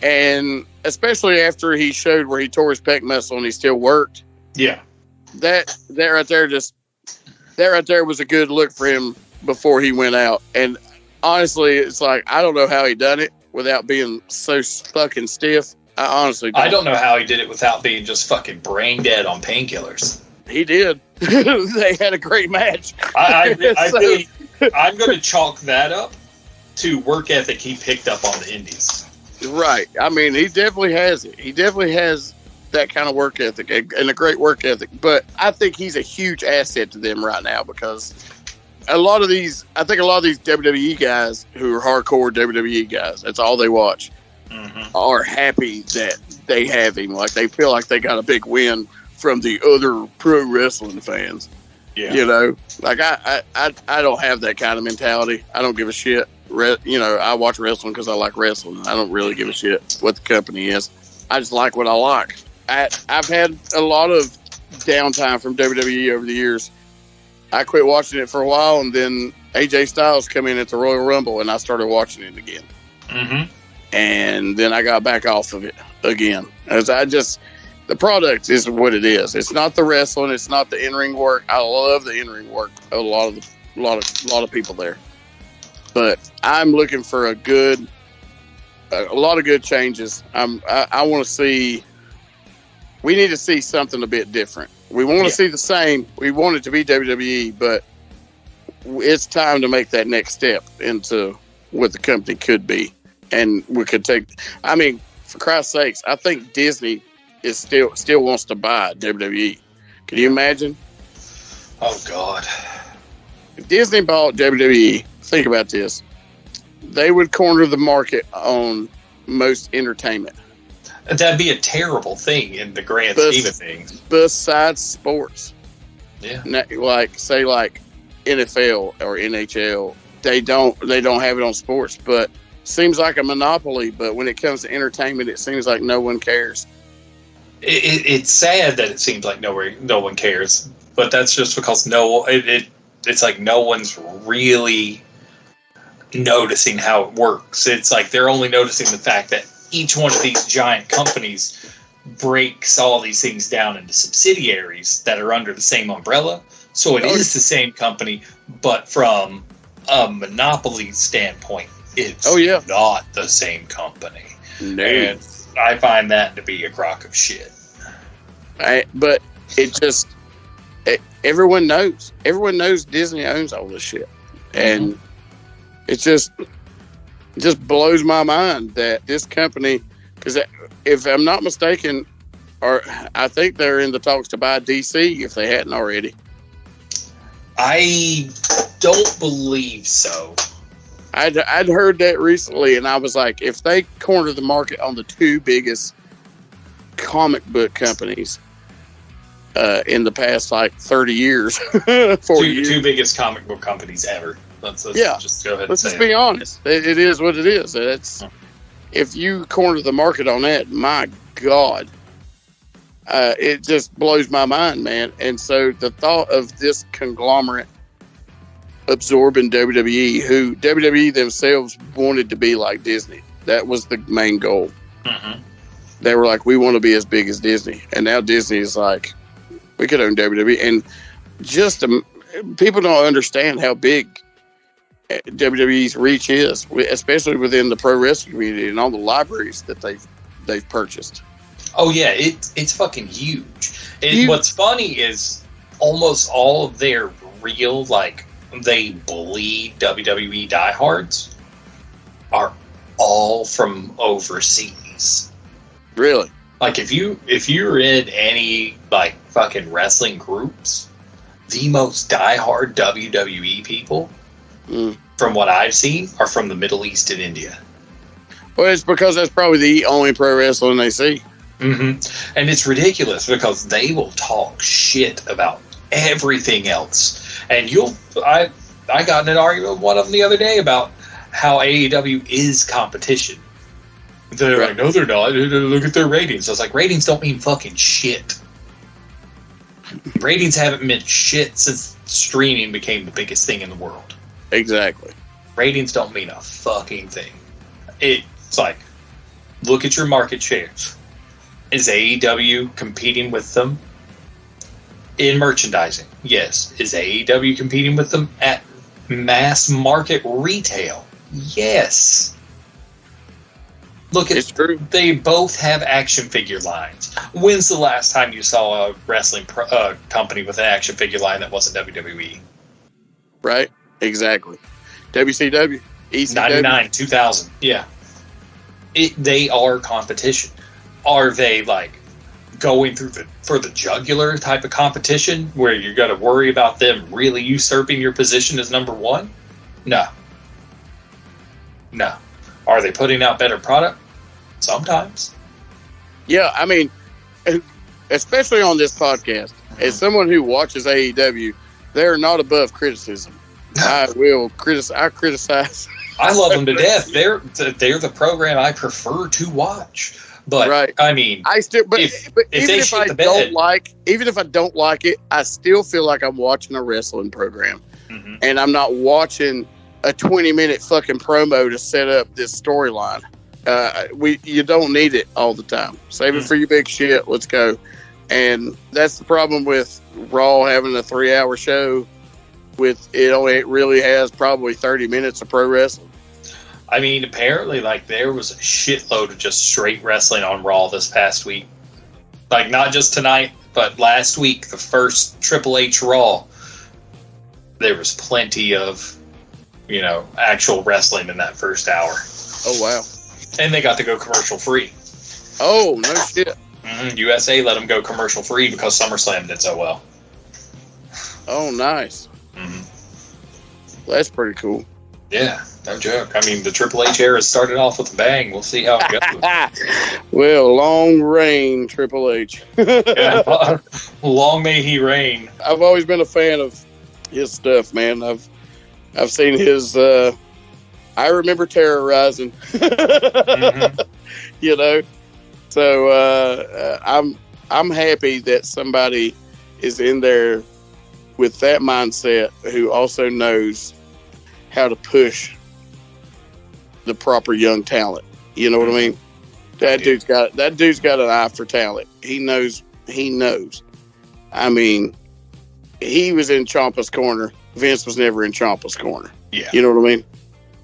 And especially after he showed where he tore his pec muscle and he still worked. Yeah. That right there was a good look for him before he went out. And honestly, it's like, I don't know how he done it without being so fucking stiff. I honestly don't. I don't know how he did it without being just fucking brain dead on painkillers. He did. They had a great match. I think I'm going to chalk that up to work ethic he picked up on the indies. Right. I mean, he definitely has it. He definitely has that kind of work ethic and a great work ethic. But I think he's a huge asset to them right now because a lot of these WWE guys who are hardcore WWE guys, that's all they watch, are happy that they have him. Like, they feel like they got a big win from the other pro wrestling fans. Yeah. Like I don't have that kind of mentality. I don't give a shit. I watch wrestling because I like wrestling. I don't really give a shit what the company is. I just like what I like. I've had a lot of downtime from WWE over the years. I quit watching it for a while, and then AJ Styles come in at the Royal Rumble, and I started watching it again. and then I got back off of it again. As the product is what it is. It's not the wrestling. It's not the in-ring work. I love the in-ring work. A lot of people there, but I'm looking for a lot of good changes. I want to see. We need to see something a bit different. We want to see the same. We want it to be WWE, but it's time to make that next step into what the company could be. And we could take, I mean, for Christ's sakes, I think Disney is still wants to buy WWE. Can you imagine? Oh, God. If Disney bought WWE, think about this. They would corner the market on most entertainment. That'd be a terrible thing in the grand scheme of things. Besides sports. Yeah. Like NFL or NHL, they don't have it on sports, but seems like a monopoly. But when it comes to entertainment, it seems like no one cares. It's sad that it seems like no one cares, but that's just because it's like no one's really noticing how it works. It's like they're only noticing the fact that each one of these giant companies breaks all these things down into subsidiaries that are under the same umbrella. So it is the same company, but from a monopoly standpoint, it's not the same company. No. And I find that to be a crock of shit. But everyone knows. Everyone knows Disney owns all this shit. And it just blows my mind that this company, because if I'm not mistaken, I think they're in the talks to buy DC if they hadn't already. I don't believe so. I'd heard that recently, and I was like, if they corner the market on the two biggest comic book companies in the past, 30 years, 40 years. Two biggest comic book companies ever. Let's just go ahead and say it. Let's just be honest. It is what it is. If you corner the market on that, my God, it just blows my mind, man. And so the thought of this conglomerate absorbing WWE, who WWE themselves wanted to be like Disney. That was the main goal. Mm-hmm. They were like, we want to be as big as Disney. And now Disney is like, we could own WWE. And people don't understand how big WWE's reach is, especially within the pro wrestling community and all the libraries that they've purchased. Oh yeah, it's fucking huge. What's funny is almost all of their real, they bleed WWE diehards are all from overseas. Really? If you're in any fucking wrestling groups, the most diehard WWE people, from what I've seen, are from the Middle East and India. Well, it's because that's probably the only pro wrestling they see. Mm-hmm. And it's ridiculous because they will talk shit about everything else. And I got in an argument with one of them the other day about how AEW is competition. They're like, no, they're not. Look at their ratings. I was like, ratings don't mean fucking shit. Ratings haven't meant shit since streaming became the biggest thing in the world. Exactly. Ratings don't mean a fucking thing. It's like, look at your market shares. Is AEW competing with them in merchandising? Yes. Is AEW competing with them at mass market retail? Yes. Look at, they both have action figure lines. When's the last time you saw a wrestling company with an action figure line that wasn't WWE? Right. Exactly. WCW, ECW. 99, 2000. Yeah. They are competition. Are they going for the jugular type of competition where you're going to worry about them really usurping your position as number one? No. Are they putting out better product? Sometimes. Yeah, I mean, especially on this podcast, as someone who watches AEW, they're not above criticism. I criticize. I love them to death. They're the program I prefer to watch. But right. I mean, even if I don't like it, I still feel like I'm watching a wrestling program, and I'm not watching a 20-minute fucking promo to set up this storyline. You don't need it all the time. Save it for your big shit. Let's go. And that's the problem with Raw having a 3-hour show. With it really has probably 30 minutes of pro wrestling. I mean, apparently, like, there was a shitload of just straight wrestling on Raw this past week. Like, not just tonight, but last week, the first Triple H Raw, there was plenty of, actual wrestling in that first hour. Oh, wow. And they got to go commercial free. Oh, no shit. USA let them go commercial free because SummerSlam did so well. Oh, nice. Mm-hmm. That's pretty cool. Yeah, no joke. I mean, the Triple H era started off with a bang. We'll see how it goes. Well, long reign, Triple H. Yeah, long may he reign. I've always been a fan of his stuff, man. I've seen his. I remember terrorizing. Mm-hmm. So I'm happy that somebody is in there with that mindset who also knows how to push the proper young talent. You know what I mean? That dude's got an eye for talent. He knows. I mean, he was in Ciampa's corner. Vince was never in Ciampa's corner. Yeah. You know what I mean?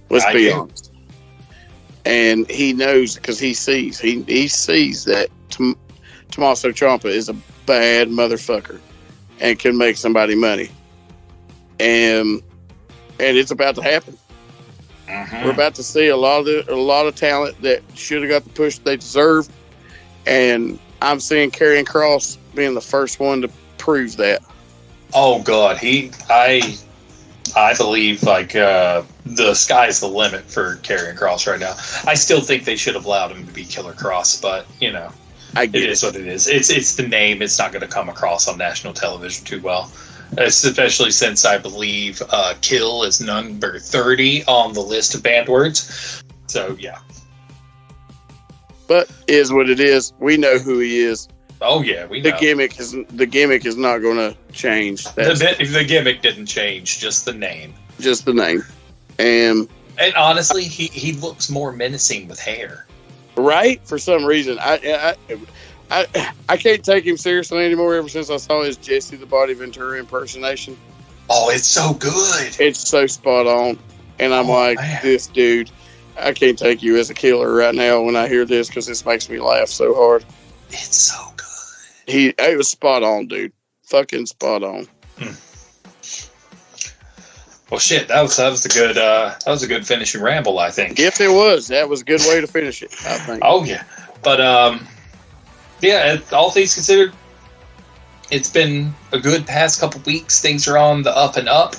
Let's be do. honest. And he knows because he sees that Tommaso Ciampa is a bad motherfucker and can make somebody money. And it's about to happen. Mm-hmm. We're about to see a lot of talent that should have got the push they deserve, and I'm seeing Karrion Kross being the first one to prove that. Oh God, I believe like the sky's the limit for Karrion Kross right now. I still think they should have allowed him to be Killer Kross, but it is what it is. It's the name. It's not going to come across on national television too well. Especially since I believe kill is number 30 on the list of banned words. So, yeah. But is what it is. We know who he is. Oh, yeah, we know. The gimmick is not going to change. The gimmick didn't change, just the name. Just the name. And honestly, he looks more menacing with hair. Right? For some reason. I can't take him seriously anymore ever since I saw his Jesse the Body Ventura impersonation. Oh, it's so good. It's so spot on. And I'm man. This dude, I can't take you as a killer right now when I hear this because this makes me laugh so hard. It's so good. It was spot on, dude. Fucking spot on. Well, shit, that was a good finishing ramble, I think. Yes, it was. That was a good way to finish it, I think. Oh, yeah. But, yeah, all things considered, it's been a good past couple weeks. Things are on the up and up.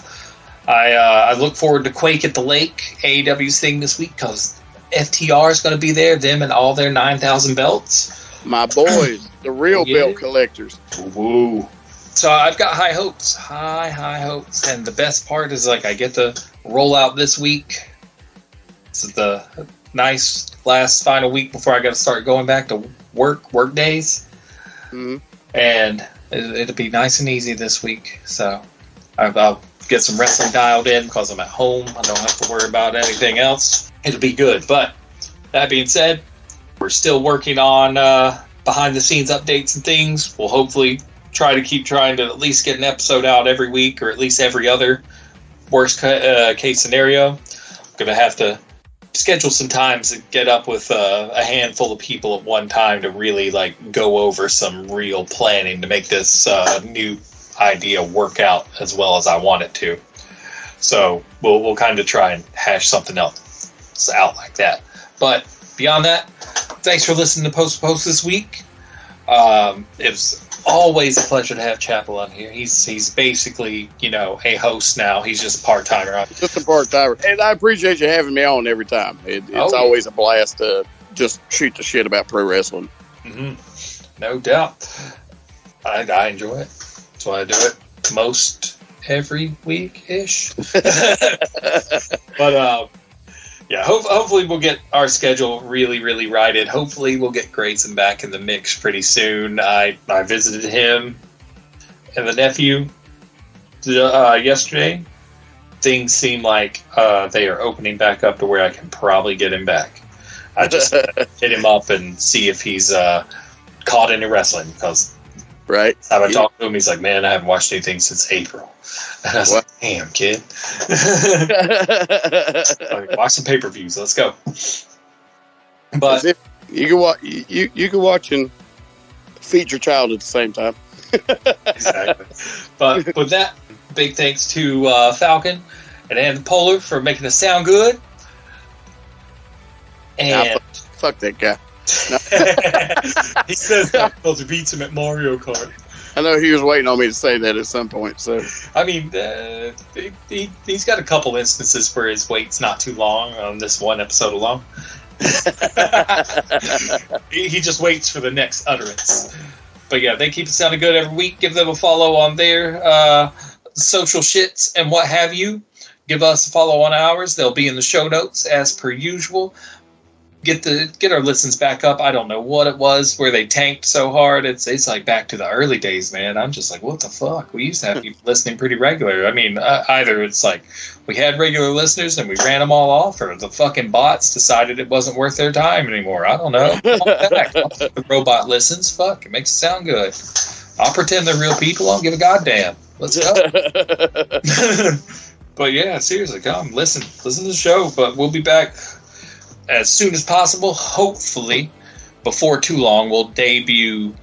I look forward to Quake at the Lake, AEW's thing this week, because FTR is going to be there, them and all their 9,000 belts. My boys, the real belt collectors. Woo. So I've got high hopes. High hopes. And the best part is, like, I get to roll out this week. This is the nice last final week before I got to start going back to work days. Mm-hmm. And it'll be nice and easy this week. So I'll get some wrestling dialed in because I'm at home. I don't have to worry about anything else. It'll be good. But that being said, we're still working on behind the scenes updates and things. We'll hopefully try to keep trying to at least get an episode out every week or at least every other worst case scenario. I'm going to have to schedule some times to get up with a handful of people at one time to really like go over some real planning to make this new idea work out as well as I want it to. So we'll kind of try and hash something else out like that. But beyond that, thanks for listening to Post this week. It was always a pleasure to have Chappell on here. He's basically, a host now. He's just a part-timer. Just a part-timer. And I appreciate you having me on every time. It's always a blast to just shoot the shit about pro wrestling. Mm-hmm. No doubt. I enjoy it. That's why I do it most every week-ish. But, yeah, hopefully we'll get our schedule really, really righted. Hopefully we'll get Grayson back in the mix pretty soon. I visited him and the nephew yesterday. Things seem like they are opening back up to where I can probably get him back. I just hit him up and see if he's caught any wrestling, because right. I talked to him, he's like, man, I haven't watched anything since April. And I was like, damn, kid. Like, watch some pay-per-views. Let's go. But you can watch and feed your child at the same time. Exactly. But with that, big thanks to Falcon and Ann Polar for making us sound good. And fuck that guy. He says that because he beats him at Mario Kart. I know he was waiting on me to say that at some point. So I mean, he's got a couple instances where his wait's not too long on this one episode alone. He just waits for the next utterance. But yeah, they keep it sounding good every week. Give them a follow on their social shits and what have you. Give us a follow on ours. They'll be in the show notes as per usual. Get our listens back up. I don't know what it was where they tanked so hard. It's like back to the early days, man. I'm just like, what the fuck? We used to have people listening pretty regular. I mean, either it's like we had regular listeners and we ran them all off, or the fucking bots decided it wasn't worth their time anymore. I don't know. The robot listens. Fuck, it makes it sound good. I'll pretend they're real people. I don't give a goddamn. Let's go. But yeah, seriously, come listen to the show. But we'll be back as soon as possible. Hopefully, before too long, we'll debut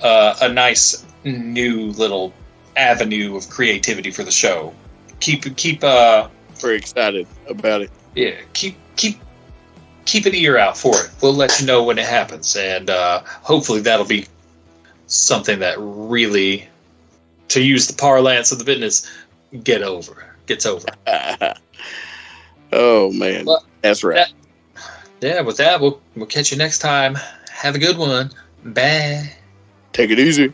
a nice new little avenue of creativity for the show. Keep very excited about it. Yeah, keep an ear out for it. We'll let you know when it happens, and hopefully that'll be something that really, to use the parlance of the business, gets over. Oh man, but that's right. With that, we'll catch you next time. Have a good one. Bye. Take it easy.